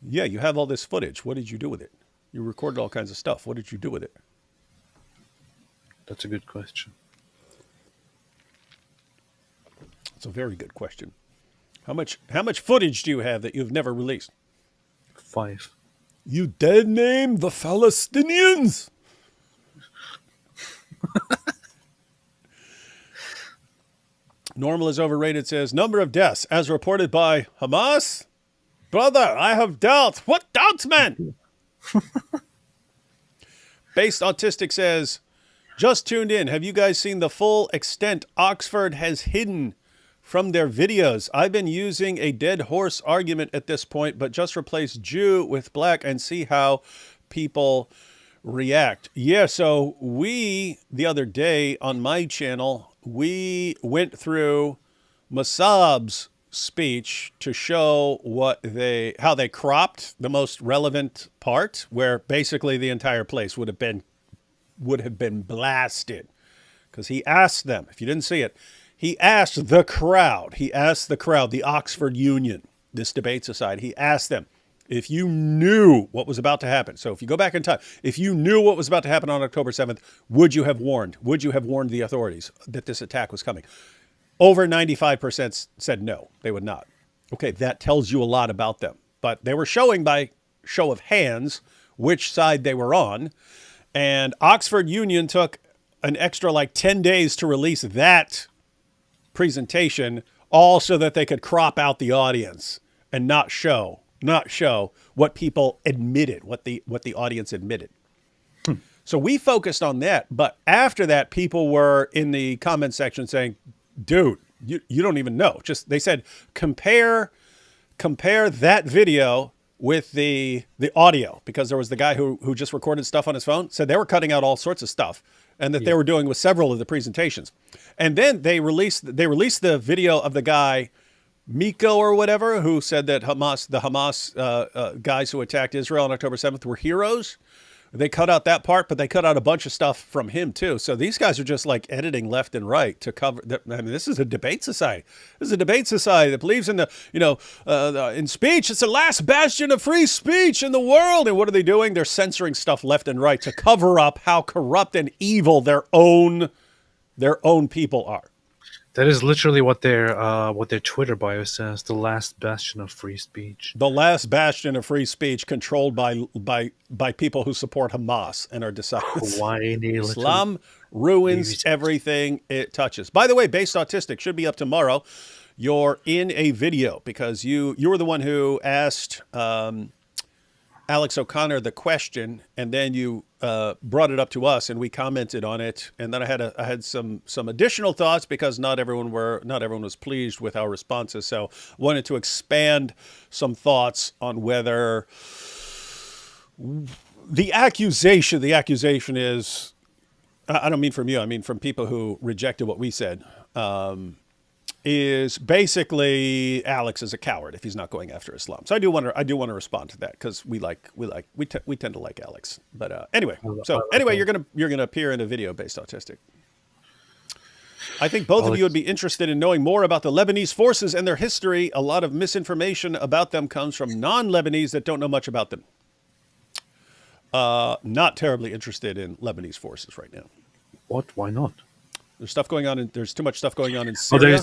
Yeah, you have all this footage. What did you do with it? You recorded all kinds of stuff. What did you do with it? That's a good question. It's a very good question. How much footage do you have that you've never released? 5. You dead name the Palestinians. Normal is overrated says, number of deaths as reported by Hamas? Brother, I have doubts. What doubts, man? Based Autistic says, just tuned in. Have you guys seen the full extent Oxford has hidden from their videos? I've been using a dead horse argument at this point, but just replace Jew with black and see how people react. Yeah, so the other day on my channel, we went through Masab's speech to show how they cropped the most relevant part, where basically the entire place would have been blasted, because he asked them, if you didn't see it, he asked the crowd, the Oxford Union, this debate society, he asked them, if you knew what was about to happen, so if you go back in time, if you knew what was about to happen on October 7th, would you have warned the authorities that this attack was coming? Over 95% said no, they would not. Okay, that tells you a lot about them. But they were showing by show of hands which side they were on. And Oxford Union took an extra 10 days to release that presentation, all so that they could crop out the audience and not show not show what people admitted, what the audience admitted. So we focused on that, but after that, people were in the comment section saying, "Dude, you don't even know." Just they said compare that video with the audio, because there was the guy who just recorded stuff on his phone. Said they were cutting out all sorts of stuff, and that they were doing with several of the presentations. And then they released the video of the guy Miko or whatever, who said that the Hamas guys who attacked Israel on October 7th were heroes. They cut out that part, but they cut out a bunch of stuff from him too. So these guys are just like editing left and right to cover. I mean, this is a debate society. This is a debate society that believes in in speech. It's the last bastion of free speech in the world. And what are they doing? They're censoring stuff left and right to cover up how corrupt and evil their own people are. That is literally what their Twitter bio says: the last bastion of free speech. The last bastion of free speech, controlled by people who support Hamas and are deciding Islam ruins everything it touches. By the way, Based Autistic should be up tomorrow. You're in a video because you were the one who asked Alex O'Connor the question, and then you brought it up to us, and we commented on it. And then I had some additional thoughts, because not everyone was pleased with our responses. So wanted to expand some thoughts on whether the accusation is, I don't mean from you, I mean from people who rejected what we said, is basically Alex is a coward if he's not going after Islam. So I do want to respond to that, because we tend to like Alex. But anyway, you're gonna appear in a video Based Autistic. I think both of you would be interested in knowing more about the Lebanese forces and their history. A lot of misinformation about them comes from non-Lebanese that don't know much about them. Not terribly interested in Lebanese forces right now. What? Why not? There's too much stuff going on in Syria.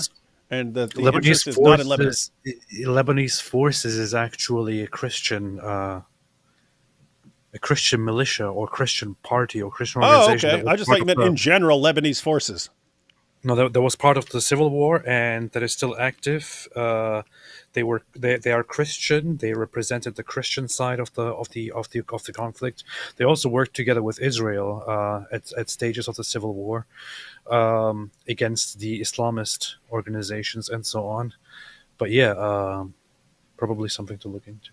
And the Lebanese is not in Lebanon. Lebanese forces is actually a Christian militia or Christian party or Christian organization. Oh, okay. I just thought you meant in general Lebanese forces. No, that was part of the civil war, and that is still active. They are Christian. They represented the Christian side of the conflict. They also worked together with Israel at stages of the civil war, against the Islamist organizations and so on. But yeah, probably something to look into.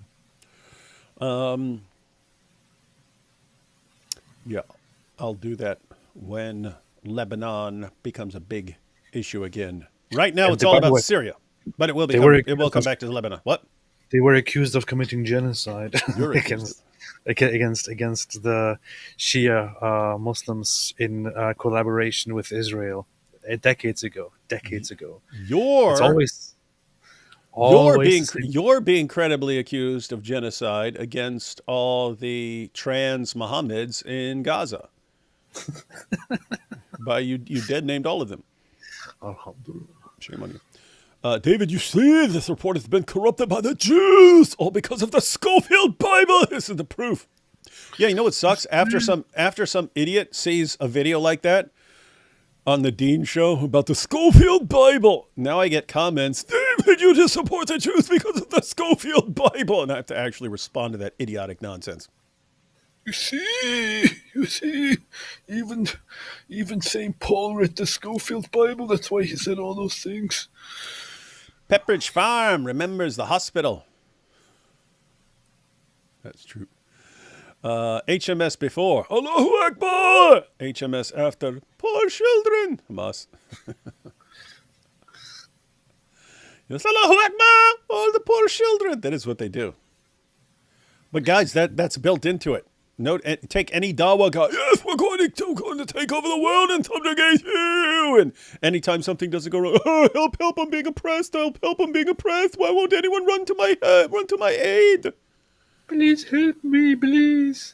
Yeah, I'll do that when Lebanon becomes a big issue again. Right now, it's all about Syria, but it will come back to Lebanon. What? They were accused of committing genocide against the Shia Muslims in collaboration with Israel decades ago. You're being credibly accused of genocide against all the trans Mohammeds in Gaza. By you dead named all of them. Shame on you. David, you see, this report has been corrupted by the Jews, all because of the Schofield Bible. This is the proof. Yeah, you know what sucks? After some idiot sees a video like that on the Dean show about the Schofield Bible, now I get comments, David, you just support the Jews because of the Schofield Bible, and I have to actually respond to that idiotic nonsense. You see, even St. Paul read the Schofield Bible. That's why he said all those things. Pepperidge Farm remembers the hospital. That's true. HMS before. Allahu Akbar! HMS after. Poor children. Hamas. Yes, Allahu Akbar! All the poor children. That is what they do. But guys, that's built into it. Take any Dawa guy. Yes, we're going to take over the world and subjugate you. And anytime something doesn't go wrong, help! I'm being oppressed. Help! I'm being oppressed. Why won't anyone run to my aid? Please help me, please.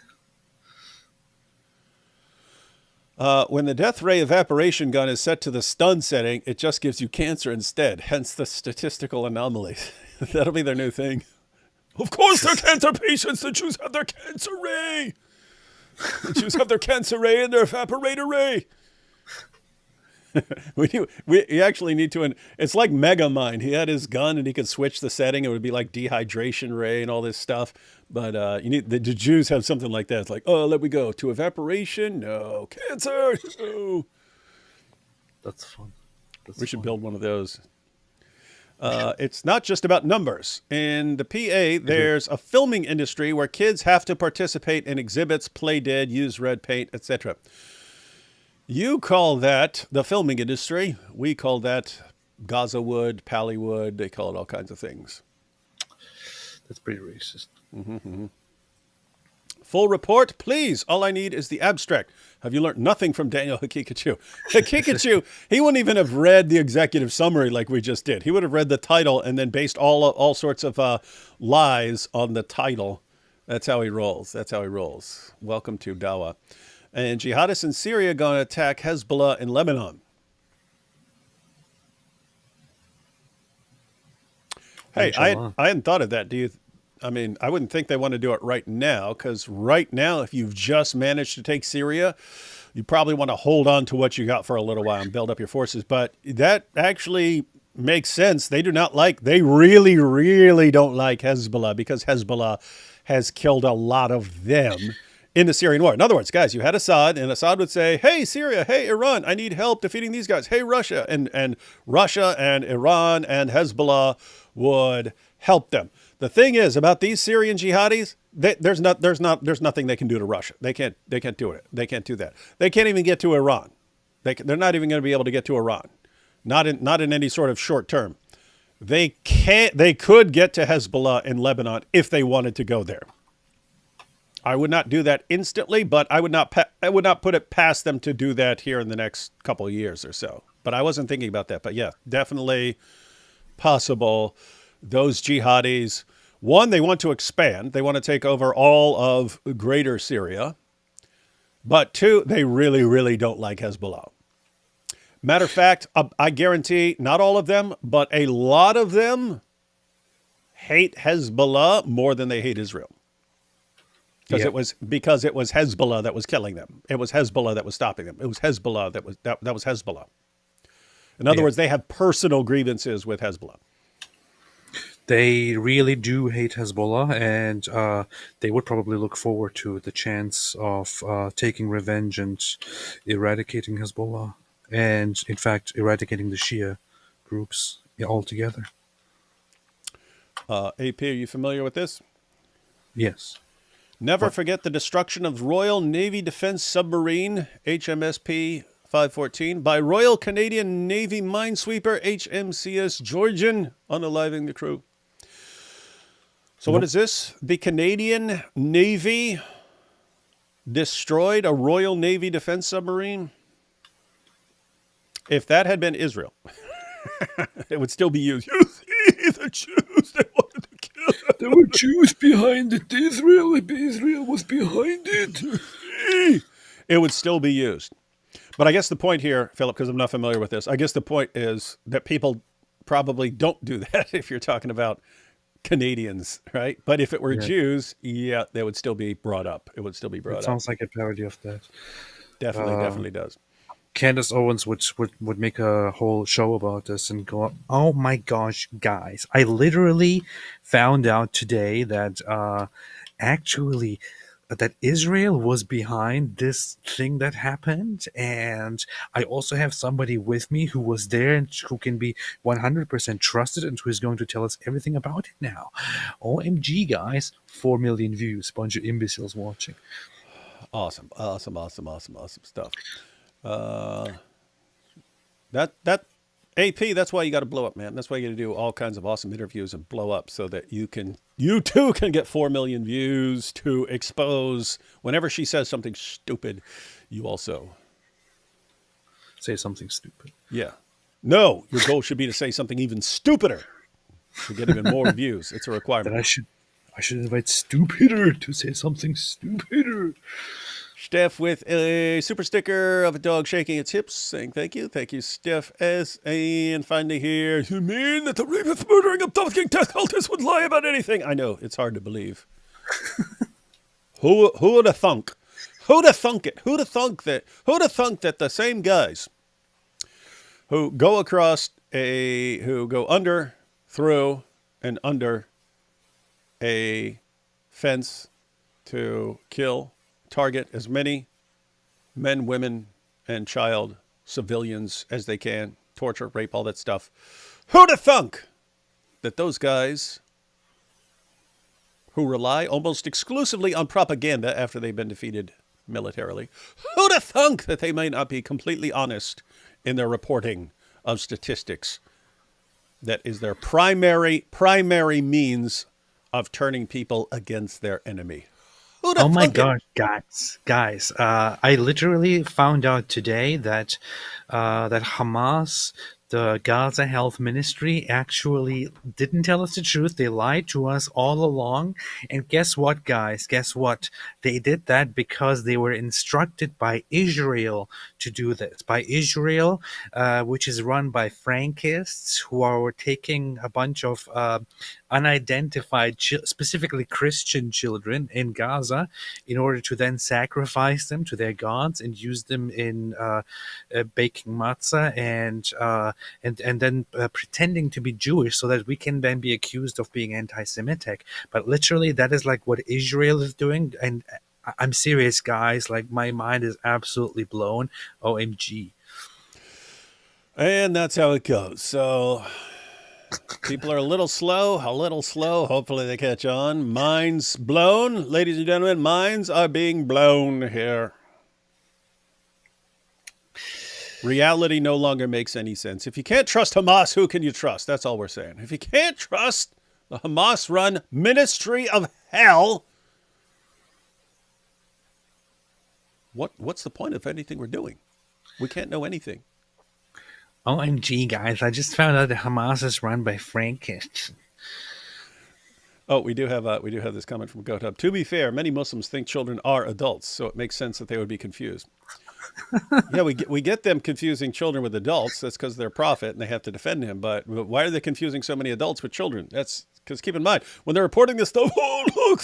When the death ray evaporation gun is set to the stun setting, it just gives you cancer instead. Hence the statistical anomalies. That'll be their new thing. Of course they're cancer patients. The Jews have their cancer ray. The Jews have their cancer ray and their evaporator ray. We actually need to. It's like Megamind. He had his gun and he could switch the setting. It would be like dehydration ray and all this stuff. But you need the Jews have something like that. It's like, oh, let me go to evaporation. No cancer. No. That's fun. We should build one of those. It's not just about numbers. In the PA, there's a filming industry where kids have to participate in exhibits, play dead, use red paint, etc. You call that the filming industry. We call that Gaza wood, Pally wood. They call it all kinds of things. That's pretty racist. Full report, please. All I need is the abstract. Have you learned nothing from Daniel Hakikachu? Hakikachu, he wouldn't even have read the executive summary like we just did. He would have read the title and then based all sorts of lies on the title. That's how he rolls. That's how he rolls. Welcome to Dawa. And jihadists in Syria going to attack Hezbollah in Lebanon. Hey, I hadn't thought of that. I mean, I wouldn't think they want to do it right now, because right now, if you've just managed to take Syria, you probably want to hold on to what you got for a little while and build up your forces. But that actually makes sense. They really, really don't like Hezbollah, because Hezbollah has killed a lot of them in the Syrian war. In other words, guys, you had Assad, and Assad would say, hey, Syria, hey, Iran, I need help defeating these guys. Hey, Russia. And Russia and Iran and Hezbollah would help them. The thing is about these Syrian jihadis, there's nothing they can do to Russia. They can't do it. They can't do that. They can't even get to Iran. They're not even going to be able to get to Iran. Not in any sort of short term. They could get to Hezbollah in Lebanon if they wanted to go there. I would not do that instantly, but I would not put it past them to do that here in the next couple of years or so. But I wasn't thinking about that. But yeah, definitely possible. Those jihadis, one, they want to expand. They want to take over all of greater Syria. But two, they really, really don't like Hezbollah. Matter of fact, I guarantee not all of them, but a lot of them hate Hezbollah more than they hate Israel. Because it was Hezbollah that was killing them. It was Hezbollah that was stopping them. It was Hezbollah that was Hezbollah. In other words, they have personal grievances with Hezbollah. They really do hate Hezbollah, and they would probably look forward to the chance of taking revenge and eradicating Hezbollah, and in fact, eradicating the Shia groups altogether. AP, are you familiar with this? Yes. Never forget the destruction of Royal Navy Defense Submarine, HMSP 514, by Royal Canadian Navy minesweeper HMCS Georgian, unaliving the crew. So what is this? The Canadian Navy destroyed a Royal Navy Defense Submarine? If that had been Israel, it would still be used. You see, the Jews, they wanted to kill us. There were Jews behind it. Israel was behind it. It would still be used. But I guess the point here, Philip, because I'm not familiar with this, I guess the point is that people probably don't do that if you're talking about Canadians, right? But if it were Jews, they would still be brought up. It would still be brought up. It sounds like a parody of that. Definitely does. Candace Owens would make a whole show about this and go, oh my gosh, guys, I literally found out today that actually that Israel was behind this thing that happened, and I also have somebody with me who was there and who can be 100% trusted and who is going to tell us everything about it now. OMG, guys, 4 million views, bunch of imbeciles watching. Awesome stuff. That AP, that's why you got to blow up, man. That's why you got to do all kinds of awesome interviews and blow up so that you too can get 4 million views to expose whenever she says something stupid, you also say something stupid. Yeah. No, your goal should be to say something even stupider to get even more views. It's a requirement. Then I should invite Stupider to say something stupider. Steph with a super sticker of a dog shaking its hips, saying thank you. Thank you, Steph S. And finally here, you mean that the rapist murdering of King death cultists would lie about anything? I know, it's hard to believe. Who would have thunk? Who'd have thunk it? Who'd have thunk that the same guys who go who go under, through, and under a fence to kill, target as many men, women, and child civilians as they can, torture, rape, all that stuff. Who'da thunk that those guys who rely almost exclusively on propaganda after they've been defeated militarily, who'da thunk that they may not be completely honest in their reporting of statistics? That is their primary means of turning people against their enemy. Who'da Oh my thunk it? God, guys! I literally found out today that that Hamas, the Gaza Health Ministry, actually didn't tell us the truth. They lied to us all along. And guess what, guys? Guess what? They did that because they were instructed by Israel to do this. By Israel, which is run by Frankists who are taking a bunch of unidentified, specifically Christian children in Gaza, in order to then sacrifice them to their gods and use them in baking matzah and then pretending to be Jewish so that we can then be accused of being anti-Semitic. But literally, that is like what Israel is doing, and I'm serious, guys. Like, my mind is absolutely blown. OMG. And that's how it goes. So people are a little slow. Hopefully they catch on. Minds blown. Ladies and gentlemen, minds are being blown here. Reality no longer makes any sense. If you can't trust Hamas, who can you trust? That's all we're saying. If you can't trust the Hamas-run Ministry of Hell, what's the point of anything we're doing? We can't know anything. OMG, guys. I just found out that Hamas is run by Frankists. Oh, we do have this comment from GoTub. To be fair, many Muslims think children are adults, so it makes sense that they would be confused. Yeah, we get them confusing children with adults. That's because they're a prophet and they have to defend him. But why are they confusing so many adults with children? That's because, keep in mind, when they're reporting this stuff, oh look,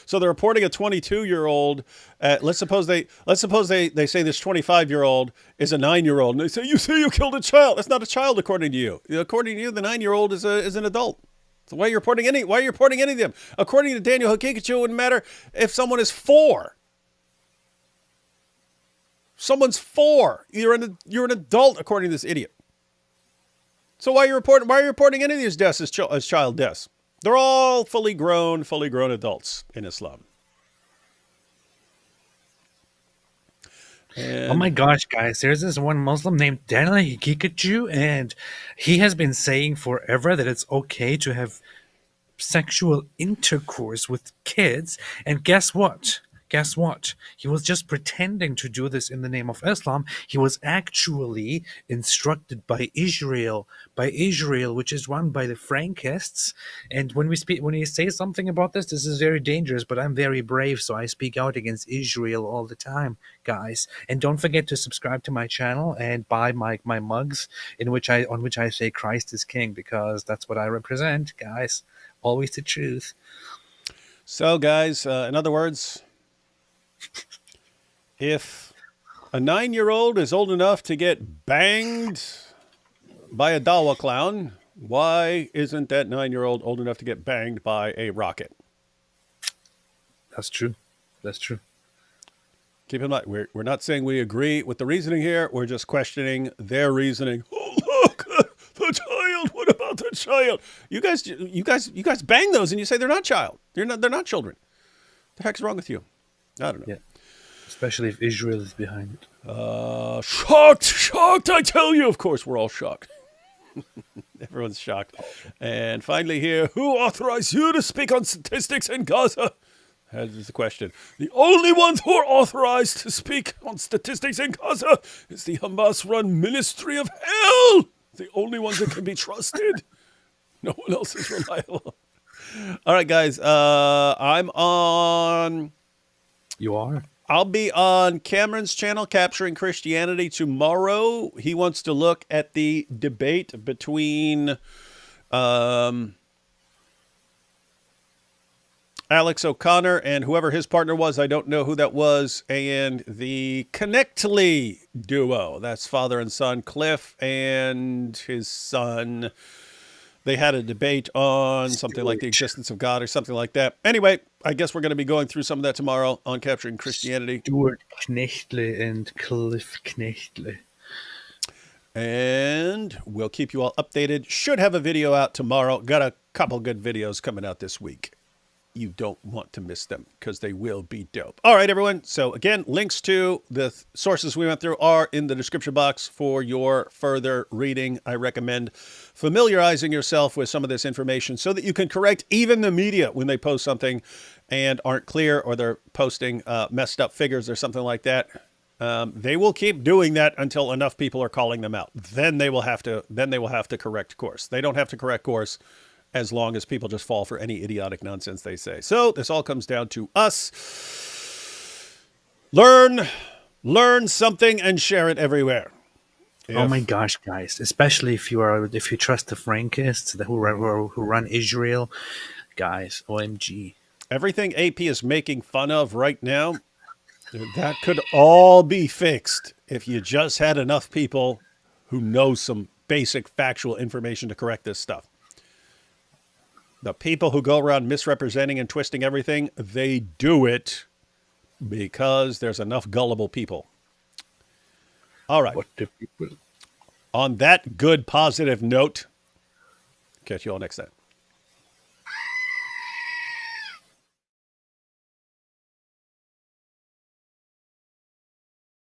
so they're reporting a 22-year-old. Let's suppose they say this 25-year-old is a 9-year-old, and they say, you say you killed a child. That's not a child according to you. According to you, the 9-year-old is an adult. So why are you reporting any of them? According to Daniel Hakikachu, it wouldn't matter if someone is 4. Someone's 4. You're an adult, according to this idiot. So why are you reporting any of these deaths as child deaths? They're all fully grown adults in Islam. Oh my gosh, guys, there's this one Muslim named Daniel Hakikachu, and he has been saying forever that it's okay to have sexual intercourse with kids. And guess what? Guess what? He was just pretending to do this in the name of Islam. He was actually instructed by Israel, which is run by the Frankists. And when he says something about this is very dangerous. But I'm very brave, so I speak out against Israel all the time, guys. And don't forget to subscribe to my channel and buy my mugs on which I say Christ is King, because that's what I represent, guys. Always the truth. So, guys, in other words, if a 9-year-old is old enough to get banged by a Dawa clown, why isn't that 9-year-old old enough to get banged by a rocket? That's true. Keep in mind, we're not saying we agree with the reasoning here. We're just questioning their reasoning. Oh, look, the child. What about the child? You guys bang those and you say they're not child. They're not children. The heck's wrong with you? I don't know. Yeah. Especially if Israel is behind it. Shocked, I tell you. Of course, we're all shocked. Everyone's shocked. And finally here, who authorized you to speak on statistics in Gaza? That is the question. The only ones who are authorized to speak on statistics in Gaza is the Hamas-run Ministry of Hell. The only ones that can be trusted. No one else is reliable. All right, guys. I'm on... You are? I'll be on Cameron's channel, Capturing Christianity, tomorrow. He wants to look at the debate between Alex O'Connor and whoever his partner was, I don't know who that was, and the Connectly duo. That's father and son, Cliff and his son. They had a debate on something like the existence of God or something like that. Anyway, I guess we're going to be going through some of that tomorrow on Capturing Christianity. Stuart Knechtle and Cliff Knechtle. And we'll keep you all updated. Should have a video out tomorrow. Got a couple good videos coming out this week. You don't want to miss them because they will be dope. All right, everyone. So again, links to the sources we went through are in the description box for your further reading. I recommend familiarizing yourself with some of this information so that you can correct even the media when they post something and aren't clear, or they're posting messed up figures or something like that. They will keep doing that until enough people are calling them out. Then they will have to correct course. They don't have to correct course as long as people just fall for any idiotic nonsense they say. So this all comes down to us. Learn something and share it everywhere. Oh my gosh, guys! Especially if you trust the Frankists who run Israel, guys. OMG! Everything AP is making fun of right now, that could all be fixed if you just had enough people who know some basic factual information to correct this stuff. The people who go around misrepresenting and twisting everything, they do it because there's enough gullible people. All right. What the people? On that good, positive note, catch you all next time.